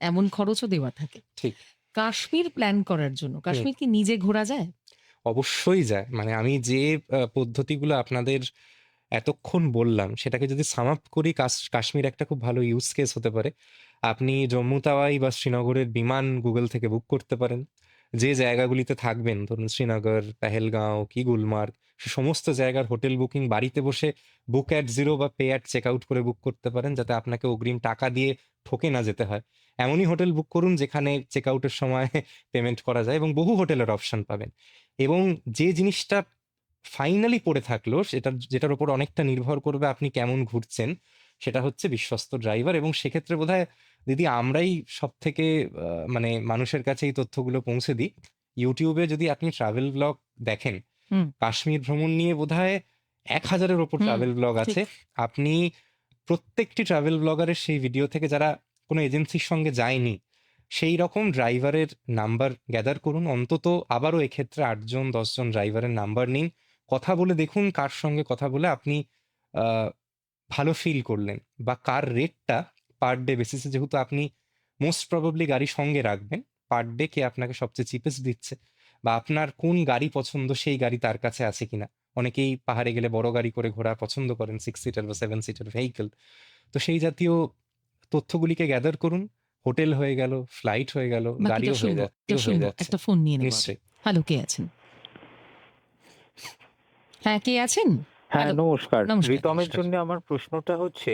এমন খরচও দেওয়া থাকে। ঠিক। কাশ্মীর প্ল্যান করার জন্য, হুম। কাশ্মীর কি নিজে ঘোরা যায়? অবশ্যই যায়। মানে আমি যে পদ্ধতিগুলো আপনাদের এতক্ষণ বললাম, সেটাকে যদি সাম আপ করি, কাশ্মীর একটা খুব ভালো ইউজ কেস হতে পারে। আপনি জম্মু তাওয়াই বা শ্রীনগরের বিমান গুগল থেকে বুক করতে পারেন। যে জায়গাগুলিতে থাকবেন, ধরুন শ্রীনগর, পেহেলগাঁও কি গুলমার্গ, সে সমস্ত জায়গার হোটেল বুকিং বাড়িতে বসে বুক অ্যাট জিরো বা পে অ্যাট চেক আউট করে বুক করতে পারেন, যাতে আপনাকে অগ্রিম টাকা দিয়ে ঠকে না যেতে হয়। এমনই হোটেল বুক করুন যেখানে চেক আউটের সময় পেমেন্ট করা যায়, এবং বহু হোটেলের অপশন পাবেন। এবং যে জিনিসটা ফাইনালি পড়ে থাকলো, যেটার উপর অনেকটা নির্ভর করবে আপনি কেমন ঘুরছেন, সেটা হচ্ছে বিশ্বস্ত ড্রাইভার। এবং সেক্ষেত্রে বোধহয় দিদি আমরাই সব থেকে মানে মানুষের কাছে এই তথ্যগুলো পৌঁছে দিই। ইউটিউবে যদি আপনি ট্রাভেল ব্লগ দেখেন, হুম। কাশ্মীর ভ্রমণ নিয়ে বোধহয় 1000-এর ওপর হুম, ট্রাভেল ব্লগ ঠিক। আছে। আপনি প্রত্যেকটি ট্রাভেল ব্লগারের সেই ভিডিও থেকে, যারা কোনো এজেন্সির সঙ্গে যায়নি, সেই রকম ড্রাইভারের নাম্বার গ্যাদার করুন। অন্তত আবারও এক্ষেত্রে 8জন 10জন ড্রাইভারের নাম্বার নিন, কথা বলে দেখুন কার সঙ্গে কথা বলে আপনি আহ, ভালো ফিল করলেন, বা কার রেটটা পার ডে বেসিসে, যেহেতু আপনি মোস্ট প্রবাবলি গাড়ি সঙ্গে রাখবেন, পার ডে কে আপনাকে সবচেয়ে চিপেস্ট দিচ্ছে, বা আপনার কোন গাড়ি পছন্দ সেই গাড়ি তার কাছে আছে কিনা। অনেকেই পাহাড়ে গেলে বড় গাড়ি করে ঘোরা পছন্দ করেন, 6 সিটার বা 7 সিটার ভেহিকেল। তো সেই জাতীয় তথ্যগুলিকে গ্যাদার করুন। হোটেল হয়ে গেল, ফ্লাইট হয়ে গেল, বাকিটা গাড়িও হয়ে শুনবো, হয়ে যাচ্ছে। একটা ফোন নিয়ে নেব আগে। নিশ্চয়ই। হ্যালো, কে আছেন? হ্যাঁ, কে আছেন? হ্যাঁ, হ্যালো, নমস্কার। নমস্কার। রিতমের নমস্কার। জন্য আমার প্রশ্নটা হচ্ছে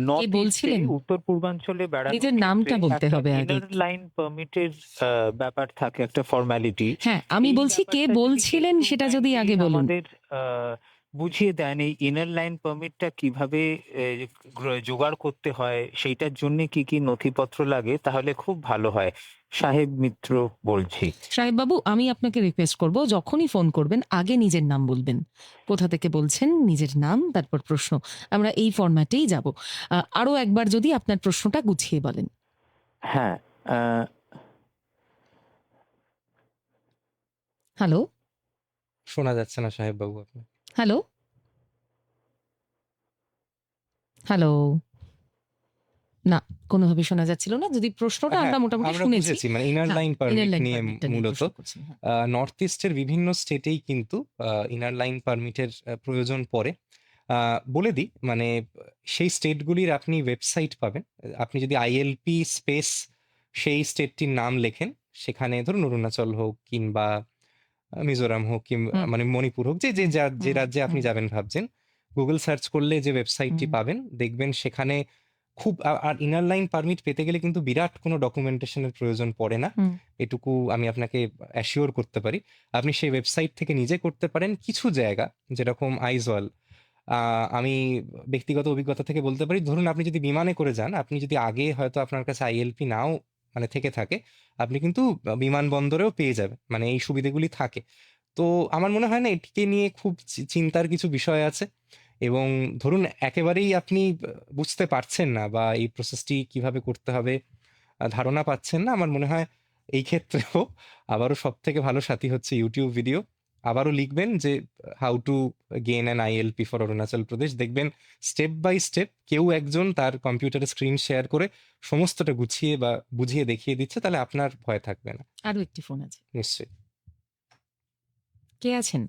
নর্থ ইস্টে বলছিলেন? উত্তর পূর্বাঞ্চলে বেড়ানোর নিজের ক্ষেত্রে নামটা বলতে একটা হবে আগে। ইনার লাইন পারমিটের ব্যাপার থাকে, একটা ফর্মালিটি। হ্যাঁ, আমি এই বলছি কে ব্যাপারটা যদি বলছিলেন একটু সেটা যদি kindly আগে বলুন। আমাদের বুঝিয়ে দেন, এই ইনার লাইন পারমিটটা কিভাবে জোগাড় করতে হয়, সেইটার জন্য কি কি নথিপত্র লাগে, তাহলে খুব ভালো হয়। সাহেব মিত্র বলছি। সাহেব বাবু, আমি আপনাকে রিকোয়েস্ট করব, যখনই ফোন করবেন আগে নিজের নাম বলবেন। কোথা থেকে বলছেন, নিজের নাম, তারপর প্রশ্ন। আমরা এই ফরম্যাটেই যাব। আরো একবার যদি আপনার প্রশ্নটা গুছিয়ে বলেন। হ্যাঁ, হ্যালো, শোনা যাচ্ছে না সাহেব বাবু আপনি। Hello, hello. না, কোনোভাবে শোনা যাচ্ছিল না। যদি প্রশ্নটা হ্যাঁ, আমরা মোটামুটি আমরা শুনেছি। বুঝেছি, মানে ইনার হ্যাঁ, লাইন ইনার পারমিট লাইন নিয়ে পারমিটটা নিয়ে মূলত প্রশ্ন করছেন। হ্যাঁ। নর্থ ইস্টের বিভিন্ন স্টেটেই কিন্তু ইনার লাইন পারমিটের প্রয়োজন পড়ে। বলে দিই, মানে সেই স্টেটগুলির আপনি ওয়েবসাইট পাবেন। আপনি যদি আইএলপি স্পেস সেই স্টেটটির নাম লেখেন, সেখানে ধরুন অরুণাচল হোক কিংবা মিজোরাম হোক কিংবা হুম। মানে মণিপুর হোক, যে হুম, যে হুম, রাজ্যে আপনি হুম, যাবেন ভাবছেন, গুগল সার্চ করলে যে ওয়েবসাইটটি হুম, পাবেন, দেখবেন সেখানে খুব আর ইনার লাইন পারমিট পেতে গেলে কিন্তু বিরাট কোনো ডকুমেন্টেশনের প্রয়োজন পড়ে না। হুম, এটুকু আমি আপনাকে অ্যাসিওর করতে পারি। আপনি সেই ওয়েবসাইট থেকে নিজে করতে পারেন। কিছু জায়গা যেরকম আইজওয়াল, আমি ব্যক্তিগত অভিজ্ঞতা থেকে বলতে পারি, ধরুন আপনি যদি বিমানে করে যান, আপনি যদি আগে হয়তো আপনার কাছে আইএলপি নাও মানে থেকে থাকে, আপনি কিন্তু বিমানবন্দরেও পেয়ে যাবেন, মানে এই সুবিধাগুলি থাকে। তো আমার মনে হয় না এটিকে নিয়ে খুব চিন্তার কিছু বিষয় আছে। এবং ধরুন একেবারেই আপনি বুঝতে পারছেন না, বা এই প্রসেসটি কিভাবে করতে হবে ধারণা পাচ্ছেন না, আমার মনে হয় এই ক্ষেত্রেও আবারও সব থেকে ভালো সাথী হচ্ছে ইউটিউব ভিডিও। আবারও লিখবেন যে how to gain an ILP for Arunachal Pradesh, দেখবেন স্টেপ বাই স্টেপ কেউ একজন তার কম্পিউটারে স্ক্রিন শেয়ার করে সমস্তটা গুছিয়ে বা বুঝিয়ে দেখিয়ে দিচ্ছে, তাহলে আপনার ভয় থাকবে না। আরো একটি ফোন আছে। নিশ্চয়ই। কে আছেন?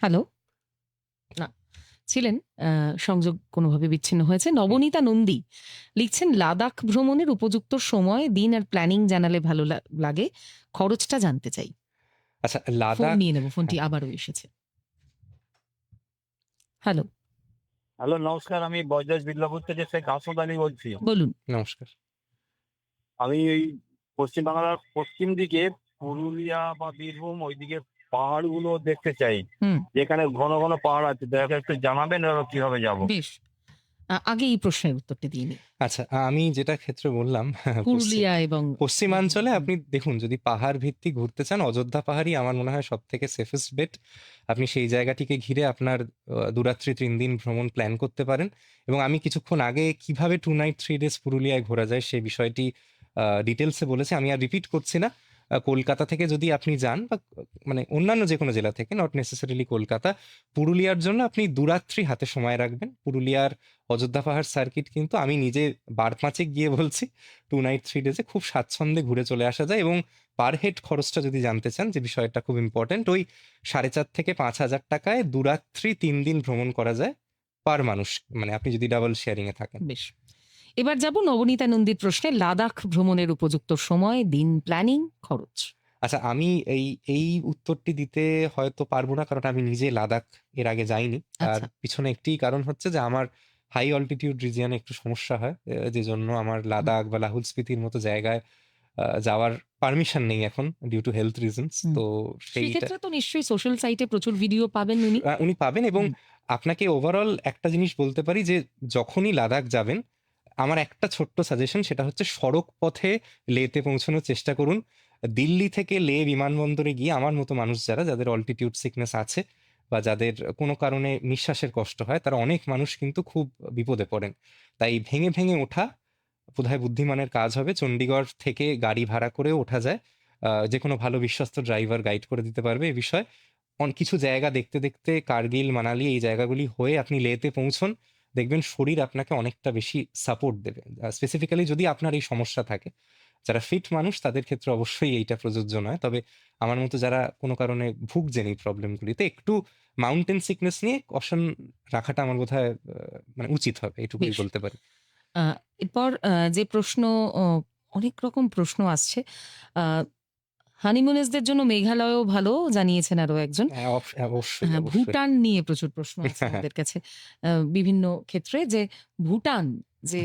হ্যালো? না, ছিলেন। সংযোগ কোনোভাবে বিচ্ছিন্ন হয়েছে। নবনীতা নন্দী লিখছেন, লাদাখ ভ্রমণের উপযুক্ত সময়, দিন আর প্ল্যানিং জানালে ভালো লাগে। খরচটা জানতে চাই। আচ্ছা, ফোন লাদাখ। নিয়ে নেব, ফোনটি আবারও এসেছে। হ্যালো, হ্যালো, নমস্কার। আমি বজরাজ বিল্লাপুর থেকে শেখ হাসুদ আলী বলছি। বলুন। নমস্কার। আমি এই পশ্চিমবাংলার পশ্চিম দিকে পুরুলিয়া বা বীরভূম ওইদিকে পাহাড়গুলো দেখতে চাই, হুম, যেখানে ঘন ঘন পাহাড় আছে। দয়া করে একটু জানাবেন আর কিভাবে যাব। বেশ। আগে এই প্রশ্নের উত্তরটা দিয়ে নিই। আচ্ছা, আমি যেটা ক্ষেত্রে বললাম, পুরুলিয়া এবং পশ্চিমাঞ্চলে আপনি দেখুন, যদি পাহাড় ভিত্তিক ঘুরতে চান, অযোধ্যা পাহাড়ই আমার মনে হয় সব থেকে সেফেস্ট বেট। আপনি সেই জায়গাটিকে ঘিরে আপনার 2 রাত্রি 3 দিন ভ্রমণ প্ল্যান করতে পারেন। এবং আমি কিছুক্ষণ আগে কিভাবে 2 নাইট 3 ডেজ পুরুলিয়ায় ঘোরা যায় সেই বিষয়টি ডিটেলসে বলেছি, আমি আর রিপিট করছি না। কলকাতা থেকে যদি আপনি যান, বা মানে অন্যান্য যে কোনো জেলা থেকে, নট নেসেসারিলি কলকাতা, পুরুলিয়ার জন্য আপনি 2 রাত্রি হাতে সময় রাখবেন। পুরুলিয়ার অযোধ্যা পাহাড় সার্কিট কিন্তু আমি নিজে 5 গিয়ে বলছি, 2 নাইট 3 ডেজে খুব স্বাচ্ছন্দ্যে ঘুরে চলে আসা যায়। এবং পার হেড খরচটা যদি জানতে চান, যে বিষয়টা খুব ইম্পর্টেন্ট, ওই 4,500 থেকে 5,000 টাকায় 2 রাত্রি 3 দিন ভ্রমণ করা যায় পার মানুষ, মানে আপনি যদি ডাবল শেয়ারিং এ থাকেন। বেশ। এবার যাব নবনীতা নন্দীর প্রশ্নে, লাদাখ ভ্রমণের উপযুক্ত সময়, দিন, প্ল্যানিং, খরচ। আচ্ছা, আমি এই এই উত্তরটি দিতে হয়তো পারবো না, কারণ আমি নিজে লাদাখ এর আগে যাইনি। আর আচ্ছা। পিছনে একটি কারণ হচ্ছে যে আমার হাই অল্টিটিউড রিজিয়নে একটু সমস্যা হয়, যে জন্য আমার হুম। লাদাখ বা লাহুল স্পিতির মতো জায়গায় যাওয়ার পারমিশন নেই এখন, ডিউ টু হেলথ রিজনস। হুম। তো সেইটা সেক্ষেত্রে তো নিশ্চয়ই সোশ্যাল সাইটে প্রচুর ভিডিও পাবেন উনি। উনি পাবেন। এবং হুম। আপনাকে ওভারঅল একটা জিনিস বলতে পারি যে যখনই লাদাখ যাবেন, আমার একটা ছোট্ট সাজেশন, সেটা হচ্ছে সড়ক পথে লেতে পৌঁছানোর চেষ্টা করুন। দিল্লি থেকে লে বিমানবন্দরে গিয়ে আমার মতো মানুষ যাদের অল্টিটিউড সিকনেস আছে বা যাদের কোনো কারণে নিঃশ্বাসের কষ্ট হয়, তারা অনেক মানুষ কিন্তু খুব বিপদে পড়েন। তাই ভেঙে ভেঙে ওঠা বোধহয় বুদ্ধিমানের কাজ হবে। চণ্ডীগড় থেকে গাড়ি ভাড়া করেও ওঠা যায়। যে কোনো ভালো বিশ্বস্ত ড্রাইভার গাইড করে দিতে পারবে এ বিষয়ে। কিছু জায়গা দেখতে দেখতে কার্গিল, মানালি এই জায়গাগুলি হয়ে আপনি লেতে পৌঁছন, দেখবেন শরীর আপনাকে অনেকটা বেশি সাপোর্ট দেবে। স্পেসিফিক্যালি যদি আপনার এই সমস্যা থাকে, যারা ফিট মানুষ তাদের ক্ষেত্রে অবশ্যই এইটা প্রযোজ্য নয়। তবে আমার মতো যারা কোনো কারণে ভুগছেন এই প্রবলেমগুলিতে, একটু মাউন্টেন সিকনেস নিয়ে কশন রাখাটা আমার বোধহয় মানে উচিত হবে, এটুকুই বেশ। বলতে পারি। এরপর যে প্রশ্ন, অ অনেক রকম প্রশ্ন আসছে। আ হানিমুনিজদের জন্য মেঘালয়ও ভালো জানিয়েছেন আরো একজন। হ্যাঁ, অবশ্যই, হ্যাঁ, অবশ্যই। ভুটান নিয়ে প্রচুর প্রশ্ন আছে আমাদের কাছে। বিভিন্ন ক্ষেত্রে যে ভুটান যে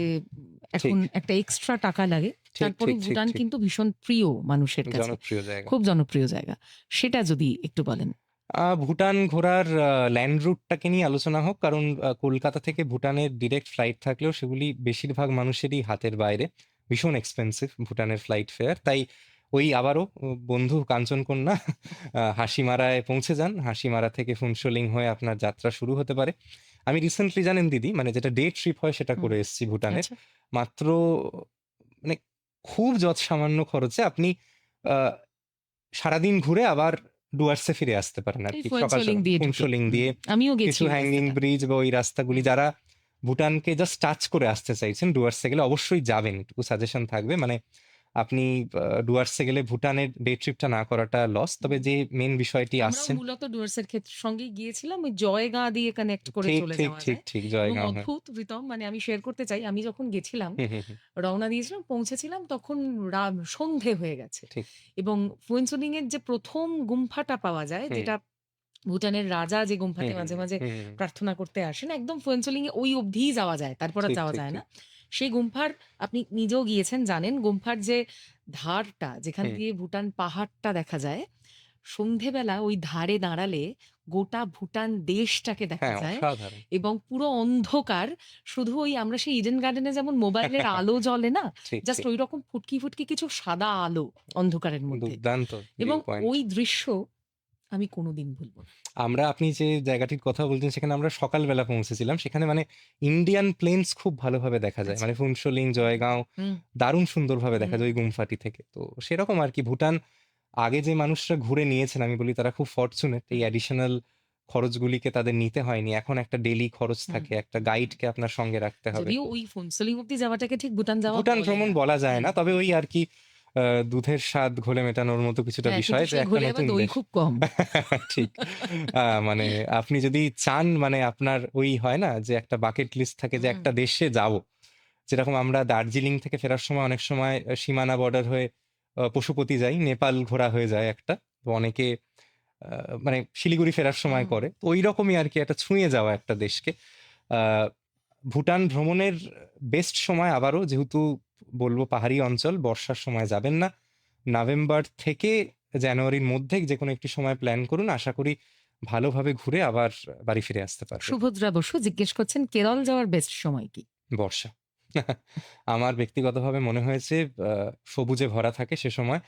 ঠিক, এখন একটা এক্সট্রা টাকা লাগে। ঠিক, তারপরেও ঠিক, ঠিক, ভুটান ঠিক। কিন্তু ভীষণ প্রিয় মানুষের কাছে। জনপ্রিয় জায়গা। খুব জনপ্রিয় জায়গা। সেটা যদি একটু বলেন। ভুটান ঘোরার ল্যান্ড রুটটাকে নিয়ে আলোচনা হোক, কারণ কলকাতা থেকে ভুটানের ডিরেক্ট ফ্লাইট থাকলেও সেগুলি বেশিরভাগ মানুষেরই হাতের বাইরে। ভীষণ এক্সপেন্সিভ ভুটানের ফ্লাইট ফেয়ার। তাই ওই আবারও বন্ধু কাঞ্চনকন্যা হাসিমারায় পৌঁছে যান। হাসিমারা থেকে ফুনসোলিং হয়ে আপনার যাত্রা শুরু হতে পারে। আমি রিসেন্টলি জানেন দিদি, মানে যেটা ডে ট্রিপ হয় সেটা হুম। করে এসেছি ভুটানের। আচ্ছা। মাত্র মানে খুব যৎসামান্য খরচে আপনি আ সারাদিন ঘুরে আবার ডুয়ার্সে ফিরে আসতে পারেন এই আরকি। সকাল, ফুয়েনসোলিং সকাল দিয়ে ঢুকে। ফুনসোলিং দিয়ে আমিও গেছি কিছু ওই হ্যাঙ্গিং রাস্তাটা। ব্রিজ বা ওই রাস্তাগুলি, হুম। যারা ভুটানকে জাস্ট টাচ করে আসতে চাইছেন ডুয়ার্সে গেলে অবশ্যই যাবেন। এটুকু সাজেশন থাকবে। মানে আপনি ডুয়ার্সে গেলে ভুটানের ডে ট্রিপটা না করাটা লস। তবে যে মেইন বিষয়টি আমরাও আসছেন, মূলত ডুয়ার্সের সঙ্গেই গিয়েছিলাম। ওই জয়গাঁ দিয়ে কানেক্ট করে ঠিক, চলে ঠিক, যাওয়া ঠিক, যায়। ঠিক এবং জয়গাঁও, হ্যাঁ। অদ্ভুত রিতম, মানে আমি শেয়ার করতে চাই। আমি যখন গেছিলাম, হুম, হুম, হুম। রওনা দিয়েছিলাম, পৌঁছেছিলাম তখন সন্ধে হয়ে গেছে। ঠিক। এবং ফুয়েনসোলিং এর যে ১ম গুম্ফাটা পাওয়া যায়, হুম, যেটা ভুটানের রাজা যে হুম, গুম্ফাতে হুম, মাঝে, মাঝে হুম, হুম। প্রার্থনা করতে আসেন, একদম ফুয়েনসোলিং এ ওই অবধিই যাওয়া যায়। তারপর আর ঠিক, যাওয়া ঠিক, যায় না। ঠিক। সেই গুম্ফার, আপনি নিজেও গিয়েছেন জানেন, গুম্ফার যে ধারটা যেখান হুম। দিয়ে ভুটান পাহাড়টা দেখা যায়, সন্ধেবেলা ওই ধারে দাঁড়ালে গোটা ভুটান দেশটাকে দেখা হ্যাঁ, যায়। অসাধারণ। এবং পুরো অন্ধকার। শুধু ওই আমরা সেই ইডেন গার্ডেনে যেমন মোবাইলের আলো জ্বলে না? ঠিক, জাস্ট ঠিক। ঐরকম ফুটকি, ফুটকি কিছু সাদা আলো অন্ধকারের মধ্যে। দুর্দান্ত এবং ভিউ পয়েন্ট। ওই দৃশ্য আমি কোনদিন ভুলব না। আপনি যে জায়গাটির কথা বলছেন সেখানে আমরা সকালবেলা পৌঁছেছিলাম। সেখানে মানে ইন্ডিয়ান প্লেনস খুব ভালোভাবে দেখা যায়। আচ্ছা। মানে ফুনসোলিং, হুম, জয়গাঁও হুম, দারুণ সুন্দরভাবে দেখা হুম। যায় ওই গুম্ফাটি থেকে। তো সেরকম আরকি ভুটান আগে যে মানুষরা ঘুরে নিয়েছেন, আমি বলি তারা খুব ফরচুনেট। এই হুম, অ্যাডিশনাল খরচগুলিকে তাদের নিতে হয়নি। এখন একটা ডেইলি খরচ হুম। থাকে। একটা গাইডকে আপনার সঙ্গে রাখতে হবে। যদিও তো ওই ফুনসোলিং অব্দি যাওয়াটাকে ঠিক ভুটান যাওয়া ভুটান বলে ভ্রমণ না। বলা যায় হুম। না। তবে ওই আরকি দুধের স্বাদ ঘোলে মেটানোর মতো কিছুটা হ্যাঁ, কিন্তু বিষয়, যে সেই একটা ঘোলে আবার নতুন দই দেশ। খুব কম। ঠিক। মানে আপনি যদি চান, মানে আপনার ওই হয় না যে একটা বাকেট লিস্ট থাকে যে হুম, একটা দেশে যাবো। যেরকম আমরা দার্জিলিং থেকে ফেরার সময় অনেক সময় সীমানা বর্ডার হয়ে পশুপতি যাই, নেপাল ঘোরা হয়ে যায় একটা। তো অনেকে মানে শিলিগুড়ি ফেরার সময় হুম। করে। তো ঐরকমই আরকি একটা ছুঁয়ে যাওয়া একটা দেশকে। আ ভুটান ভ্রমণের বেস্ট সময় আবারও যেহেতু বলবো পাহাড়ি অঞ্চল, বর্ষার সময় যাবেন না। নভেম্বর থেকে জানুয়ারির মধ্যে যেকোনো একটি সময় প্ল্যান করুন। আশা করি ভালোভাবে ঘুরে আবার বাড়ি ফিরে আসতে পারবেন। সুভদ্রা বসু জিজ্ঞেস করছেন কেরল যাওয়ার বেস্ট সময় কি? বর্ষা। আমার ব্যক্তিগতভাবে মনে হয়েছে সবুজে ভরা থাকে সে সময়।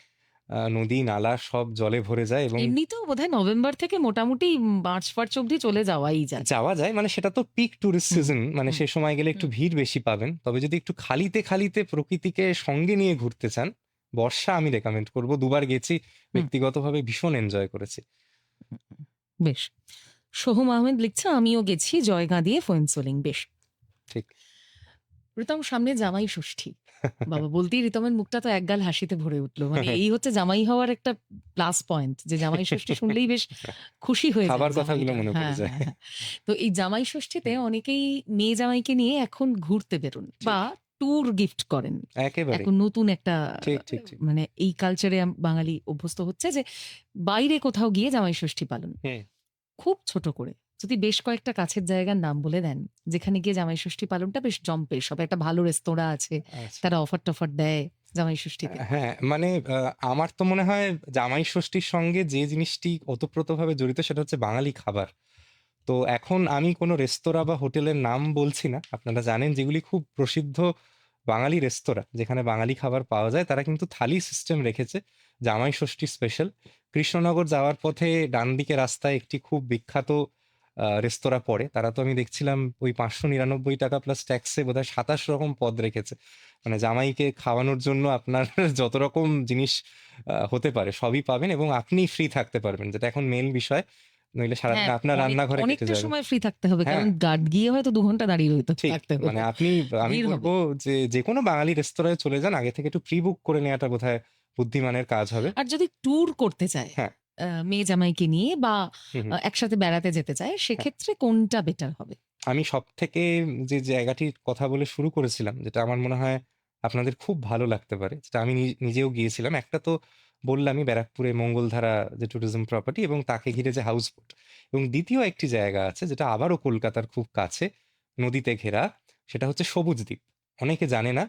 নদী, নালা সব জলে ভরে যায় এবং এমনিতেও বোধহয় নভেম্বর থেকে মোটামুটি মার্চ অব্দি চলে যাওয়াই যায়। যাওয়া যায়। মানে সেটা তো পিক টুরিস্ট হুম, সিজন। মানে হুম, সে সময় গেলে একটু হুম, ভিড় বেশি পাবেন। তবে যদি একটু খালিতে, খালিতে প্রকৃতিকে সঙ্গে নিয়ে ঘুরতে চান, বর্ষা আমি রেকমেন্ড করব। ২ বার গেছি। হুম। ব্যক্তিগতভাবে ভীষণ এনজয় করেছি। বেশ। সোহম আহমেদ লিখছে, আমিও গেছি জয়গাঁ দিয়ে ফুয়েনসোলিং। বেশ। ঠিক। রিতম, সামনে জামাই ষষ্ঠী। বাবা, বলতেই রিতমের মুখটা তো একগাল হাসিতে ভরে উঠল। মানে এই হচ্ছে জামাই হওয়ার একটা প্লাস পয়েন্ট, যে জামাই ষষ্ঠী শুনলেই বেশ খুশি হয়ে যায় খাবার কথাগুলো জামাইরা। মনে পড়ে হ্যাঁ, যায়। হ্যাঁ, হ্যাঁ। তো এই জামাই ষষ্ঠীতে অনেকেই মেয়ে জামাইকে নিয়ে এখন ঘুরতে বেরোন, বা ট্যুর গিফট করেন। একেবারে এখন নতুন একটা ঠিক ঠিক ঠিক মানে এই কালচারে বাঙালি অভ্যস্ত হচ্ছে যে বাইরে কোথাও গিয়ে জামাই ষষ্ঠী পালন। হুম। খুব ছোট করে যদি বেশ কয়েকটা কাছের জায়গার নাম বলে দেন যেখানে গিয়ে জামাই ষষ্ঠী পালনটা বেশ জম্পেশ, সব একটা ভালো রেস্তোরাঁ আছে, আচ্ছা তারা অফার টফার দেয় জামাই ষষ্ঠীতে। হ্যাঁ মানে আমার তো মনে হয় জামাই ষষ্ঠীর সঙ্গে যে জিনিসটি ওতপ্রোতভাবে জড়িত সেটা হচ্ছে বাঙালি খাবার। তো এখন আমি কোনো রেস্তোরাঁ বা হোটেলের নাম বলছি না, আপনারা জানেন যেগুলি খুব প্রসিদ্ধ বাঙালি রেস্তোরাঁ যেখানে বাঙালি খাবার পাওয়া যায়, তারা কিন্তু থালি সিস্টেম রেখেছে জামাই ষষ্ঠী স্পেশাল। কৃষ্ণনগর যাওয়ার পথে ডান দিকে রাস্তায় একটি খুব বিখ্যাত রেস্তোরাঁ পড়ে, তারা তো আমি দেখছিলাম ওই 599 টাকা প্লাস ট্যাক্সে বোধহয় 27 রকম পদ রেখেছে। মানে জামাইকে খাওয়ানোর জন্য আপনার যত রকম জিনিস হতে পারে সবই পাবেন এবং আপনি ফ্রি থাকতে পারবেন, যেটা এখন মেন বিষয়। নইলে সারাদিন হ্যাঁ, আপনার রান্নাঘরে কেটে অনেকটা যাবে। সময় ফ্রি থাকতে হবে, হ্যাঁ কারণ গার্ড গিয়ে হয়তো 2 ঘন্টা দাঁড়িয়ে ঠিক থাকতে মানে হবে, আমি ভিড় হবে। বলবো যে যে কোনো বাঙালি রেস্তোরাঁয় চলে যান, আগে থেকে একটু প্রি বুক করে নেওয়াটা বোধহয় বুদ্ধিমানের কাজ হবে। আর যদি ট্যুর করতে চায় হ্যাঁ মেয়ে জামাইকে নিয়ে বা হুম হুম একসাথে বেড়াতে যেতে চায়, হ্যাঁ সেক্ষেত্রে কোনটা বেটার হবে? আমি সব থেকে যে জায়গাটির কথা বলে শুরু করেছিলাম, যেটা আমার মনে হয় আপনাদের খুব ভালো লাগতে পারে, যেটা আমি নিজেও গিয়েছিলাম, একটা তো বললামই ব্যারাকপুরে মঙ্গলধারা যে ট্যুরিজম প্রপার্টি এবং তাকে ঘিরে যে হাউস বোট, এবং দ্বিতীয় একটি জায়গা আছে যেটা আবারও কলকাতার খুব কাছে, নদীতে ঘেরা, সেটা হচ্ছে সবুজ দ্বীপ। অনেকে জানে না,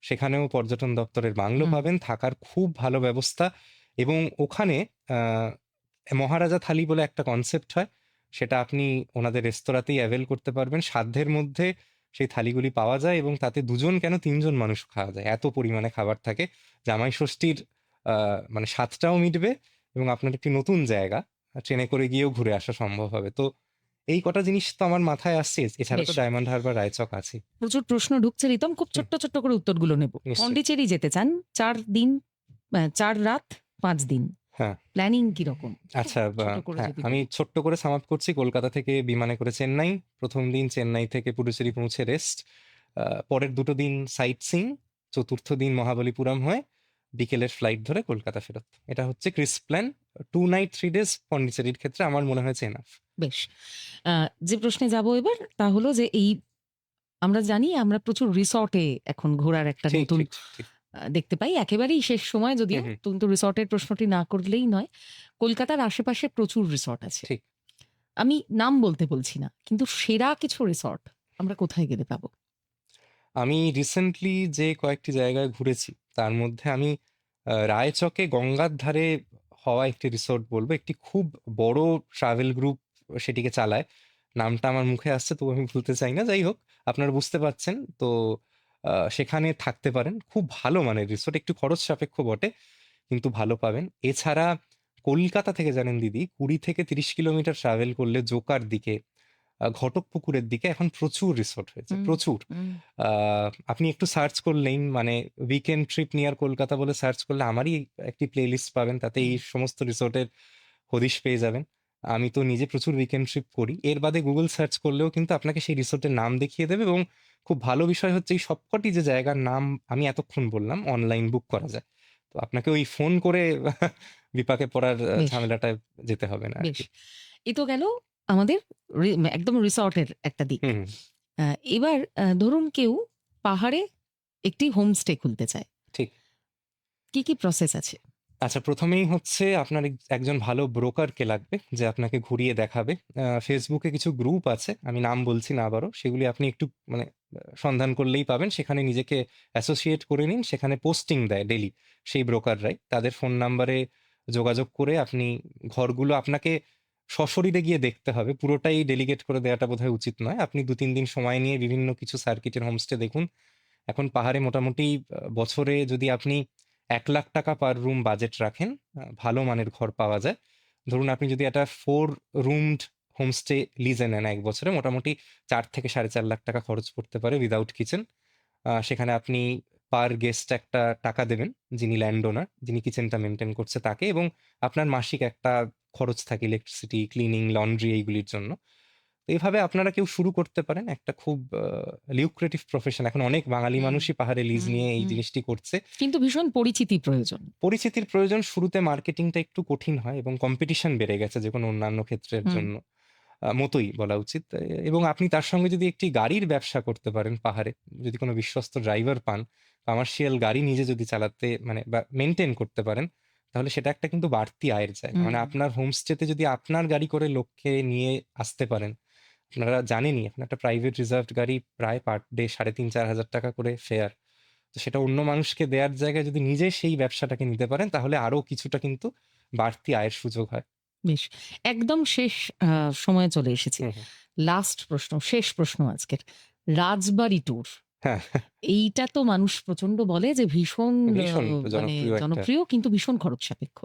সেখানেও পর্যটন দপ্তরের বাংলো হুম। পাবেন, থাকার খুব ভালো ব্যবস্থা। এবং ওখানে আহ মহারাজা থালি বলে একটা কনসেপ্ট হয়, সেটা আপনি ওনাদের রেস্তোরাঁতেই অ্যাভেল করতে পারবেন। সাধ্যের মধ্যে সেই থালিগুলি পাওয়া যায় এবং তাতে 2 জন কেন 3 জন মানুষ খাওয়া যায়, এত পরিমাণে খাবার থাকে। জামাই ষষ্ঠীর মানে স্বাদটাও মিটবে এবং আপনার একটি নতুন জায়গা ট্রেনে করে গিয়েও ঘুরে আসা সম্ভব হবে। তো এই কটা জিনিস তো আমার মাথায় আসছে, এছাড়া তো বেশ, ডায়মন্ড হারবার রায়চক আছে। প্রচুর প্রশ্ন ঢুকছে রিতম, খুব হুম, ছোট্ট ছোট্ট করে উত্তরগুলো নেব। নিশ্চয়ই। পন্ডিচেরি যেতে চান, 4 দিন 4 রাত 5 দিন, হ্যাঁ প্ল্যানিং কিরকম? খুব আচ্ছা ছোট করে হ্যাঁ যদি আমি বলেন। ছোট্ট করে সাম আপ করছি। কলকাতা থেকে বিমানে করে চেন্নাই, প্রথম দিন চেন্নাই থেকে পুডুচেরি পৌঁছে রেস্ট, পরের 2টো দিন সাইট সিং, চতুর্থ দিন মহাবলীপুরম হয়ে বিকেলের ফ্লাইট ধরে কলকাতা ফেরত। এটা হচ্ছে ক্রিস প্ল্যান। 2 নাইট 3 ডেজ পন্ডিচেরির ক্ষেত্রে আমার মনে হয়েছে এনাফ। বেশ, যে প্রশ্নে যাব এবার তা হলো যে এই আমরা জানি আমরা প্রচুর রিসর্টে এখন ঘোরার একটা ঠিক নতুন ঠিক ঠিক দেখতে পাই, একেবারেই শেষ সময় হুম যদিও, হুম কিন্তু রিসর্টের প্রশ্নটি না করলেই নয়। কলকাতার আশেপাশে প্রচুর রিসর্ট আছে, ঠিক। আমি নাম বলতে বলছি না, কিন্তু সেরা কিছু রিসর্ট আমরা কোথায় গেলে পাবো? আমি রিসেন্টলি যে কয়েকটি জায়গায় ঘুরেছি তার মধ্যে আমি রায়চকে গঙ্গার ধারে হওয়া একটি রিসোর্ট বলবো, একটি খুব বড় ট্রাভেল গ্রুপ সেটিকে চালায়। নামটা আমার মুখে আসছে তবু আমি ভুলতে চাই না, যাই হোক আপনারা বুঝতে পারছেন তো। সেখানে থাকতে পারেন, খুব ভালো মানের রিসোর্ট, একটু খরচ সাপেক্ষ বটে কিন্তু ভালো পাবেন। এছাড়া কলকাতা থেকে জানেন দিদি 20 থেকে 30 কিলোমিটার ট্রাভেল করলে জোকার দিকে, ঘটকপুকুরের দিকে এখন প্রচুর রিসোর্ট হয়েছে, হুম, প্রচুর। হুম, আপনি একটু সার্চ করলেই মানে উইকেন্ড ট্রিপ নিয়ার কলকাতা বলে সার্চ করলে আমারই একটি প্লে লিস্ট পাবেন, তাতে এই হুম। সমস্ত রিসোর্টের হদিশ পেয়ে যাবেন। আমি তো নিজে প্রচুর উইকেন্ড ট্রিপ করি, এর বাদে গুগল সার্চ করলেও কিন্তু আপনাকে সেই রিসোর্টের নাম দেখিয়ে দেবে। এবং খুব ভালো বিষয় হচ্ছে এই সবকটি যে জায়গার নাম আমি এতক্ষণ বললাম অনলাইন বুক করা যায়, তো আপনাকে ওই ফোন করে বিপাকে পড়ার বেশ, ঝামেলাটায় যেতে হবে না আর বেশ, কি। এ তো গেল আমাদের একদম রিসর্টের একটা দিক। হুম এবার ধরুন কেউ পাহাড়ে একটি হোমস্টে খুলতে চায়, ঠিক। কি কি প্রসেস আছে? আচ্ছা প্রথমেই হচ্ছে আপনার একজন ভালো ব্রোকারকে লাগবে যে আপনাকে ঘুরিয়ে দেখাবে। ফেসবুকে কিছু গ্রুপ আছে, আমি নাম বলছি না আবারও, সেগুলি আপনি একটু মানে সন্ধান করলেই পাবেন, সেখানে নিজেকে অ্যাসোসিয়েট করে নিন, সেখানে পোস্টিং দেয় ডেলি সেই ব্রোকাররাই। তাদের ফোন নাম্বারে যোগাযোগ করে আপনি ঘরগুলো আপনাকে সশরীরে গিয়ে দেখতে হবে, পুরোটাই ডেলিগেট করে দেওয়াটা বোধহয় উচিত নয়। আপনি 2-3 দিন সময় নিয়ে বিভিন্ন কিছু সার্কিটের হোমস্টে দেখুন। এখন পাহাড়ে মোটামুটি বছরে যদি আপনি 1 লাখ টাকা পার রুম বাজেট রাখেন, ভালো মানের ঘর পাওয়া যায়। ধরুন আপনি যদি একটা 4 রুমড হোমস্টে লিজে নেন 1 বছরে, মোটামুটি 4 থেকে 4.5 লাখ টাকা খরচ পড়তে পারে উইদাউট কিচেন। সেখানে আপনি পার গেস্ট একটা টাকা দেবেন, যিনি ল্যান্ড ওনার, যিনি কিচেনটা মেনটেন করছে তাকে, এবং আপনার মাসিক একটা খরচ থাকে ইলেকট্রিসিটি, ক্লিনিং, লন্ড্রি এইগুলির জন্য। তো এইভাবে আপনারা কেউ শুরু করতে পারেন একটা খুব লিউক্রেটিভ প্রফেশন। এখন অনেক বাঙালি হুম, মানুষই পাহাড়ে লিজ হুম, নিয়ে এই হুম। জিনিসটি করছে। কিন্তু ভীষণ পরিচিতি প্রয়োজন। পরিচিতির প্রয়োজন, শুরুতে মার্কেটিংটা একটু কঠিন হয় এবং কম্পিটিশন বেড়ে গেছে যে কোনো অন্যান্য ক্ষেত্রের হুম, জন্য। মতোই বলা উচিত। এবং আপনি তার সঙ্গে যদি একটি গাড়ির ব্যবসা করতে পারেন পাহাড়ে, যদি কোনো বিশ্বস্ত ড্রাইভার পান, কমার্শিয়াল গাড়ি নিজে যদি চালাতে মানে বা মেনটেন করতে পারেন, তাহলে সেটা একটা কিন্তু বাড়তি আয়ের জায়গা। মানে হুম। আপনার হোমস্টেতে যদি আপনার গাড়ি করে লোককে নিয়ে আসতে পারেন, আপনারা জানেনই এখন একটা প্রাইভেট রিজার্ভড গাড়ি প্রায় পার ডে 3,500-4,000 টাকা করে ফেয়ার। তো সেটা অন্য মানুষকে দেওয়ার জায়গায় যদি নিজে সেই ব্যবসাটাকে নিতে পারেন, তাহলে আরো কিছুটা কিন্তু বাড়তি আয়ের সুযোগ হয়। বেশ, একদম শেষ সময়ে চলে এসেছি। হুম, হুম। লাস্ট প্রশ্ন, শেষ প্রশ্ন আজকের। রাজবাড়ি ট্যুর, হ্যাঁ, এইটা তো মানুষ প্রচন্ড বলে যে ভীষণ ভীষণ মানে জনপ্রিয় একটা। জনপ্রিয় কিন্তু ভীষণ খরচ সাপেক্ষ।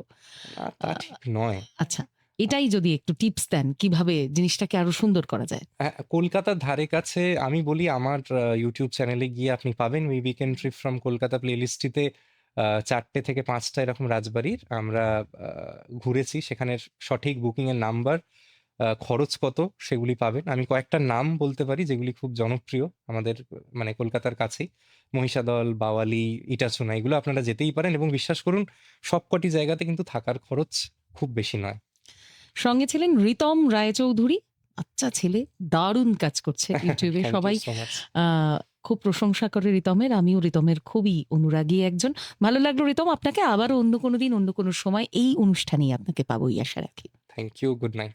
না, তা আ ঠিক নয়। আচ্ছা, এটাই যদি একটু টিপস দেন কিভাবে জিনিসটাকে আরো সুন্দর করা যায়? হ্যাঁ, কলকাতার ধারে কাছে আমি বলি আমার ইউটিউব চ্যানেলে গিয়ে আপনি পাবেন ওই উইকেন্ড ট্রিপ ফ্রম কলকাতা প্লেলিস্টটিতে 4টে থেকে 5টা এরকম রাজবাড়ির আমরা ঘুরেছি। সেখানের সঠিক বুকিং এর নাম্বার, খরচ কত সেগুলি পাবেন। আমি কয়েকটা নাম বলতে পারি যেগুলি খুব জনপ্রিয় আমাদের মানে কলকাতার কাছেই। মহিষাদল, বাওয়ালি, ইটাচুনা এগুলো আপনারা যেতেই পারেন এবং বিশ্বাস করুন সবকটি জায়গাতে কিন্তু থাকার খরচ খুব বেশি নয়। সঙ্গে ছিলেন ঋতম রায়চৌধুরী। বাচ্চা ছেলে, দারুণ কাজ করছে ইউটিউবে। থ্যাংক ইউ সবাই সো মাচ। খুব প্রশংসা করে ঋতমের। আমিও ঋতমের খুবই অনুরাগী একজন। ভালো লাগলো ঋতম, আপনাকে আবারও অন্য কোনো দিন অন্য কোনো সময় এই অনুষ্ঠানেই আপনাকে পাবো এই আশা রাখি। Thank you, good night.